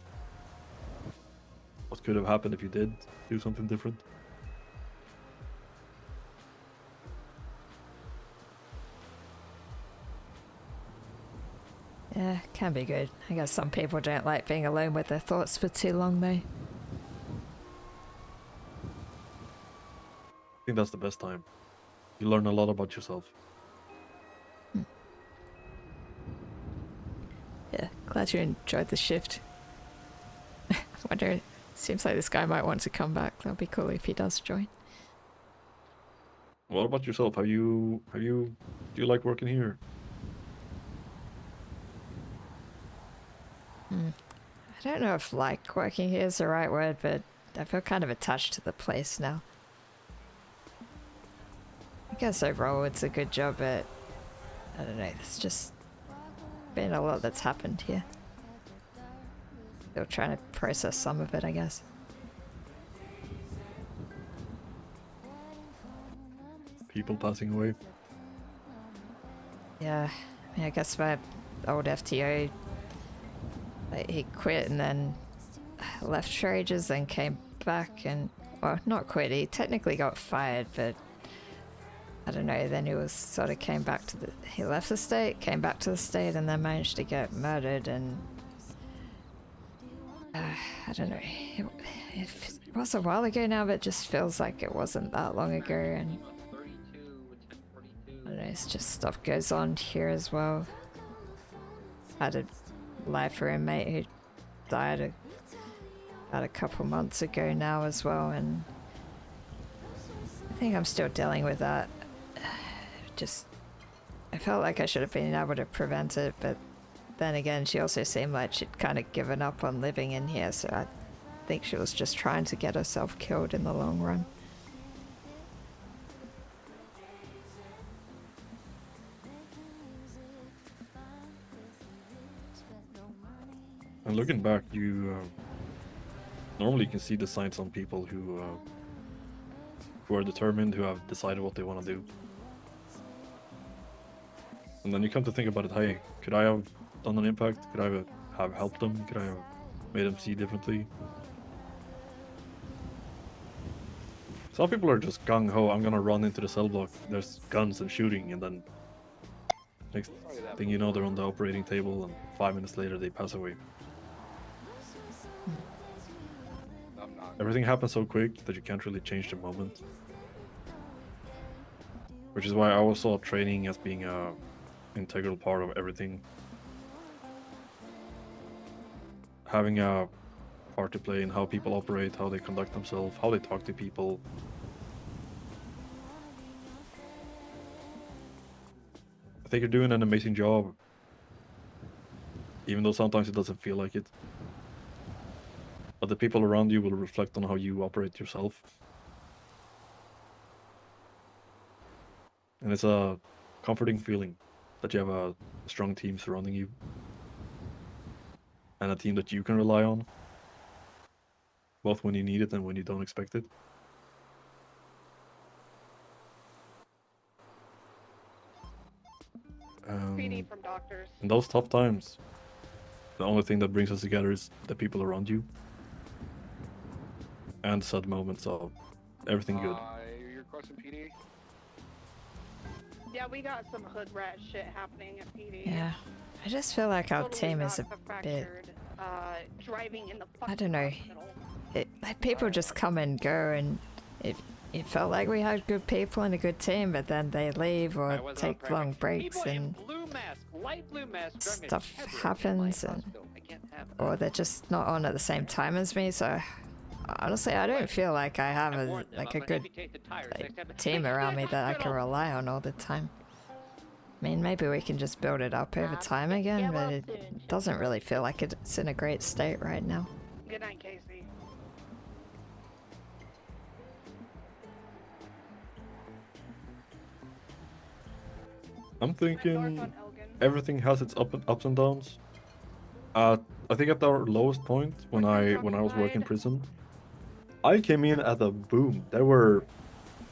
What could have happened if you did do something different. Yeah, can be good. I guess some people don't like being alone with their thoughts for too long, though. I think that's the best time. You learn a lot about yourself. Yeah, glad you enjoyed the shift. I wonder, seems like this guy might want to come back. That'll be cool if he does join. What about yourself? Do you like working here? I don't know if like working here is the right word, but I feel kind of attached to the place now. guess overall it's a good job, but I don't know, there's just been a lot that's happened here. Still trying to process some of it, I guess. People passing away. Yeah, I mean, I guess my old FTO, like, he quit and then left for ages, then came back and, well, not quit, he technically got fired, but I don't know, then he was sort of came back to the, he left the state, came back to the state, and then managed to get murdered, and I don't know, it was a while ago now, but it just feels like it wasn't that long ago, and I don't know, it's just stuff goes on here as well. Had a lifer inmate who died about a couple months ago now as well, and I think I'm still dealing with that. Just, I felt like I should have been able to prevent it, but then again, she also seemed like she'd kind of given up on living in here, so I think she was just trying to get herself killed in the long run. And looking back, you normally can see the signs on people who are determined, who have decided what they want to do. And then you come to think about it, hey, could I have done an impact? Could I have helped them? Could I have made them see differently? Some people are just gung-ho, I'm gonna run into the cell block, there's guns and shooting, and then next thing you know, they're on the operating table, and 5 minutes later they pass away. Everything happens so quick that you can't really change the moment. Which is why I always saw training as being a integral part of everything. Having a part to play in how people operate, how they conduct themselves, how they talk to people. I think you're doing an amazing job, even though sometimes it doesn't feel like it. But the people around you will reflect on how you operate yourself. And it's a comforting feeling that you have a strong team surrounding you. And a team that you can rely on. Both when you need it and when you don't expect it. PD from doctors. In those tough times, the only thing that brings us together is the people around you. And sad moments of everything good. You're requesting PD? Yeah, we got some hood rat shit happening at PD. Yeah, I just feel like our Totally team is a not bit, fractured, driving in the I don't know, like people just come and go, and it felt like we had good people and a good team, but then they leave or take long breaks and stuff happens, and or they're just not on at the same time as me, so honestly I don't feel like I have a good team around me that I can rely on all the time. I mean, maybe we can just build it up over time again, but it doesn't really feel like it's in a great state right now. Good night, Casey. I'm thinking everything has its ups and downs. I think at our lowest point, when I was working prison, I came in at a boom. There were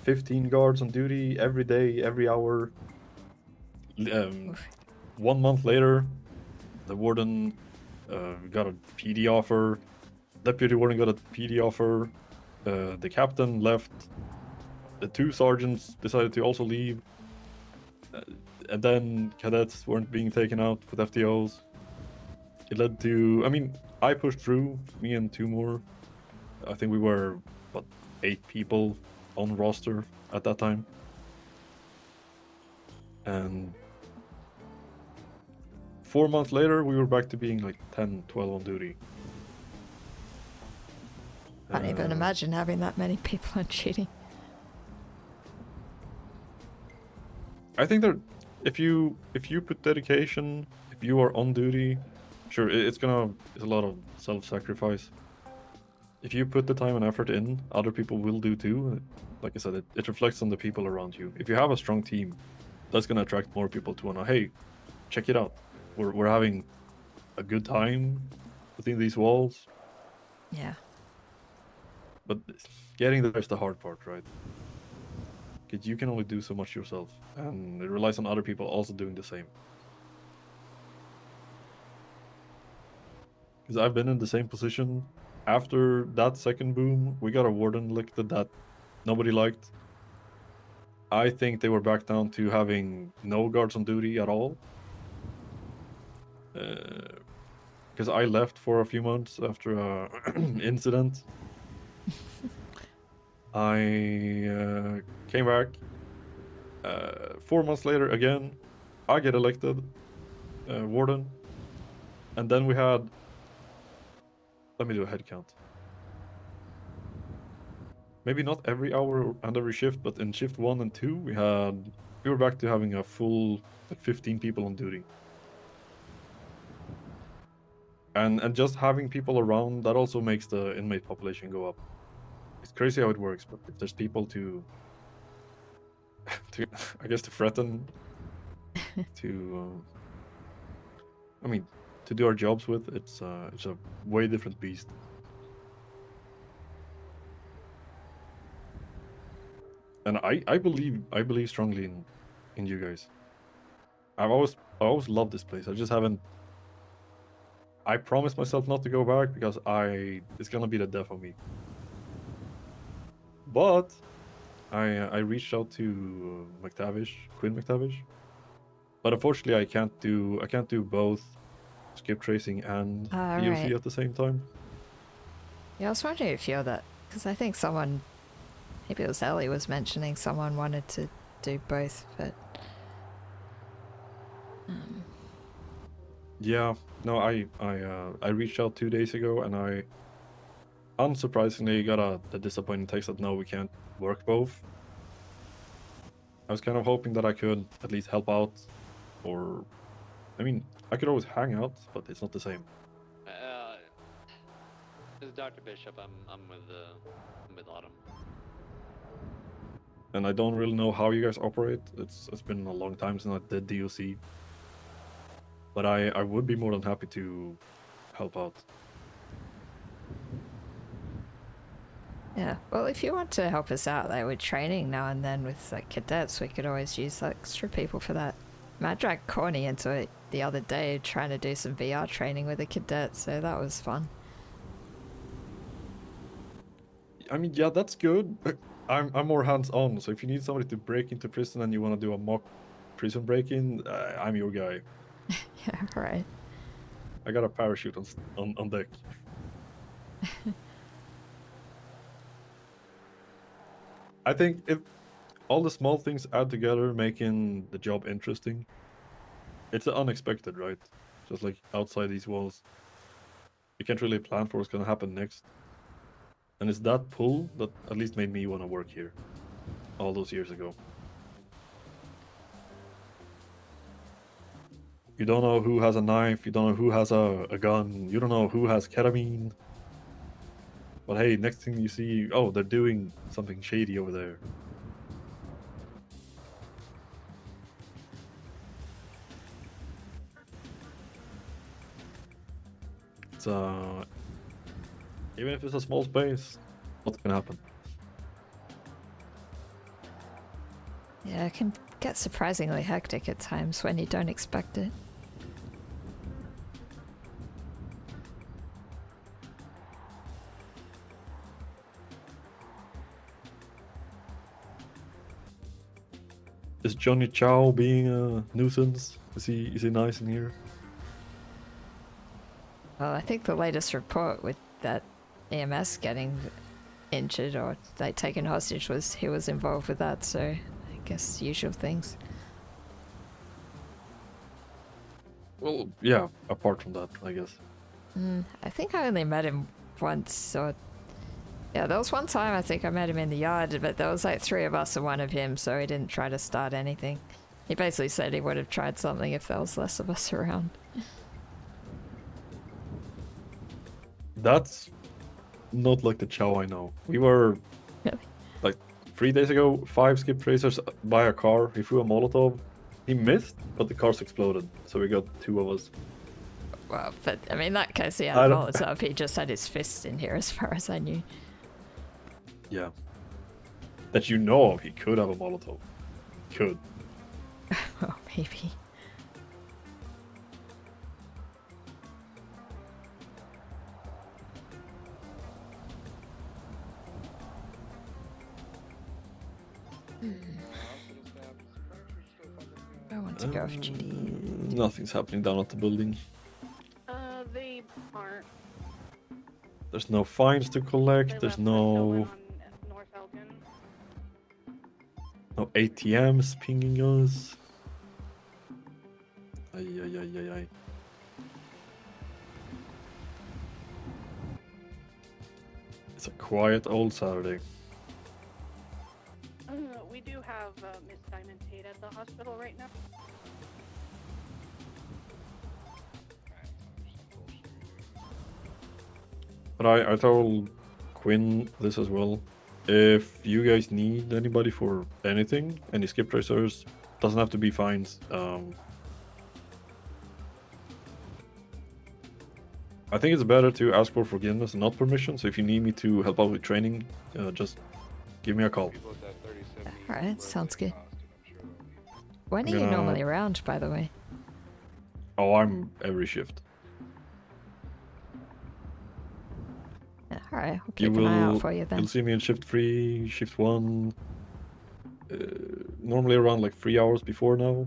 15 guards on duty every day, every hour. 1 month later, the warden got a PD offer. Deputy warden got a PD offer. The captain left. The 2 sergeants decided to also leave. And then cadets weren't being taken out with FTOs. It led to, I mean, I pushed through, me and 2 more. I think we were, 8 people on roster at that time. And 4 months later, we were back to being like 10, 12 on duty. Can't even imagine having that many people on duty. I think that if you put dedication, if you are on duty, sure, it's a lot of self-sacrifice. if you put the time and effort in, other people will do too. Like I said, it reflects on the people around you. If you have a strong team, that's gonna attract more people to wanna, hey, check it out. We're having a good time within these walls. Yeah. But getting there is the hard part, right? Because you can only do so much yourself, and it relies on other people also doing the same. Because I've been in the same position. After that second boom, we got a warden elected that nobody liked. I think they were back down to having no guards on duty at all. Because I left for a few months after a incident. I came back. 4 months later, again, I get elected warden. And then we had... Let me do a head count. Maybe not every hour and every shift, but in shift 1 and 2, we were back to having a full 15 people on duty. And just having people around, that also makes the inmate population go up. It's crazy how it works, but if there's people to I guess to threaten, to to do our jobs with, it's a way different beast. And I believe strongly in you guys. I always loved this place. I just haven't. I promised myself not to go back because it's gonna be the death of me. But I reached out to Quinn McTavish. But unfortunately I can't do both skip tracing and DLC right. at the same time. Yeah, I was wondering if you're that, because I think someone, maybe it was Ellie, was mentioning someone wanted to do both, but... Yeah, no, I reached out 2 days ago, and I unsurprisingly got a disappointing text that no, we can't work both. I was kind of hoping that I could at least help out, or I could always hang out, but it's not the same. This is Dr. Bishop. I'm with Autumn. And I don't really know how you guys operate. It's been a long time since I did DLC. But I would be more than happy to help out. Yeah, well, if you want to help us out like with training now and then with like cadets, we could always use extra people for that. I dragged Corny into it the other day trying to do some VR training with a cadet, so that was fun. Yeah, that's good. I'm more hands-on, so if you need somebody to break into prison and you want to do a mock prison break-in, I'm your guy. Yeah, right. I got a parachute on deck. I think if all the small things add together, making the job interesting, it's the unexpected, right? Just like outside these walls, you can't really plan for what's gonna happen next. And it's that pull that at least made me want to work here all those years ago. You don't know who has a knife, you don't know who has a gun, you don't know who has ketamine. But hey, next thing you see, oh, they're doing something shady over there. It's even if it's a small space, what's gonna happen? Yeah, it can get surprisingly hectic at times when you don't expect it. Is Johnny Chow being a nuisance? Is he nice in here? Well, I think the latest report with that EMS getting injured or like taken hostage was he was involved with that, so I guess usual things. Well, yeah, apart from that, I guess. I think I only met him once, or... Yeah, there was one time I think I met him in the yard, but there was like 3 of us and 1 of him, so he didn't try to start anything. He basically said he would have tried something if there was less of us around. That's not like the Chow I know. We were like 3 days ago, 5 skip tracers by a car. He threw a Molotov. He missed, but the cars exploded. So we got 2 of us. Well, but I mean, in that case, he had I a don't- Molotov. He just had his fists in here, as far as I knew. Yeah. That you know of, he could have a Molotov. Could. Well, maybe. I want to go for GD. Nothing's happening down at the building. They aren't. There's no fines to collect. There's no North Elgin. no ATMs pinging us. Ay, ay, ay, ay, ay. It's a quiet old Saturday. We do have Miss Diamond Tate at the hospital right now. But I told Quinn this as well. If you guys need anybody for anything, any skip tracers, doesn't have to be fines. I think it's better to ask for forgiveness and not permission. So if you need me to help out with training, just give me a call. Alright, sounds good. When are I'm you gonna- normally around, by the way? Oh, I'm every shift. Yeah, alright, I'll keep an eye out for you then. You'll see me in shift 3, shift 1. Normally around like 3 hours before now.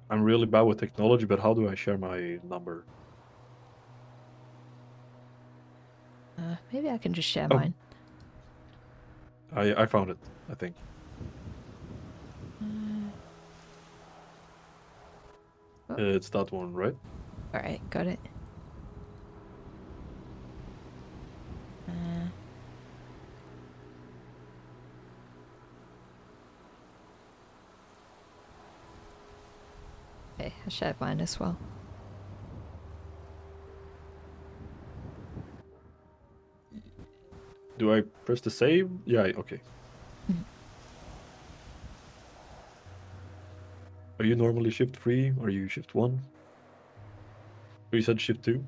I'm really bad with technology, but how do I share my number? Maybe I can just share Oh. mine. I found it, I think. It's that one, right? Alright, got it. Okay, I shared mine as well. Do I press the save? Yeah, okay. Are you normally shift 3? Or are you shift 1? Or you said shift 2?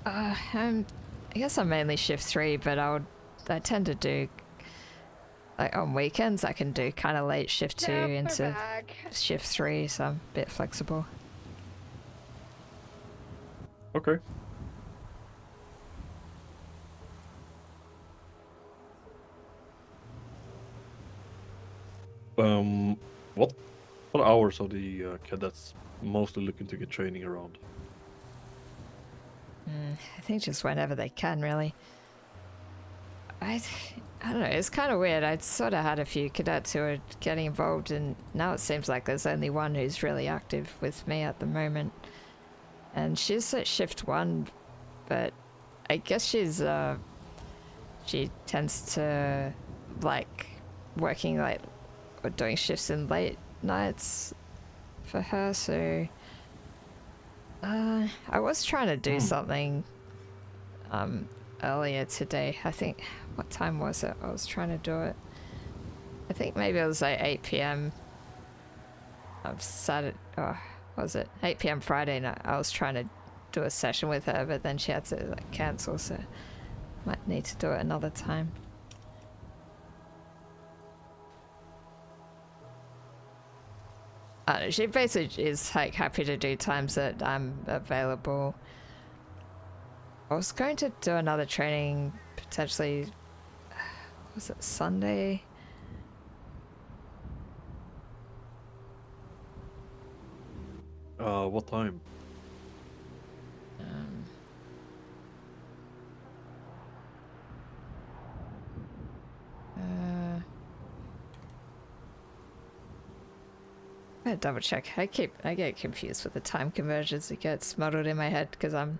I guess I'm mainly shift 3, but I tend to do, like on weekends I can do kind of late shift 2 They're into back. shift 3, so I'm a bit flexible. Okay. What hours are the cadets mostly looking to get training around? I think just whenever they can, really. I don't know, it's kind of weird. I'd sort of had a few cadets who are getting involved, and now it seems like there's only one who's really active with me at the moment. And she's at shift 1, but I guess she tends to like working like or doing shifts in late nights for her, so I was trying to do something earlier today. I think, what time was it? I was trying to do it. I think maybe it was like 8 p.m. of Saturday, or was it 8 p.m. Friday night? I was trying to do a session with her, but then she had to like cancel, so might need to do it another time. She basically is like happy to do times that I'm available. I was going to do another training potentially, was it Sunday? What time? I gotta double check. I get confused with the time conversions. It gets muddled in my head because I'm.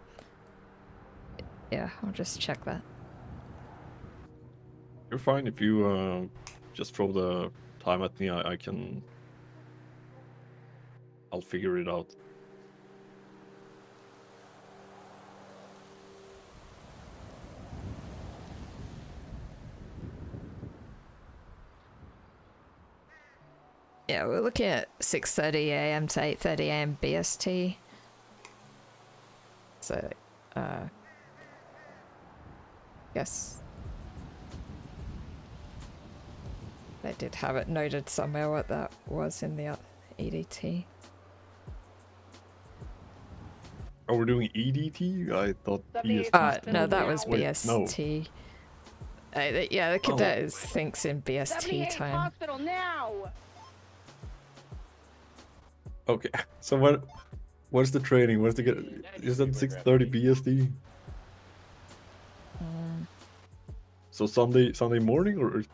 Yeah, I'll just check that. You're fine if you just throw the time at me. I can I'll figure it out. Yeah, we're looking at 6:30 a.m. to 8:30 a.m. BST. So, guess they did have it noted somewhere what that was in the EDT. Oh, we're doing EDT? I thought EST. No, that was Wait, BST. no. Yeah, the cadet thinks in BST time. Hospital now. Okay, so what's the training? What's the is that 6:30 BST? So Sunday morning or?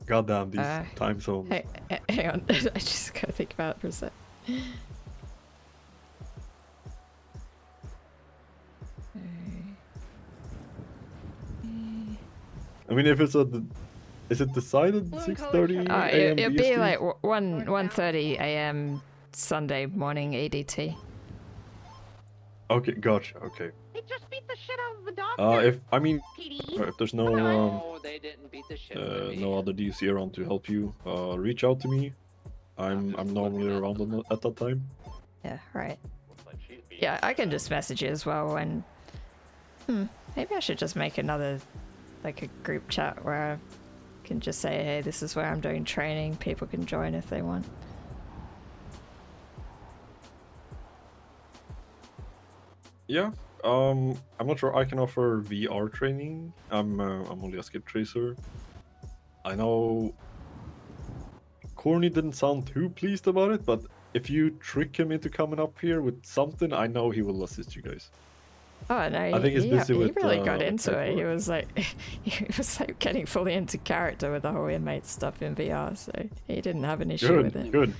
Goddamn these time zones. Hey, hang on, I just gotta think about it for a sec. I mean, if it's is it decided 6:30 a.m. It'll BST? be like 1:30 a.m. Sunday morning EDT. Okay, gotcha. Okay. They just beat the shit out of the doctor. If there's no No, they didn't beat the shit out of me. no other DC around to help you, reach out to me. I'm normally around at that time. Yeah, right. Yeah, I can just message you as well when... maybe I should just make another, like a group chat where I can just say, hey, this is where I'm doing training. People can join if they want. Yeah, I'm not sure I can offer VR training. I'm only a skip tracer. I know Corny didn't sound too pleased about it, but if you trick him into coming up here with something, I know he will assist you guys. Oh no, I think he's busy he with, really got into it. He paperwork. was like getting fully into character with the whole inmate stuff in VR, so he didn't have an issue with it. Good.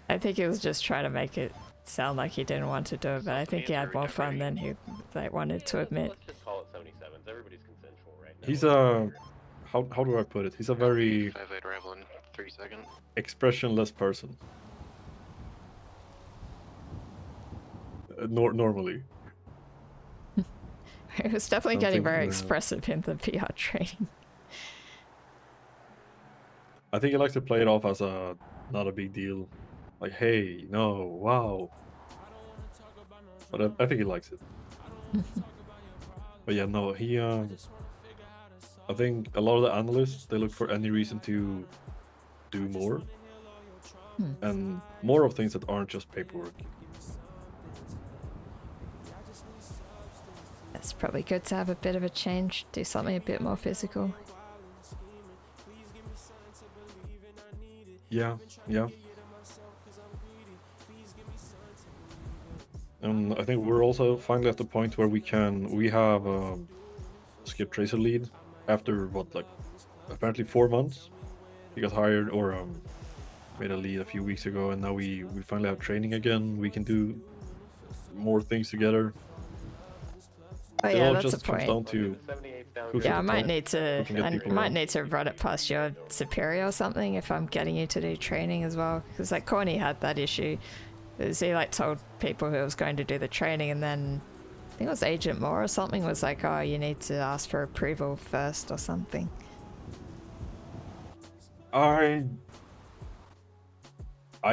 I think he was just trying to make it sound like he didn't want to do it, but I think he had more fun than he wanted to admit. Let's just call it 77s. Everybody's consensual right now. He's a how do I put it? He's a very 5-8 arrival in 3 seconds. expressionless person. Normally. He was definitely Something getting very that- expressive in the VR training. I think he likes to play it off as not a big deal. Like, hey, no, wow. But I think he likes it. But yeah, no, he I think a lot of the analysts, they look for any reason to do more. And more of things that aren't just paperwork. It's probably good to have a bit of a change, do something a bit more physical. Yeah. And I think we're also finally at the point where we have a skip tracer lead after apparently 4 months. He got hired or made a lead a few weeks ago, and now we finally have training again. We can do more things together. Oh It yeah, all that's just a comes point. down to who's Yeah, at I the might top, need to. who can get I people might around. need to run it past your superior or something if I'm getting you to do training as well. Because like Corny had that issue. Is he like told people who was going to do the training, and then I think it was Agent Moore or something was like, oh, you need to ask for approval first or something. I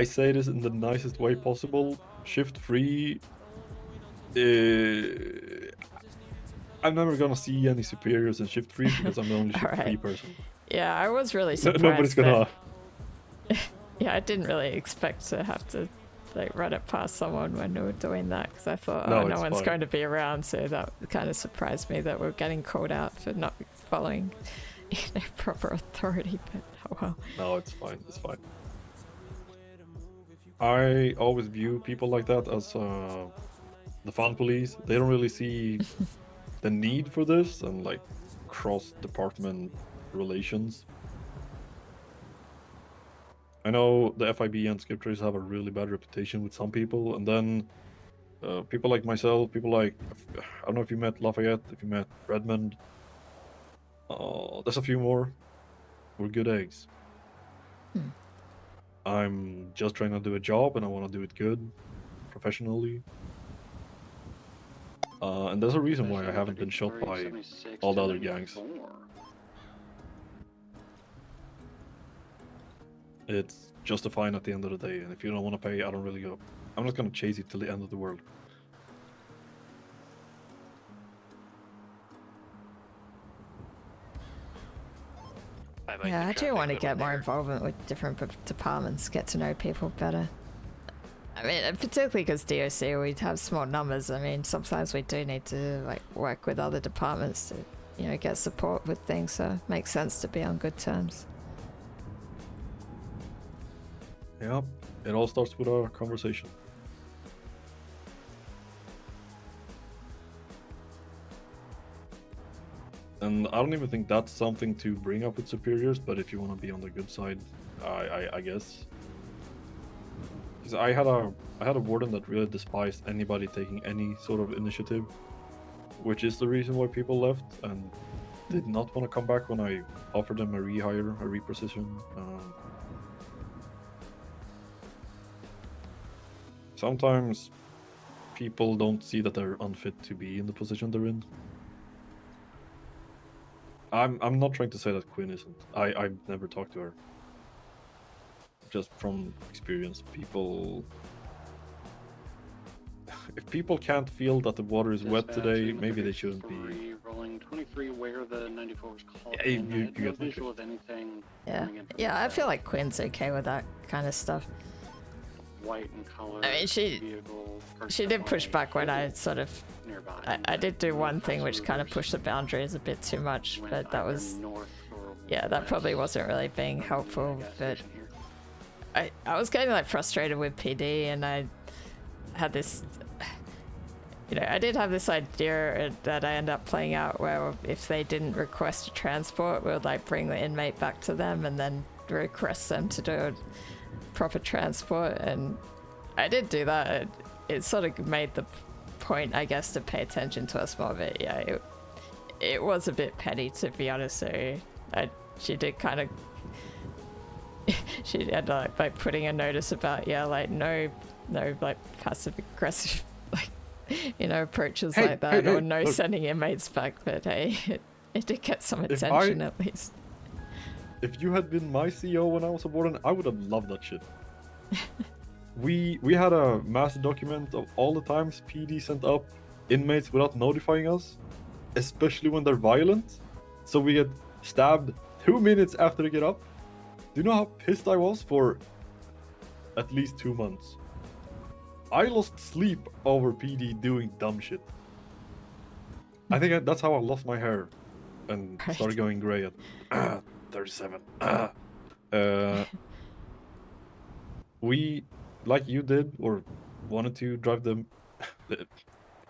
say this in the nicest way possible. Shift free. I'm never gonna see any superiors in shift free because I'm the only shift free person. Yeah, I was really surprised. Nobody's gonna. Yeah, I didn't really expect to have to like run it past someone when we were doing that because I thought, No, oh, no it's one's fine. going to be around, so that kind of surprised me that we're getting called out for not following proper authority. But oh well. No, it's fine. It's fine. I always view people like that as the fun police. They don't really see the need for this and like cross-department relations. I know the FIB and skip tracers have a really bad reputation with some people, and then people like myself, people like, I don't know if you met Lafayette, if you met Redmond, there's a few more. We're good eggs. I'm just trying to do a job, and I want to do it good, professionally. And there's a reason why I haven't been shot by all the other gangs. It's just a fine at the end of the day, and if you don't want to pay, I don't really go. I'm not gonna chase you till the end of the world. Yeah, I do want to get more involvement with different departments, get to know people better. I mean, particularly because DOC, we have small numbers. I mean, sometimes we do need to like work with other departments to, you know, get support with things. So it makes sense to be on good terms. Yeah, it all starts with a conversation. And I don't even think that's something to bring up with superiors, but if you want to be on the good side, I guess. Because I had a warden that really despised anybody taking any sort of initiative, which is the reason why people left and did not want to come back when I offered them a rehire, a reposition. Sometimes people don't see that they're unfit to be in the position they're in. I'm not trying to say that Quinn isn't. I've never talked to her. Just from experience, people... If people can't feel that the water is wet today, maybe they shouldn't be... Rolling 23 where the 94 was called. Yeah, you no get my visual of anything. Yeah, I feel like Quinn's okay with that kind of stuff. White in color. I mean, she did push back when I sort of... I did do one thing which kind of pushed the boundaries a bit too much, but that was... Yeah, that probably wasn't really being helpful, but... I was getting like frustrated with PD, and I had this... You know, I did have this idea that I ended up playing out where if they didn't request a transport, we would like bring the inmate back to them and then request them to do a proper transport, and I did do that. It sort of made the point, I guess, to pay attention to us more, but yeah, it was a bit petty, to be honest. So she did kind of... she ended up by putting a notice about, yeah, like no like passive aggressive like, you know, approaches like that, or no look, sending inmates back. But hey, it did get some attention at least. If you had been my CEO when I was a warden, I would have loved that shit. We had a master document of all the times PD sent up inmates without notifying us, especially when they're violent. So we get stabbed 2 minutes after they get up. Do you know how pissed I was for at least 2 months? I lost sleep over PD doing dumb shit. I think that's how I lost my hair and started going grey at 37. We, like you did, or wanted to drive the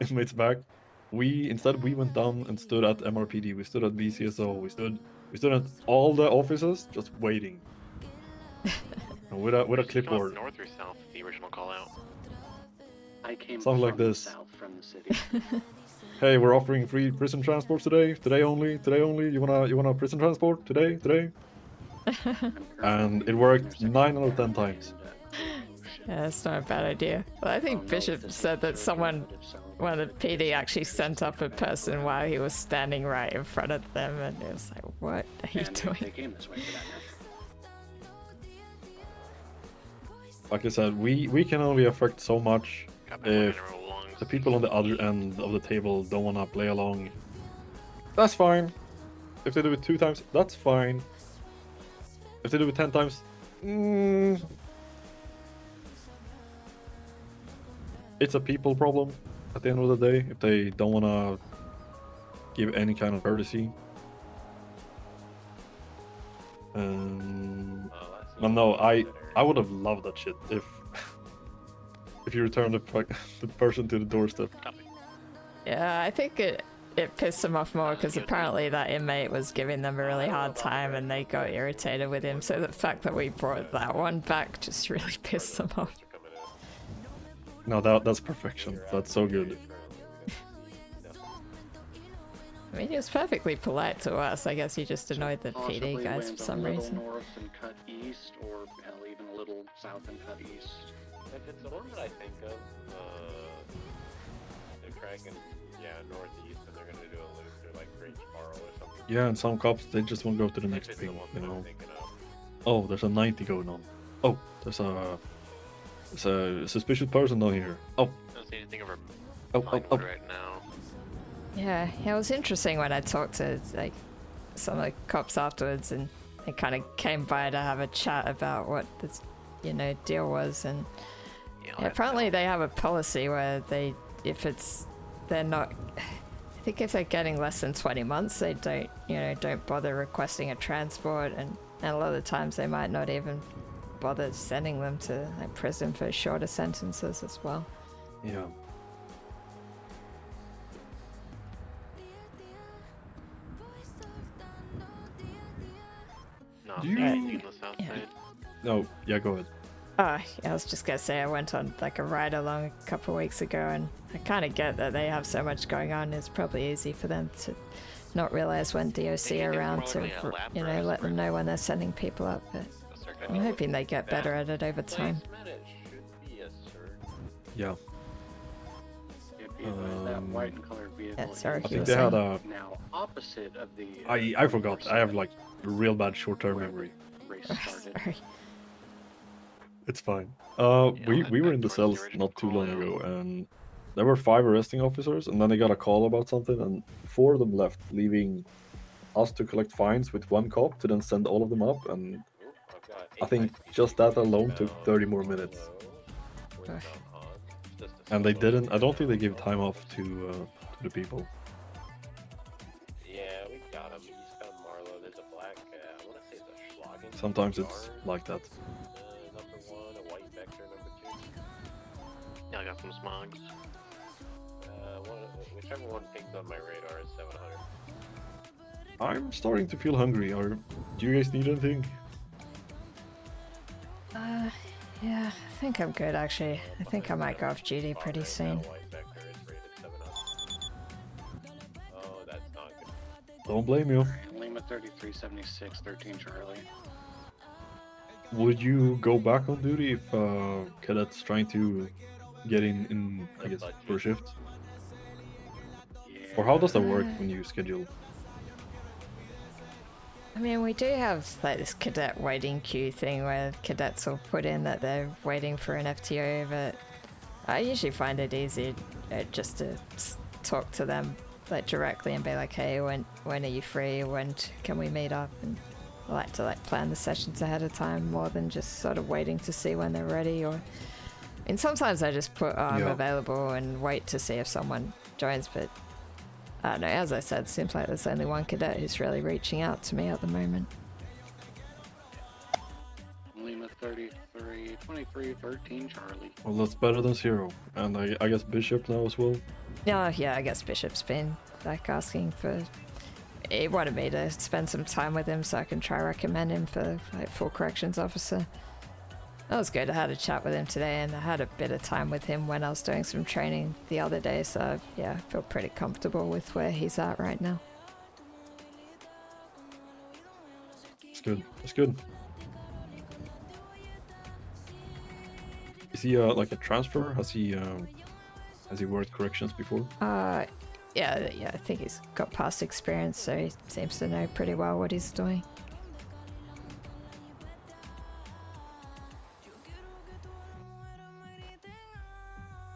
inmates back. Instead we went down and stood at MRPD. We stood at BCSO. We stood at all the offices, just waiting. with a clipboard. North or south, the original call out. I came Something like this. South from the city. Hey, we're offering free prison transport today. Today only. You wanna prison transport today? And it worked 9 out of 10 times. Yeah, that's not a bad idea. Well, I think Bishop said that one of the PD actually sent up a person while he was standing right in front of them, and it was like, what are you doing? They came this way for that. Like I said, we can only affect so much if the people on the other end of the table don't want to play along. That's fine. If they do it 2 times, that's fine. If they do it 10 times, it's a people problem at the end of the day if they don't want to give any kind of courtesy. No, I would have loved that shit if you returned the person to the doorstep. Yeah, I think it pissed them off more because apparently that inmate was giving them a really hard time and they got irritated with him. So the fact that we brought that one back just really pissed them off. No, that's perfection. That's so good. I mean, he was perfectly polite to us. I guess he just annoyed the Possibly PD guys went for some a little reason. north and cut east, or hell, even a little south and cut east. If it's the one that I think of, they're tracking, northeast, and they're gonna do a loop through like Great Sparrow or something. Yeah, and some cops they just won't go to the next If it's the thing, one you that I'm know. thinking of. Oh, there's a 90 going on. Oh, there's a suspicious person down here. Oh, I don't see anything of her oh, right now. Yeah, it was interesting when I talked to like some of the cops afterwards, and they kind of came by to have a chat about what this, deal was, and apparently they have a policy where they're not. I think if they're getting less than 20 months, they don't bother requesting a transport, and a lot of the times they might not even bother sending them to like prison for shorter sentences as well. yeah. No, Do you- anything on the south Yeah. side. No, yeah, go ahead. I was just gonna say I went on like a ride along a couple of weeks ago, and I kind of get that they have so much going on. It's probably easy for them to not realize when DOC are around to, let them know when they're sending people up. But I'm hoping they get better at it over time. Yeah. That white and colored vehicle. Yeah, sorry, I he think was they had saying. a. Now opposite of the. I forgot. I have like real bad short-term memory. Race started. Sorry. It's fine. We were in the cells not too long ago, and there were 5 arresting officers, and then they got a call about something, and 4 of them left, leaving us to collect fines with 1 cop to then send all of them up, and I think just that alone took 30 more minutes. And they didn't. I don't think they gave time off to the people. Yeah, we got him. He's found Marlowe. There's a black. I want to say it's a Schlagen. Sometimes it's like that. Number 1, a white vector. Number 2. Yeah, I got some smogs. Whichever one pinged on my radar is 700. I'm starting to feel hungry. Do you guys need anything? Yeah, I think I'm good actually. I think I might go off duty pretty soon. Oh, that's not good. Don't blame you. Lima 3376, 13 Charlie. Would you go back on duty if cadets trying to get in I guess, for a shift? Or how does that work when you schedule? I mean, we do have like this cadet waiting queue thing where cadets will put in that they're waiting for an FTO, but I usually find it easy just to talk to them like directly and be like, hey, when are you free? When can we meet up? And I like to plan the sessions ahead of time more than just sort of waiting to see when they're ready. Or, I mean, sometimes I just put I'm available and wait to see if someone joins, but I don't know, as I said, seems like there's only one cadet who's really reaching out to me at the moment. Lima 33, 23, 13 Charlie. Well, that's better than 0. And I guess Bishop now as well. Yeah, I guess Bishop's been like asking for. He wanted me to spend some time with him so I can try recommend him for like full corrections officer. That was good. I had a chat with him today, and I had a bit of time with him when I was doing some training the other day. So yeah, I feel pretty comfortable with where he's at right now. It's good. It's good. Is he like a transfer? Has he worked corrections before? Yeah, I think he's got past experience, so he seems to know pretty well what he's doing.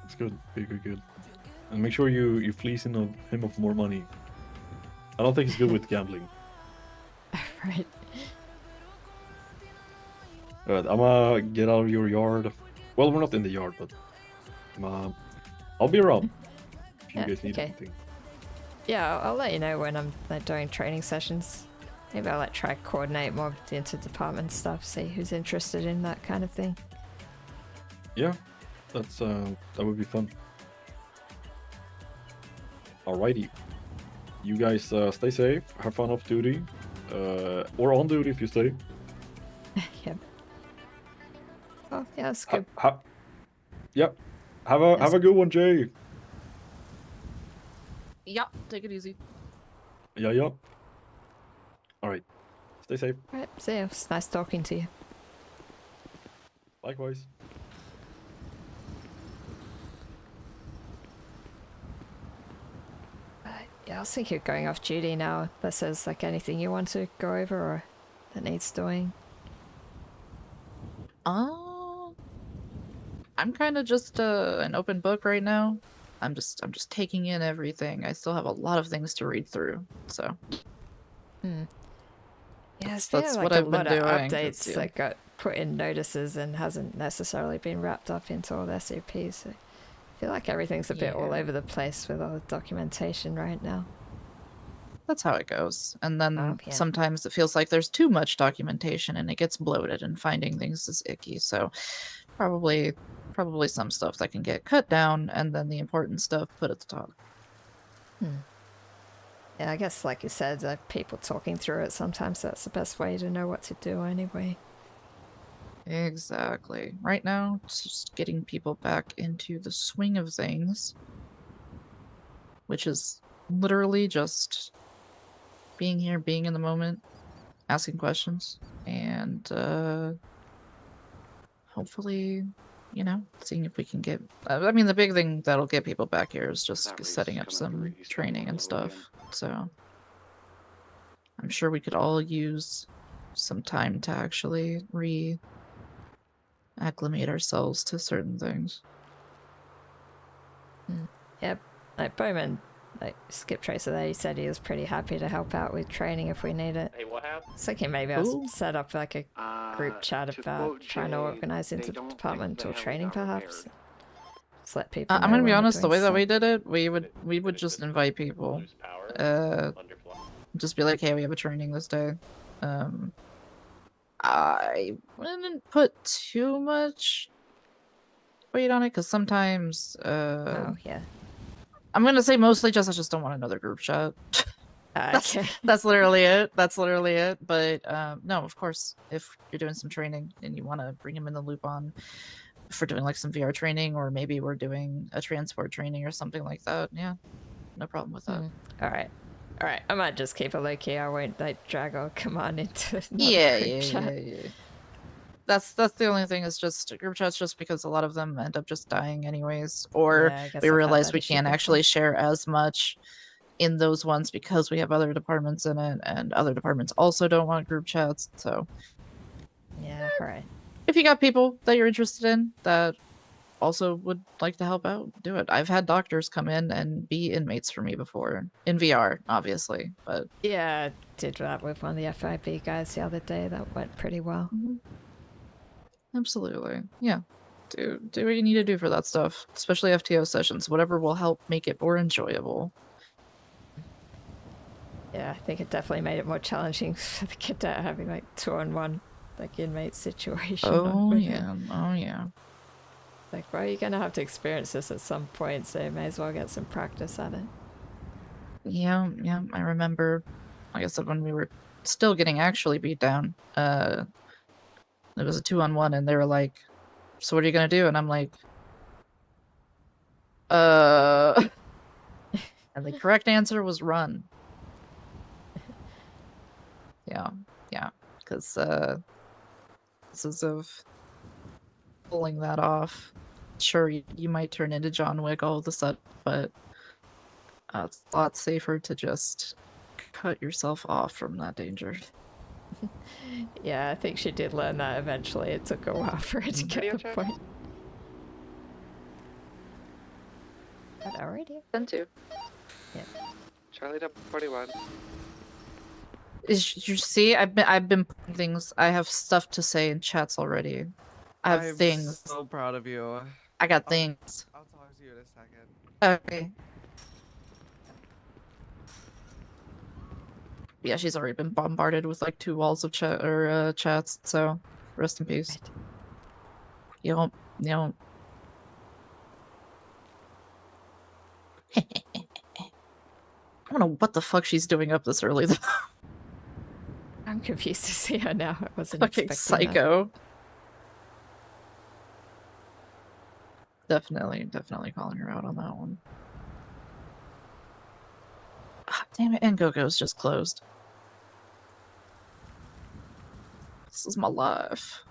It's good. Good. And make sure you fleece him of more money. I don't think he's good with gambling. Right. Alright, I'm gonna get out of your yard. Well, we're not in the yard, but I'll be around if you guys need anything. Yeah, I'll let you know when I'm doing training sessions. Maybe I'll try to coordinate more of the inter-department stuff, see who's interested in that kind of thing. Yeah, that would be fun. Alrighty, you guys stay safe, have fun off duty, or on duty if you stay. Yep. Oh yeah, that's good. Yep. Have a good one, Jay. Yep, take it easy. Yeah. Alright. Stay safe. Right, see you. It's nice talking to you. Likewise. Yeah, I was thinking of going off duty now. Unless there's like anything you want to go over or that needs doing. I'm kind of just an open book right now. I'm just taking in everything. I still have a lot of things to read through, so. Yeah, That's it's what like I've a been lot of doing. updates Yeah. that got put in notices and hasn't necessarily been wrapped up into all the SCPs. So I feel like everything's a bit all over the place with all the documentation right now. That's how it goes. And then yeah. sometimes it feels like there's too much documentation and it gets bloated and finding things is icky. So probably some stuff that can get cut down and then the important stuff put at the top. Yeah, I guess like you said, people talking through it, sometimes that's the best way to know what to do anyway. Exactly. Right now, it's just getting people back into the swing of things, which is literally just being here, being in the moment, asking questions, and hopefully, seeing if we can get... I mean, the big thing that'll get people back here is just setting up some training and stuff, so I'm sure we could all use some time to actually acclimate ourselves to certain things. Yep, like Bowman, like Skip Tracer there, he said he was pretty happy to help out with training if we need it. Hey, what happened? So okay, maybe I'll set up like a group chat about trying to Jay, organize into departmental training perhaps. Just let people I'm know gonna be when we're honest, the doing way that stuff. we did it, we would just invite people. Just be like, hey, we have a training this day. I wouldn't put too much weight on it because sometimes yeah. I'm gonna say mostly I just don't want another group chat. Okay. That's literally it. But no, of course, if you're doing some training and you want to bring him in the loop on for doing like some VR training, or maybe we're doing a transport training or something like that, yeah, no problem with that. All right, I might just keep it low key. I won't like drag our command into Yeah. chat. That's the only thing, is just group chats, just because a lot of them end up just dying anyways, or Yeah, I guess we I've had realize that we issue can't before. actually share as much in those ones because we have other departments in it, and other departments also don't want group chats. So yeah, right. if you got people that you're interested in that also would like to help out, do it. I've had doctors come in and be inmates for me before, in VR, obviously, but yeah, I did that with one of the FIB guys the other day. That went pretty well. Absolutely, yeah. Do what you need to do for that stuff, especially FTO sessions. Whatever will help make it more enjoyable. Yeah, I think it definitely made it more challenging for the cadet having like 2-on-1 like inmate situation. Oh yeah. Like, well, you're gonna have to experience this at some point, so you may as well get some practice at it. Yeah. I remember, like I said, when we were still getting actually beat down, it was a 2-on-1, and they were like, "So what are you gonna do?" And I'm like, And the correct answer was run. Yeah, because this of pulling that off, sure, you might turn into John Wick all of a sudden, but it's a lot safer to just cut yourself off from that danger. Yeah, I think she did learn that eventually. It took a while for her to get the point. That already? Then too. Yeah. Charlie 41. You see, I've been putting things. I have stuff to say in chats already. I have things. So proud of you. I got things. I'll talk to you in a second. Okay. Yeah, she's already been bombarded with like 2 walls of chats. So, rest in peace. You don't. I don't know what the fuck she's doing up this early though. I'm confused to see her now. I wasn't Fucking expecting psycho. Definitely calling her out on that one. Damn it, and Go-Go's just closed. This is my life.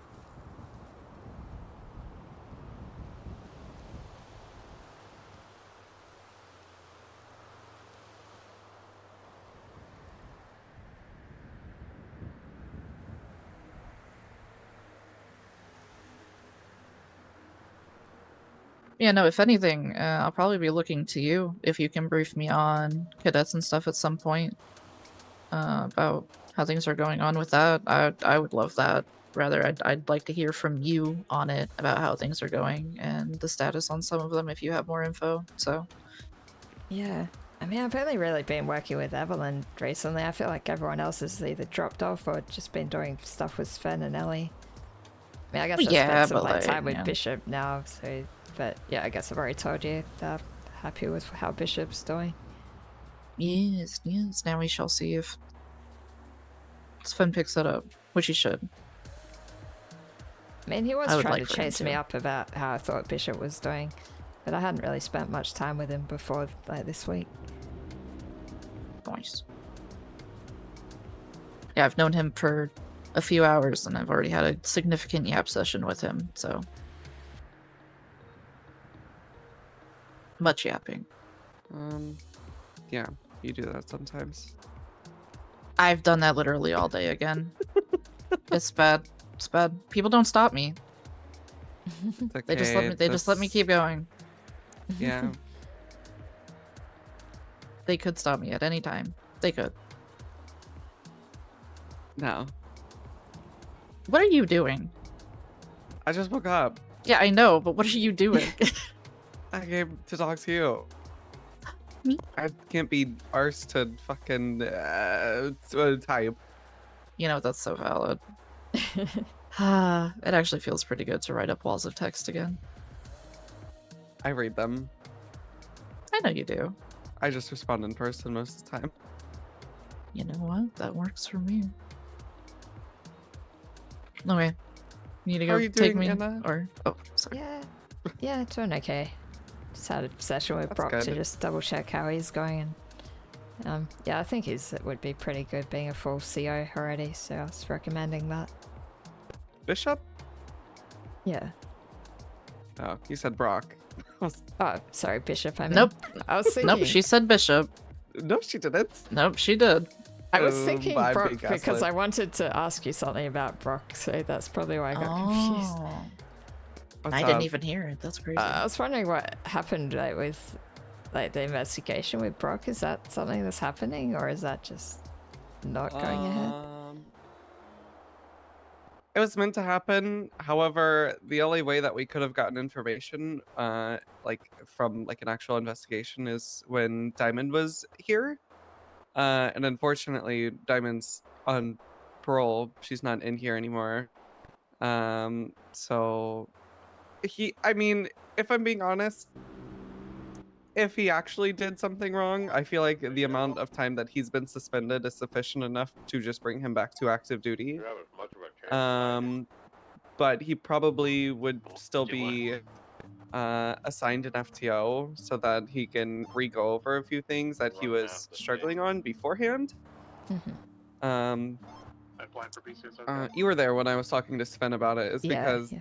Yeah, no, if anything, I'll probably be looking to you if you can brief me on cadets and stuff at some point. About how things are going on with that. I would love that. Rather, I'd like to hear from you on it, about how things are going and the status on some of them if you have more info, so. Yeah. I mean, I've only really been working with Evelyn recently. I feel like everyone else has either dropped off or just been doing stuff with Sven and Ellie. I mean, I guess I spent some like, time with Bishop now, so... But yeah, I guess I've already told you that I'm happy with how Bishop's doing. Yes, yes. Now we shall see if Sven picks it up, which he should. I mean, he was trying to chase me up about how I thought Bishop was doing, but I hadn't really spent much time with him before, like, this week. Nice. Yeah, I've known him for a few hours, and I've already had a significant yap session with him, so... Much yapping. Yeah, you do that sometimes. I've done that literally all day again. It's bad. It's bad. People don't stop me. Okay, They just let me keep going. Yeah. They could stop me at any time. They could. No. What are you doing? I just woke up. Yeah, I know, but what are you doing? I came to talk to you. Me? I can't be arsed to fucking type. You know, that's so valid. It actually feels pretty good to write up walls of text again. I read them. I know you do. I just respond in person most of the time. You know what? That works for me. Okay. You need to How are go you take doing, me? Anna? Or... Oh, sorry. Yeah. Yeah, doing okay. Just had a session with Brock to just double check how he's going, and yeah, I think it would be pretty good being a full CO already, so I was recommending that. Bishop? Yeah. Oh, you said Brock. Oh, sorry, Bishop. I mean, Nope. I was thinking. Nope, she said Bishop. No, she didn't. Nope, she did. I was thinking I'd be Brock because gaslit. I wanted to ask you something about Brock, so that's probably why I got confused. I didn't even hear it. That's crazy. I was wondering what happened like with like the investigation with Brock. Is that something that's happening, or is that just not going ahead? It was meant to happen. However, the only way that we could have gotten information, like from like an actual investigation, is when Diamond was here. And unfortunately, Diamond's on parole. She's not in here anymore. So I mean, if I'm being honest, if he actually did something wrong, I feel like the amount of time that he's been suspended is sufficient enough to just bring him back to active duty. But he probably would still be assigned an FTO so that he can re-go over a few things that he was struggling on beforehand. You were there when I was talking to Sven about it. It's because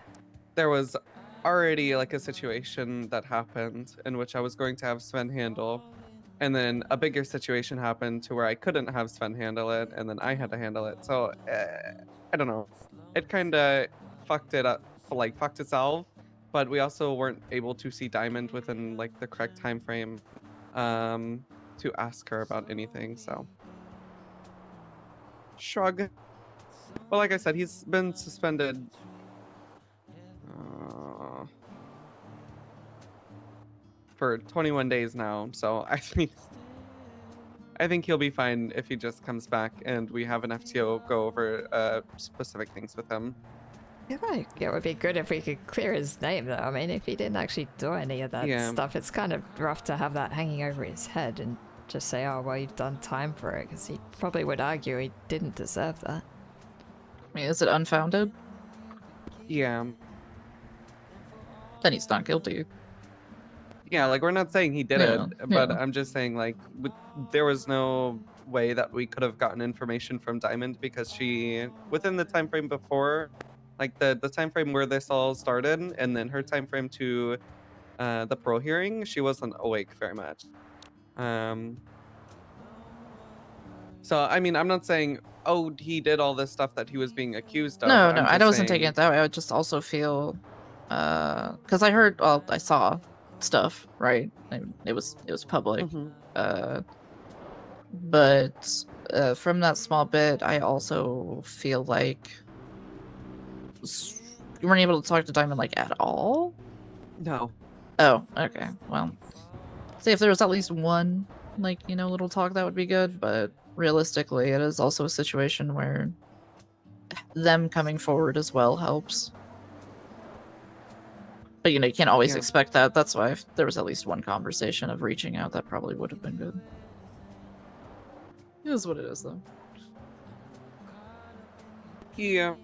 there was already like a situation that happened in which I was going to have Sven handle, and then a bigger situation happened to where I couldn't have Sven handle it, and then I had to handle it. So I don't know. It kind of fucked it up, like fucked itself. But we also weren't able to see Diamond within like the correct time frame to ask her about anything. So shrug. Well, like I said, he's been suspended for 21 days now. So I think he'll be fine if he just comes back and we have an FTO go over specific things with him. Yeah, like, it would be good if we could clear his name, though. I mean, if he didn't actually do any of that stuff, it's kind of rough to have that hanging over his head and just say, oh, well, you've done time for it, because he probably would argue he didn't deserve that. I mean, is it unfounded? Yeah. Then he's not guilty. Yeah, like we're not saying he did Yeah, it, but yeah. I'm just saying like there was no way that we could have gotten information from Diamond because she within the time frame before, like the time frame where this all started, and then her time frame to the parole hearing, she wasn't awake very much. So I mean, I'm not saying oh he did all this stuff that he was being accused of. No, I'm I just wasn't taking saying, it that way. I would just also feel, because I saw stuff, right? It was public, Mhm. but from that small bit, I also feel like you weren't able to talk to Diamond like at all. No. Oh, okay. Well, see if there was at least one like little talk that would be good, but realistically, it is also a situation where them coming forward as well helps. But you can't always expect that. That's why if there was at least one conversation of reaching out, that probably would have been good. It is what it is, though. Yeah.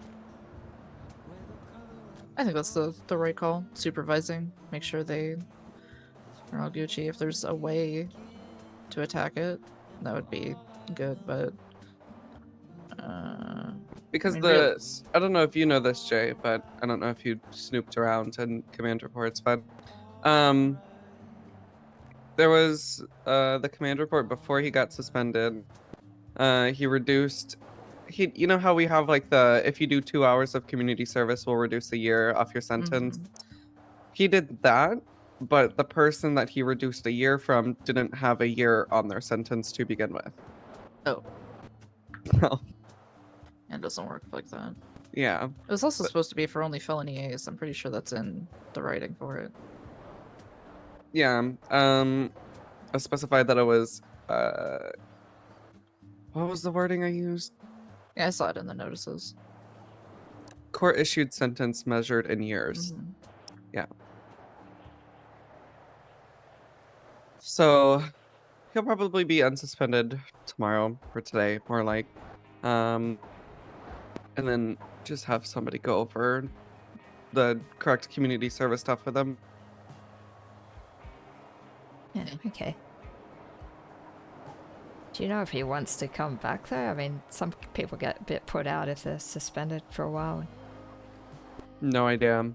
I think that's the right call. Supervising, make sure they are all Gucci. If there's a way to attack it, that would be good, but because I don't know if you know this, Jay, but I don't know if you snooped around in command reports, but there was the command report before he got suspended. He reduced you know how we have like if you do 2 hours of community service, we'll reduce a year off your sentence. He did that, but the person that he reduced a year from didn't have a year on their sentence to begin with. Oh. No. It doesn't work like that. Yeah. It was also supposed to be for only felony A's. I'm pretty sure that's in the writing for it. Yeah. I specified that it was what was the wording I used? Yeah, I saw it in the notices. Court issued sentence measured in years. Yeah. So he'll probably be unsuspended tomorrow or today, more like. And then just have somebody go over the correct community service stuff with him. Yeah, okay. Do you know if he wants to come back though? I mean, some people get a bit put out if they're suspended for a while. No idea.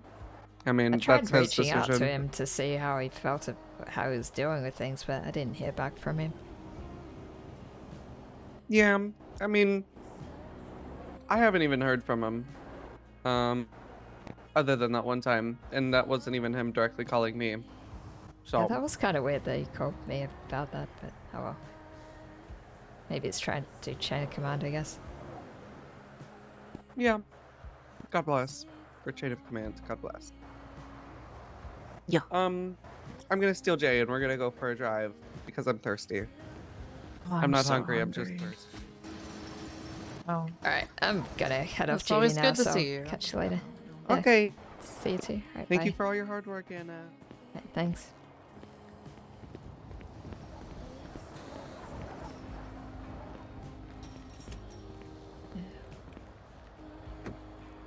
I mean, I tried that's his reaching out to decision. him to see how he felt, how he was dealing with things, but I didn't hear back from him. Yeah, I mean, I haven't even heard from him. Other than that one time, and that wasn't even him directly calling me. So Yeah, that was kind of weird that he called me about that, but oh well. Maybe it's trying to do chain of command, I guess. yeah, God bless. For chain of command, God bless. Yeah. I'm gonna steal Jay, and we're gonna go for a drive because I'm thirsty. Oh, I'm not so hungry. I'm just hungry. thirsty. Oh. Alright, I'm gonna head off It's duty always now, good to so see you. catch you later. Yeah, Okay. see you too. Right, Thank bye. you for all your hard work, Anna. Right, thanks.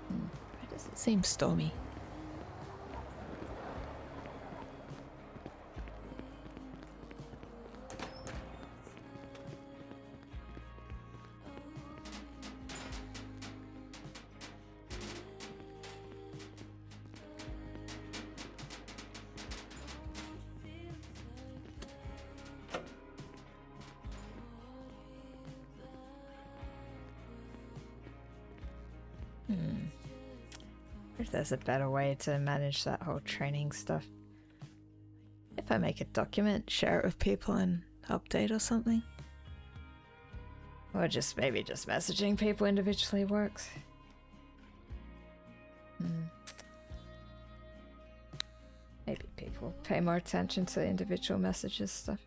Why does it seem stormy? If there's a better way to manage that whole training stuff. If I make a document, share it with people and update or something. Or maybe just messaging people individually works. Maybe people pay more attention to individual messages stuff.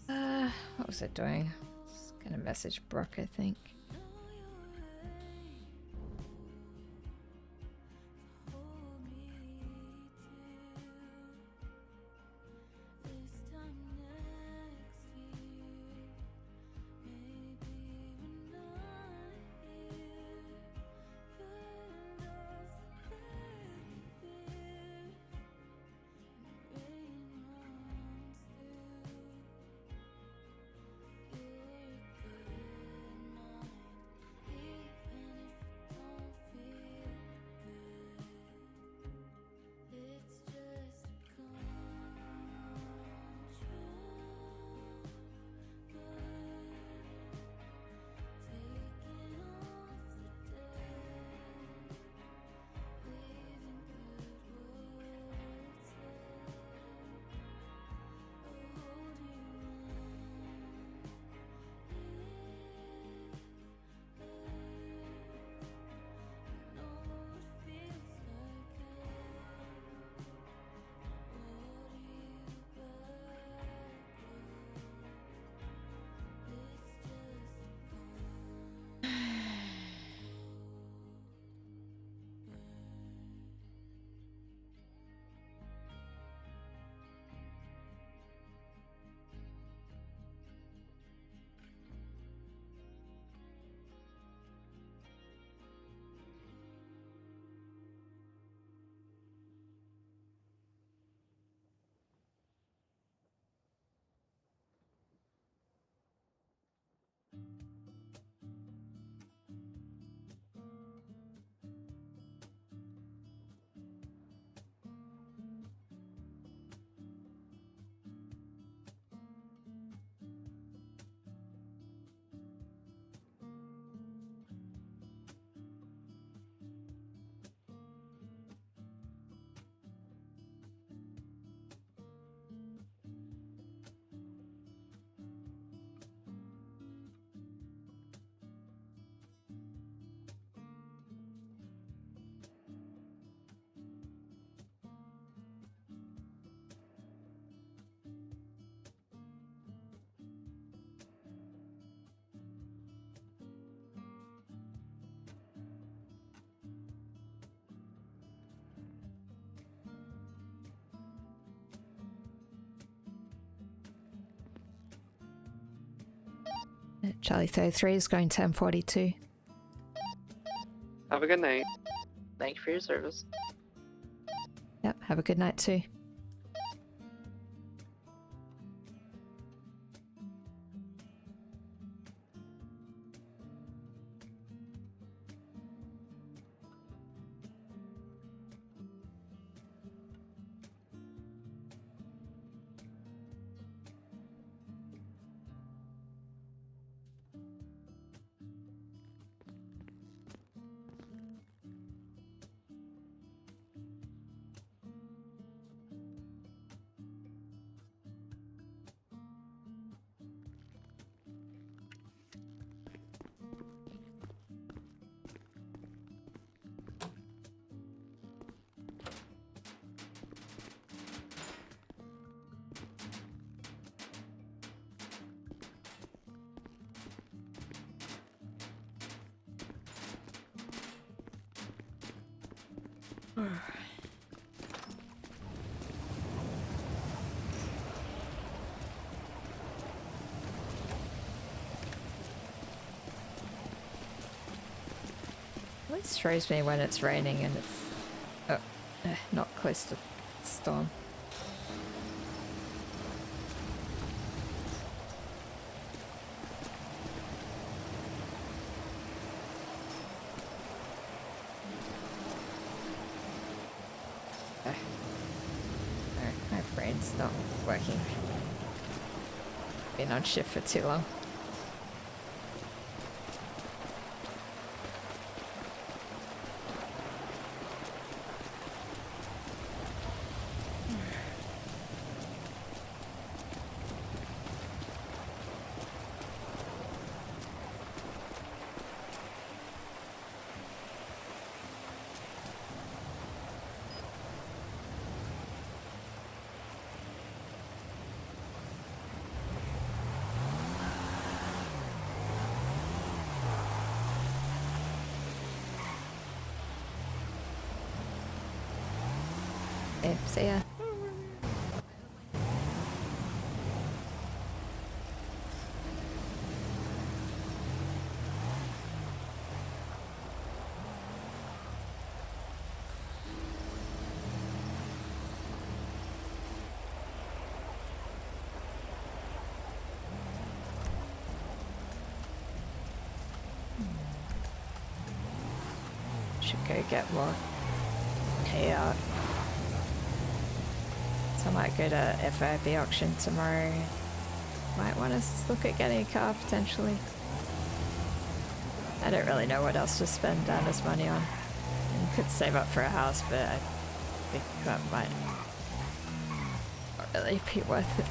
What was I doing? I was gonna message Brooke, I think. Charlie 33 is going 1042. Have a good night. Thank you for your service. Yep, have a good night too. Always throws me when it's raining and it's not close to storm. My brain's not working. Been on shift for too long. See ya. Should go get more payout. I might go to FIB auction tomorrow. Might want to look at getting a car potentially. I don't really know what else to spend Anna's money on. I could save up for a house, but I think that might not really be worth it.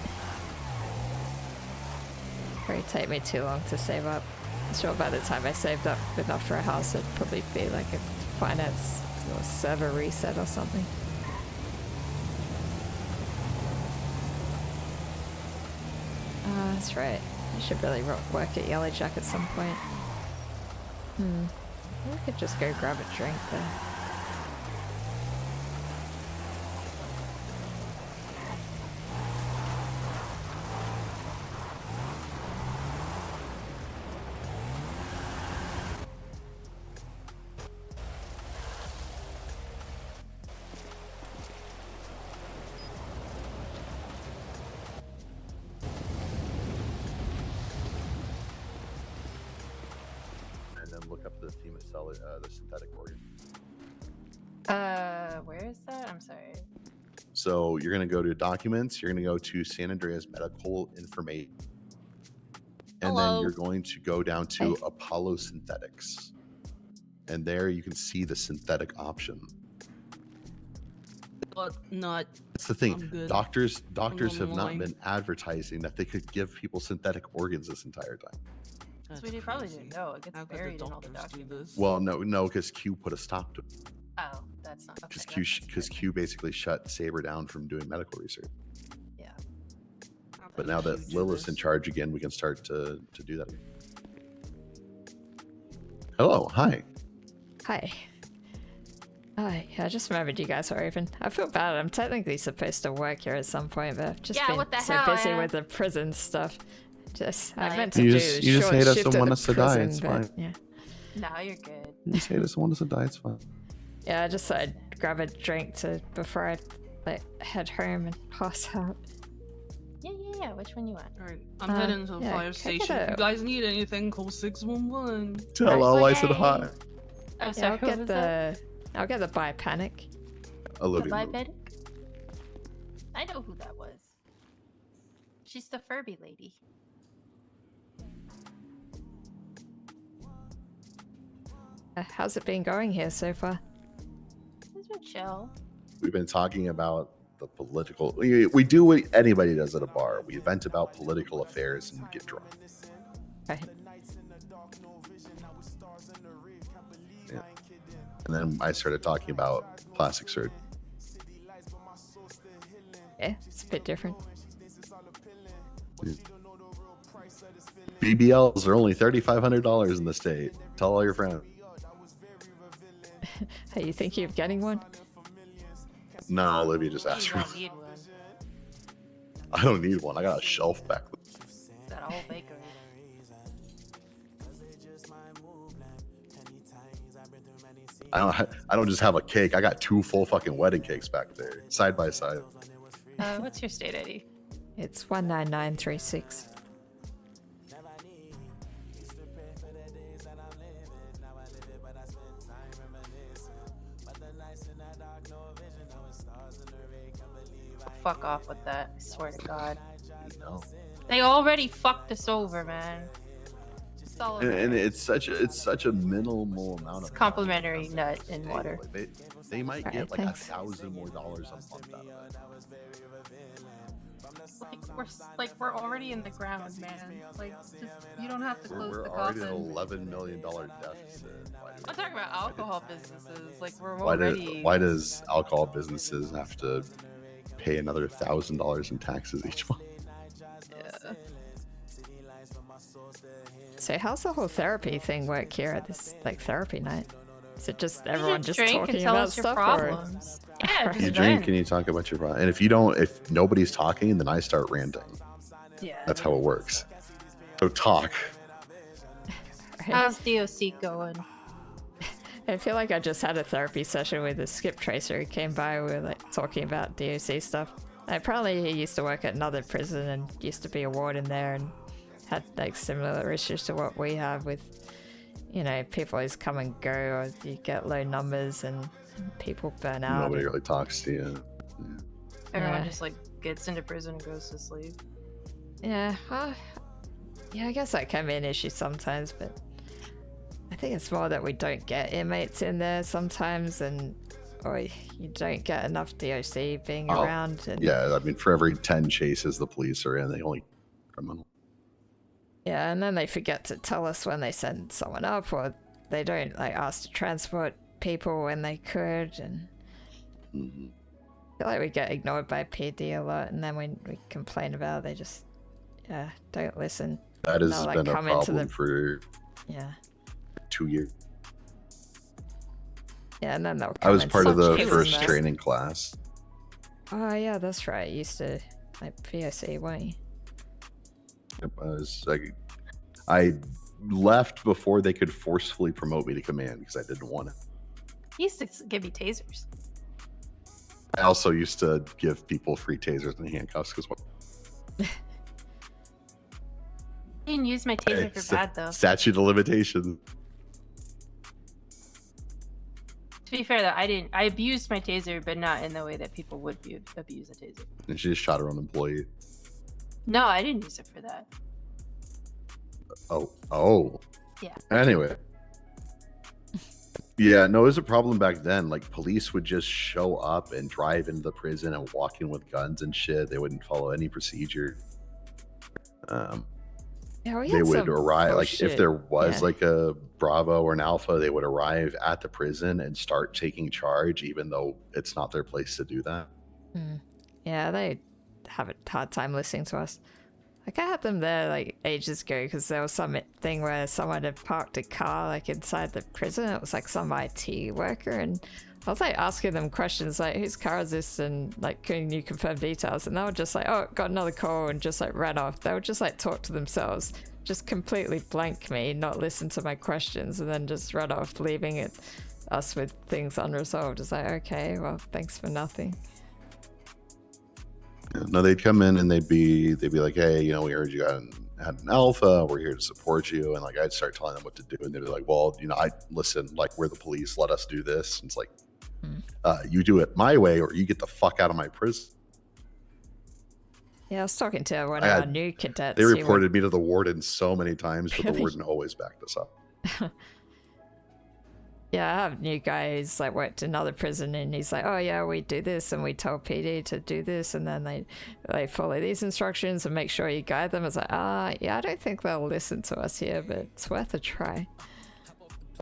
Probably take me too long to save up. I'm sure by the time I saved up enough for a house, it'd probably be like a finance or server reset or something. That's right. I should really work at Yellow Jack at some point. We could just go grab a drink there. The synthetic organ. Where is that? I'm sorry. So you're going to go to documents, you're going to go to San Andreas medical information, and then you're going to go down to Apollo Synthetics, and there you can see the synthetic option. But not. That's the thing. Doctors have not been advertising that they could give people synthetic organs this entire time. Sweetie probably didn't know. It gets buried in all the documents. Well, no, because Q put a stop to it. Oh, that's not. Because Q basically shut Saber down from doing medical research. Yeah. But now that Lilith's in charge again, we can start to do that. Hello, hi. Hi. Hi, I just remembered you guys were open. I feel bad. I'm technically supposed to work here at some point, but I've just been so busy with the prison stuff. I meant to You do just short hate us shift and at want the us to die. prison, It's but, fine. Yeah. No, you're good. You just hate us and want us to die. It's fine. Yeah, I just thought I'd grab a drink before I head home and pass out. Yeah. Which one you want? Alright, I'm heading to the fire station. If you guys need anything, call 611. Tell all I said hi. Oh, Yeah, sorry, I'll who get was that? I'll get the Biopanic. Olivia. The Bipedic? I know who that was. She's the Furby lady. How's it been going here so far? It's been chill. We've been talking about the political. We do what anybody does at a bar. We vent about political affairs and get drunk. Right. Yeah. And then I started talking about plastic surgery. Yeah, it's a bit different. BBLs are only $3,500 in the state. Tell all your friends. Are you thinking of getting one? No, Olivia just asked for one. I don't need one. I got a shelf back there. That whole bakery. I don't just have a cake. I got 2 full fucking wedding cakes back there, side by side. What's your state ID? It's 19936. Fuck off with that. I swear to God. No. They already fucked us over, man. It's all over. And it's such a minimal amount of Complimentary nut and water. They might get Alright, like thanks. $1,000 more a month out of it. We're already in the ground, man. Like, just you don't have to close We're the already coffin. at $11 million deficit. I'm talking about alcohol businesses. Like we're already. Why does alcohol businesses have to pay another $1,000 in taxes each month? Yeah. So how's the whole therapy thing work here at this therapy night? Is it just everyone just drink and talking tell about us your stuff? problems. Yeah, You drink and you talk about your problem. And if nobody's talking, then I start ranting. Yeah. That's how it works. So talk. How's DOC going? I feel like I just had a therapy session with a skip tracer who came by. We were talking about DOC stuff. Apparently he used to work at another prison and used to be a warden there and had similar issues to what we have with, people always come and go, or you get low numbers and people burn out. Nobody really talks to you. Everyone just gets into prison and goes to sleep. Yeah, I guess that can be an issue sometimes, but I think it's more that we don't get inmates in there sometimes, or you don't get enough DOC being around. And Yeah, I mean, for every 10 chases the police are in, they only criminal. yeah, and then they forget to tell us when they send someone up, or they don't ask to transport people when they could, and I feel like we get ignored by PD a lot, and then when we complain about it, they just don't listen. That has They'll, been a come into problem for 2 years. Yeah, and then they'll I was come part of into the the first prison. training class. Oh yeah, that's right. You used to POC, weren't you? I left before they could forcefully promote me to command because I didn't want it. He used to give me tasers. I also used to give people free tasers and handcuffs because I didn't use my taser for bad though. statute of limitations. To be fair though, I abused my taser, but not in the way that people would abuse a taser. And she just shot her own employee. No, I didn't use it for that. Oh. Yeah. Anyway. Yeah, no, it was a problem back then. Police would just show up and drive into the prison and walk in with guns and shit. They wouldn't follow any procedure. Yeah, we They had would some arrive, if bullshit. there was Yeah. a Bravo or an Alpha, they would arrive at the prison and start taking charge, even though it's not their place to do that. Yeah, they have a hard time listening to us. I had them there ages ago because there was some thing where someone had parked a car inside the prison. It was some IT worker, and I was like asking them questions like, whose car is this, and like, can you confirm details? And they were just like, oh, got another call, and just like ran off. They would just like talk to themselves, just completely blank me, not listen to my questions, and then just run off, leaving us with things unresolved. It's like, okay, well, thanks for nothing. No, they'd come in and they'd be like, hey, you know, we heard you had an alpha, we're here to support you. And like, I'd start telling them what to do. And they'd be like, well, you know, listen, like, we're the police, let us do this. And it's like, you do it my way or you get the fuck out of my prison. Yeah, I was talking to one of our new cadets. They reported me to the warden so many times, but the warden always backed us up. Yeah, I have a new guy who's like worked in another prison, and he's like, oh yeah, we do this, and we tell PD to do this, and then they follow these instructions and make sure you guide them. It's like, yeah, I don't think they'll listen to us here, but it's worth a try.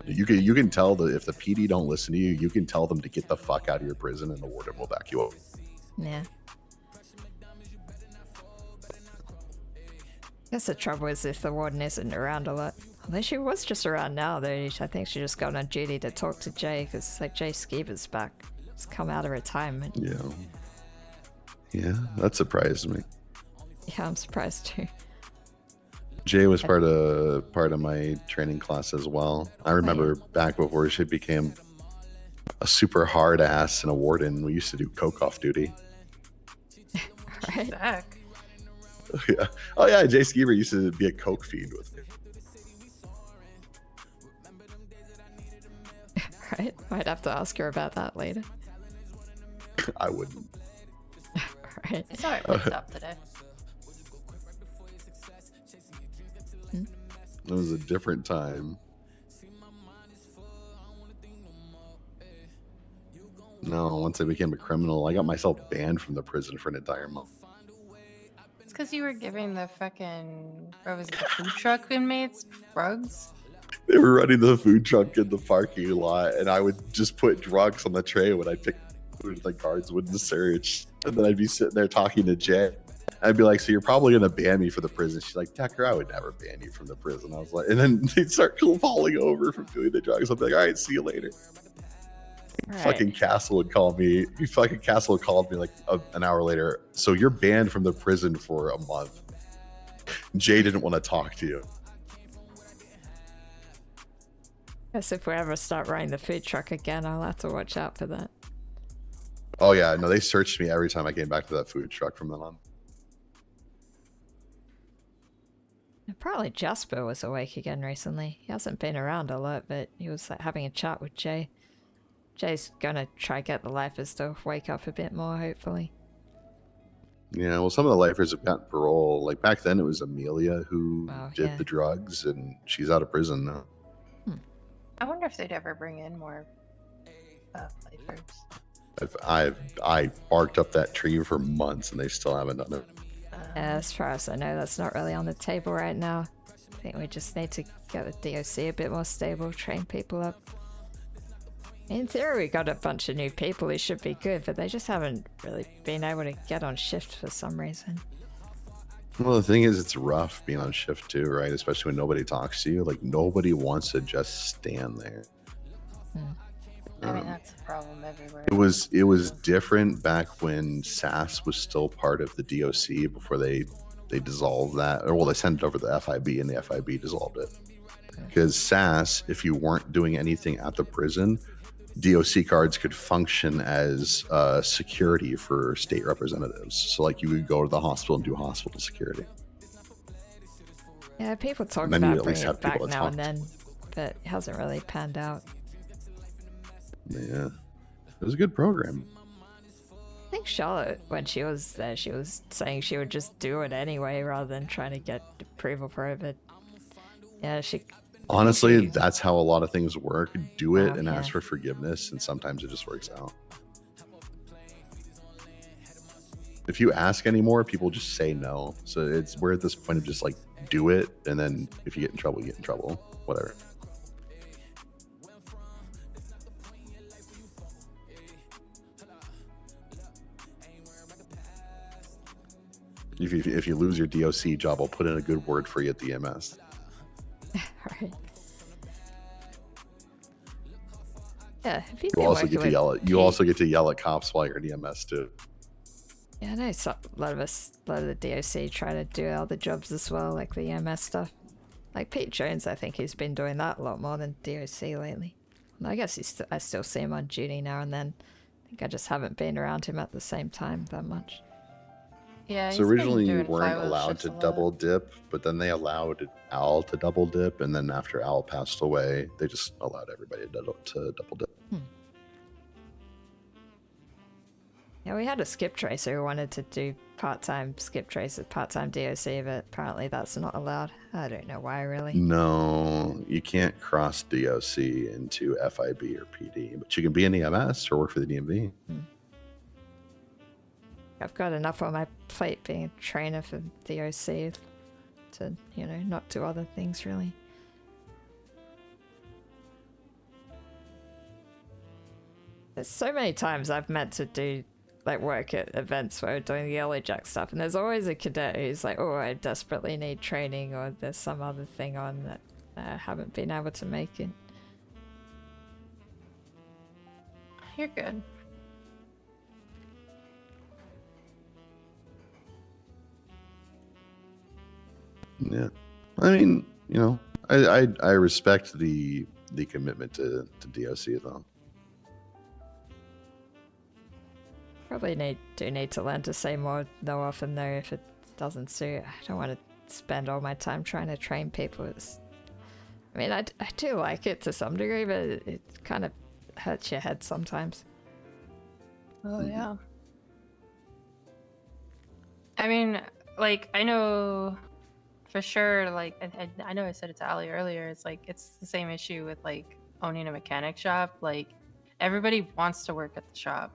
You can tell if the PD don't listen to you, you can tell them to get the fuck out of your prison, and the warden will back you up. Yeah. I guess the trouble is if the warden isn't around a lot. Although she was just around now, though. I think she just got on duty to talk to Jay, because like Jay Skeeber's back. He's come out of retirement. Yeah, that surprised me. Yeah, I'm surprised too. Jay was part of my training class as well. I remember back before she became a super hard ass and a warden, we used to do coke off duty. Right. Back. Yeah. Oh yeah, Jay Skeeber used to be a coke fiend with me. Right? Might have to ask her about that later. I wouldn't. Right. I saw it picked up today. It was a different time. No, once I became a criminal, I got myself banned from the prison for an entire month. It's because you were giving the fucking, what was it, the food truck inmates drugs? They were running the food truck in the parking lot, and I would just put drugs on the tray when I picked food. The guards wouldn't search, and then I'd be sitting there talking to Jay. I'd be like, "So you're probably gonna ban me for the prison?" She's like, "Tucker, I would never ban you from the prison." I was like, and then they'd start falling over from doing the drugs. I'd be like, "All right, see you later." Right. Fucking Castle would call me. Fucking Castle called me like an hour later. So you're banned from the prison for a month. Jay didn't want to talk to you. Guess if we ever start running the food truck again, I'll have to watch out for that. Oh yeah, no, they searched me every time I came back to that food truck from then on. Probably Jasper was awake again recently. He hasn't been around a lot, but he was like having a chat with Jay. Jay's gonna try get the lifers to wake up a bit more, hopefully. Yeah, well, some of the lifers have gotten parole. Like back then, it was Amelia who did the drugs, and she's out of prison now. I wonder if they'd ever bring in more lifers. I barked up that tree for months, and they still haven't done it. As far as I know, that's not really on the table right now. I think we just need to get the DOC a bit more stable, train people up. In theory, we got a bunch of new people who should be good, but they just haven't really been able to get on shift for some reason. Well, the thing is, it's rough being on shift too, right? Especially when nobody talks to you. Like, nobody wants to just stand there. I mean, that's a problem everywhere. It was different back when SAS was still part of the DOC before they dissolved that. Or, well, they sent it over to the FIB, and the FIB dissolved it. Because SAS, if you weren't doing anything at the prison, DOC cards could function as security for state representatives. So, like, you would go to the hospital and do hospital security. Yeah, people talk about bringing it back now and then, but it hasn't really panned out. Yeah, it was a good program. I think Charlotte, when she was there, she was saying she would just do it anyway rather than trying to get approval for it. But yeah, honestly, that's how a lot of things work. Do it and ask for forgiveness, and sometimes it just works out. If you ask anymore, people just say no. So we're at this point of just like do it, and then if you get in trouble, you get in trouble. Whatever. If you lose your DOC job, I'll put in a good word for you at the EMS. Right. Yeah, if you've You been also working get to with yell at. You also get to yell at cops while you're in EMS too. Yeah, I know a lot of the DOC try to do other jobs as well, like the EMS stuff. Like Pete Jones, I think he's been doing that a lot more than DOC lately. And I guess I still see him on duty now and then. I think I just haven't been around him at the same time that much. Yeah. So originally you weren't allowed to double dip, but then they allowed Al to double dip, and then after Al passed away, they just allowed everybody to double dip. Yeah, we had a skip tracer who wanted to do part-time skip tracer, part-time DOC, but apparently that's not allowed. I don't know why, really. No, you can't cross DOC into FIB or PD, but you can be in EMS or work for the DMV. I've got enough on my plate being a trainer for DOC to, you know, not do other things, really. There's so many times I've meant to do like work at events where we're doing the Yellow Jack stuff, and there's always a cadet who's like, oh, I desperately need training, or there's some other thing on that I haven't been able to make it. You're good. Yeah, I mean, you know, I respect the commitment to DOC though. Probably do need to learn to say more no often though if it doesn't suit. I don't want to spend all my time trying to train people. I mean, I do like it to some degree, but it kind of hurts your head sometimes. Oh yeah. I mean, like, I know for sure, like, I know I said it to Ali earlier, it's like, it's the same issue with, like, owning a mechanic shop. Like, everybody wants to work at the shop.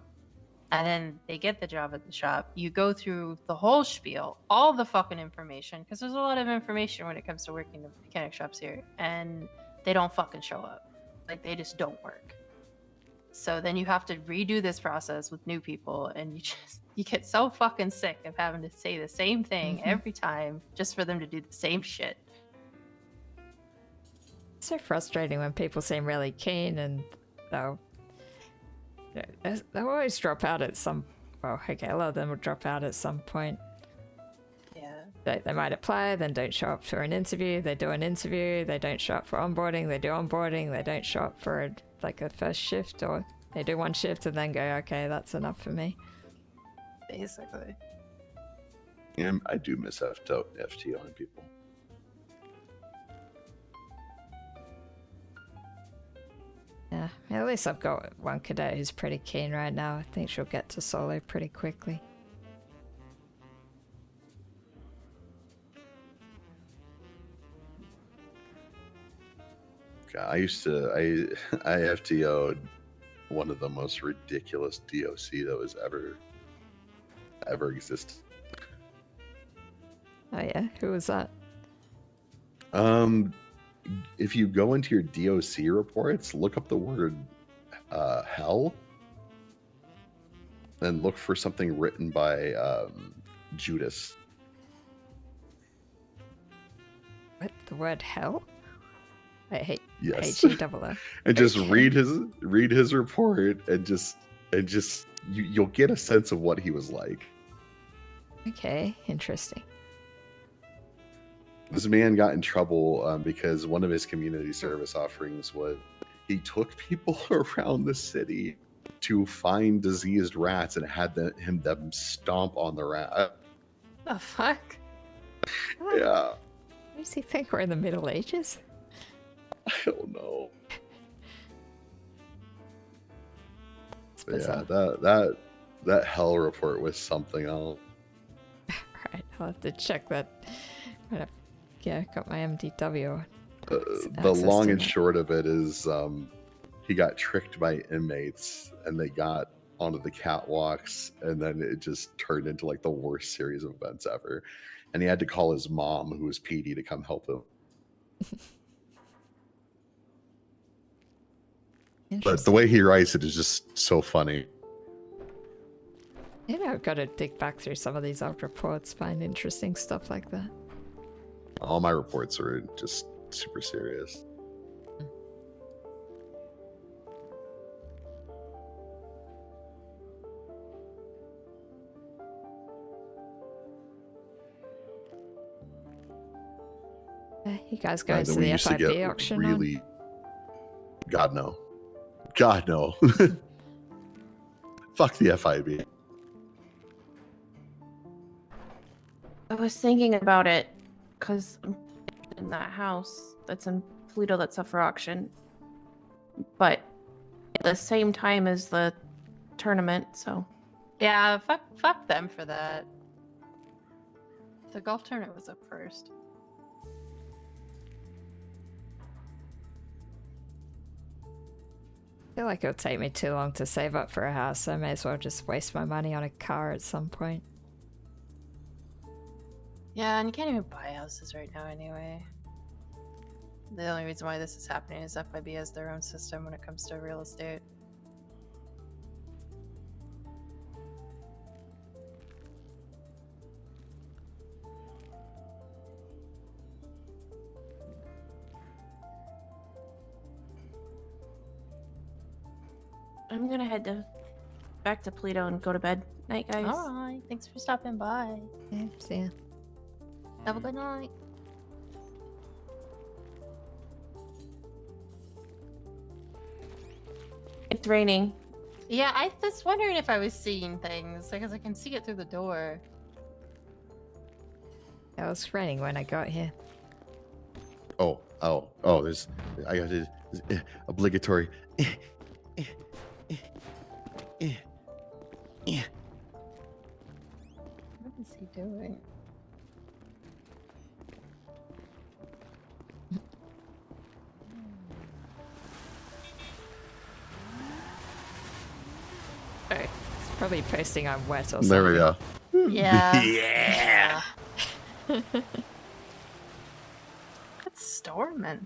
And then they get the job at the shop. You go through the whole spiel, all the fucking information, because there's a lot of information when it comes to working in mechanic shops here, and they don't fucking show up. Like, they just don't work. So then you have to redo this process with new people, and you get so fucking sick of having to say the same thing every time just for them to do the same shit. It's so frustrating when people seem really keen and they'll always drop out at some. Well, okay, a lot of them will drop out at some point. Yeah. They might apply, then don't show up for an interview. They do an interview, they don't show up for onboarding. They do onboarding, they don't show up for a first shift, or they do one shift and then go, okay, that's enough for me. Basically. Yeah, I do miss FTOing people. Yeah, at least I've got one cadet who's pretty keen right now. I think she'll get to solo pretty quickly. I FTO'd one of the most ridiculous DOC that was ever existed. Oh yeah, who was that? If you go into your DOC reports, look up the word hell, and look for something written by Judas. What, the word hell? I hate Yes. H-E-double-O. And just read his report, and just you'll get a sense of what he was like. Okay, interesting. This man got in trouble because one of his community service offerings was he took people around the city to find diseased rats and had them stomp on the rat. The fuck? Yeah. Does he think we're in the Middle Ages? I don't know. Yeah, that hell report was something else. Alright, I'll have to check that. Yeah, got my MDW. The long and short of it is he got tricked by inmates and they got onto the catwalks, and then it just turned into like the worst series of events ever. And he had to call his mom, who was PD, to come help him. But the way he writes it is just so funny. You know, I've got to dig back through some of these old reports, find interesting stuff like that. All my reports are just super serious. You guys going to than we the used to FIB get. auction? Really, God no, God no. Fuck the FIB. I was thinking about it because I'm in that house that's in Pluto that's up for auction, but at the same time as the tournament, so Yeah, fuck them for that. The golf tournament was up first. I feel like it'll take me too long to save up for a house, so I may as well just waste my money on a car at some point. Yeah, and you can't even buy houses right now anyway. The only reason why this is happening is FIB has their own system when it comes to real estate. I'm gonna head back to Pluto and go to bed. Night, guys. Alright, thanks for stopping by. Yeah, see ya. Have a good night. It's raining. Yeah, I was wondering if I was seeing things, because I can see it through the door. It was raining when I got here. Oh, there's, I got this obligatory. What is he doing? Oh, it's probably posting I'm wet or something. There we go. Yeah. Yeah. It's storming.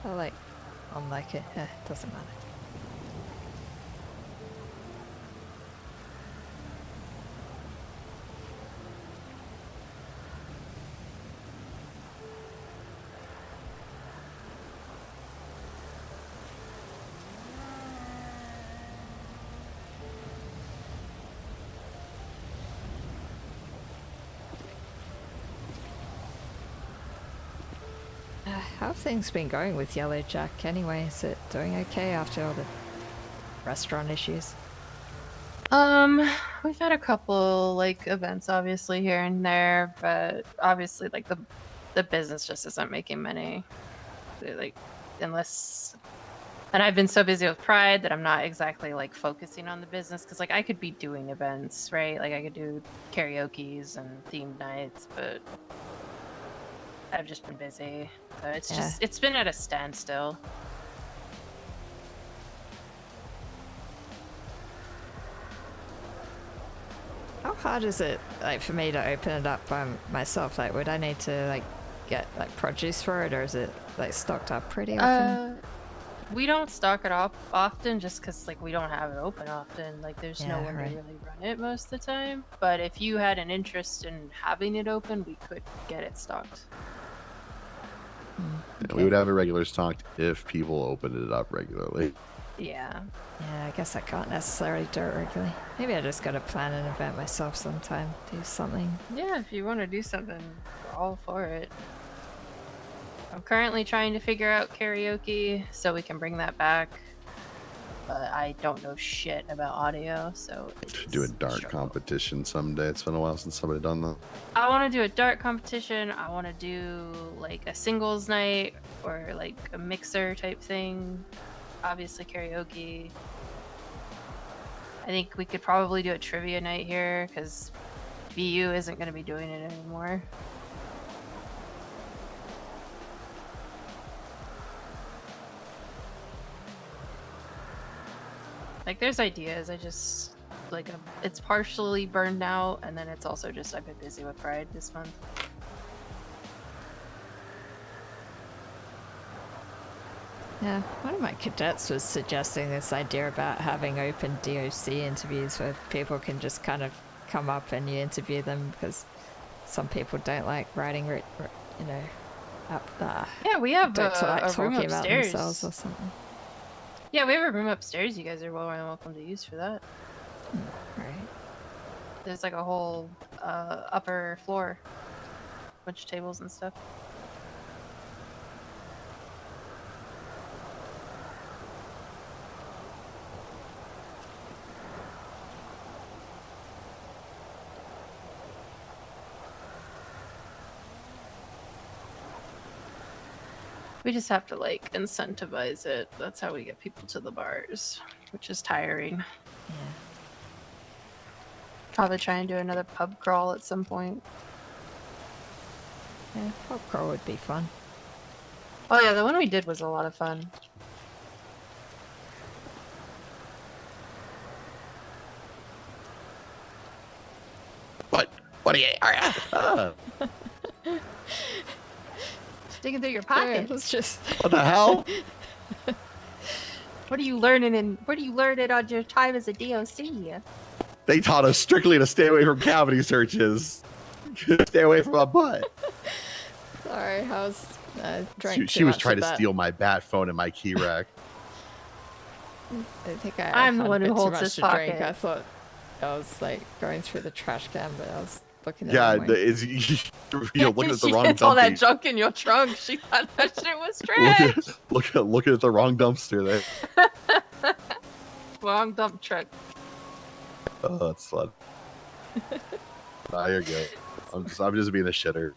I like, unlike it. Doesn't matter. How have things been going with Yellow Jack anyway? Is it doing okay after all the restaurant issues? We've had a couple like events obviously here and there, but obviously like the business just isn't making money. Like unless, and I've been so busy with Pride that I'm not exactly like focusing on the business because like I could be doing events, right? Like I could do karaoke's and themed nights, but I've just been busy. So it's just, it's been at a standstill. How hard is it, like, for me to open it up by myself? Like, would I need to, like, get, like, produce for it, or is it, like, stocked up pretty often? We don't stock it up often just because, like, we don't have it open often. Like, there's no one right. to really run it most of the time. But if you had an interest in having it open, we could get it stocked. Yeah, we would have it regular stocked if people opened it up regularly. Yeah. Yeah, I guess I can't necessarily do it regularly. Maybe I just gotta plan an event myself sometime. Do something. Yeah, if you want to do something, we're all for it. I'm currently trying to figure out karaoke so we can bring that back. But I don't know shit about audio, so Do a dart competition someday. It's been a while since somebody done that. I want to do a dart competition. I want to do like a singles night or like a mixer type thing. Obviously karaoke. I think we could probably do a trivia night here because BU isn't going to be doing it anymore. Like there's ideas, I just like it's partially burned out, and then it's also just I've been busy with Pride this month. Yeah, one of my cadets was suggesting this idea about having open DOC interviews where people can just kind of come up and you interview them, because some people don't like writing, you know, up there. Yeah, we have don't like a room talking about upstairs. themselves or something. Yeah, we have a room upstairs. You guys are more than welcome to use for that. Right. There's like a whole upper floor, bunch of tables and stuff. We just have to like incentivize it. That's how we get people to the bars, which is tiring. Yeah. Probably try and do another pub crawl at some point. Yeah, pub crawl would be fun. Oh yeah, the one we did was a lot of fun. What are you? Digging through your pockets. It's just What the hell? What are you learning on your time as a DOC? They taught us strictly to stay away from cavity searches. Stay away from my butt. Sorry, I was drank She too was much trying of to that. steal my bat phone and my key rack. I think I'm the had one a who bit too holds much his to drink. pocket. I thought I was like going through the trash can, but I was looking at Yeah, it. looking at the She wrong had all that dumpy. junk in your trunk. She thought that shit was trash. Looking at the wrong dumpster there. Wrong dump truck. Oh, that's fun. Nah, you're good. I'm just being a shitter.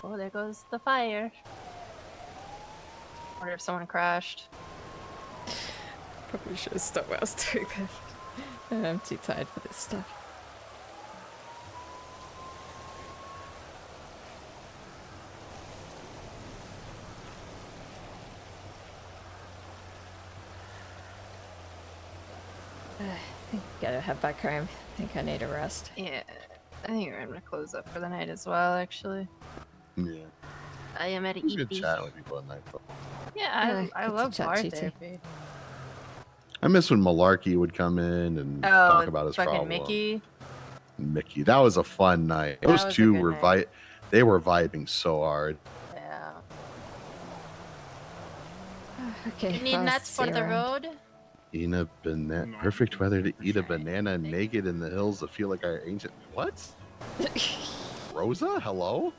Oh, there goes the fire. Wonder if someone crashed. Probably should have stopped what I was doing then. I'm too tired for this stuff. I think I gotta head back home. I think I need a rest. Yeah, I think I'm gonna close up for the night as well, actually. Yeah. I am at It's good EP. chatting with people at night. Yeah, I good to love chat bar to you too. therapy. I miss when Malarkey would come in and talk about his fucking problem. Mickey. Mickey, that was a fun night. That Those was a two good were night. they were vibing so hard. Yeah. Okay. You need I'll nuts see for you the around. road? Eating a banana, perfect weather to eat a banana naked in the hills to feel like our ancient. What? Rosa, hello.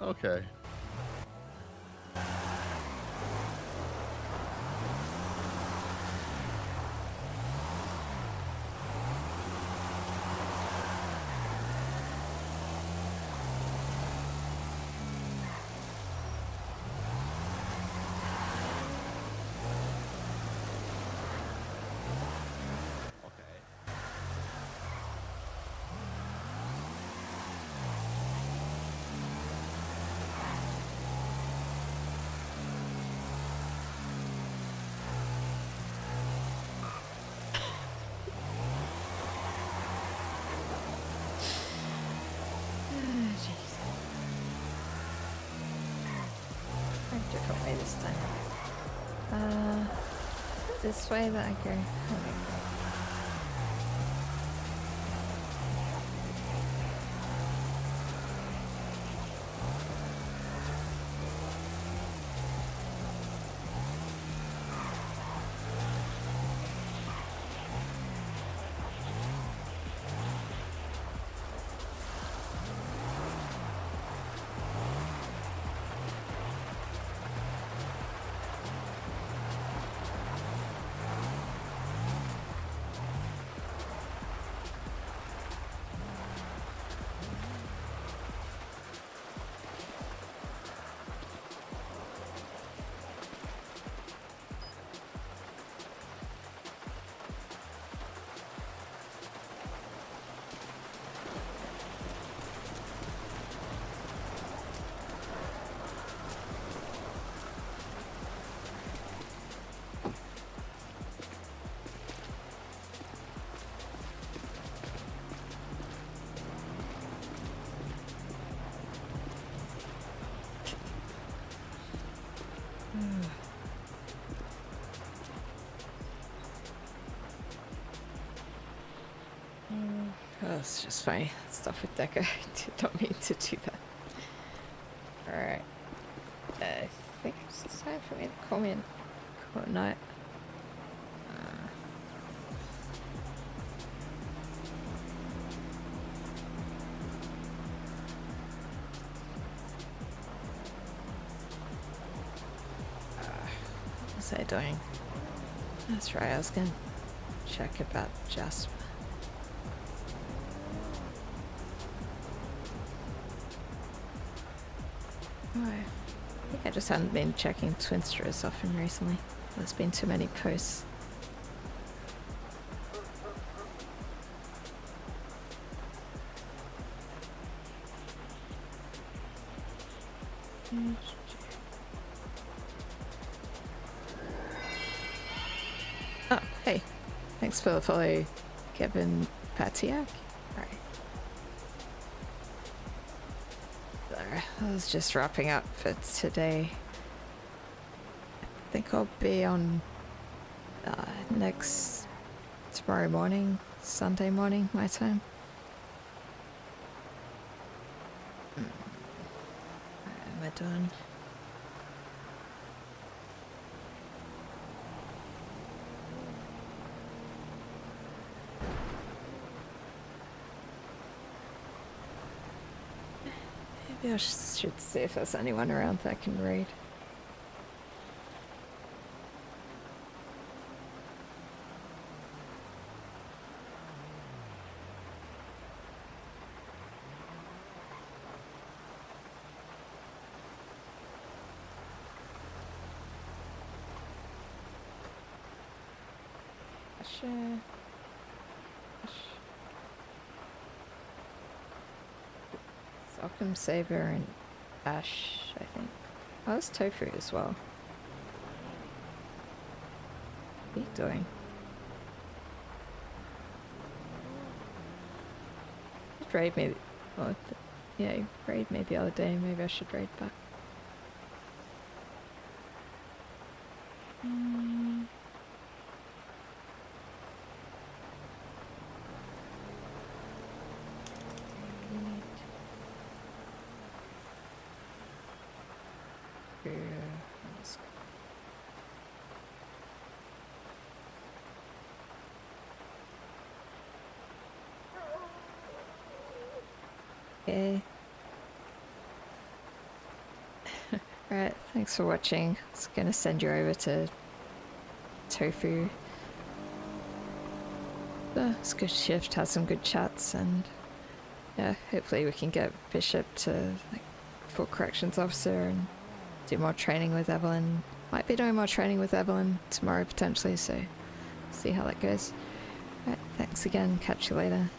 Okay. Different way this time. This way that I go. Okay. Oh, it's just funny. Stuff with Deco. I did not mean to do that. Alright. I think it's time for me to call me and call it night. What was I doing? That's right, I was gonna check about Jasper. Oh, I think I just hadn't been checking Twinster as often recently. There's been too many posts. Oh, hey. Thanks for the follow, Kevin Patiak. Right. There, I was just wrapping up for today. I think I'll be on tomorrow morning, Sunday morning, my time. What am I doing? Maybe I should see if there's anyone around that I can raid. Welcome Saber and Ash, I think. Oh, there's Tofu as well. What are you doing? You raid me. Oh, yeah, you raid me the other day. Maybe I should raid back. Okay. Right, thanks for watching. I was gonna send you over to Tofu. It's a good shift, had some good chats, and yeah, hopefully we can get Bishop to like full corrections officer and do more training with Evelyn. Might be doing more training with Evelyn tomorrow potentially, so see how that goes. Right, thanks again, catch you later.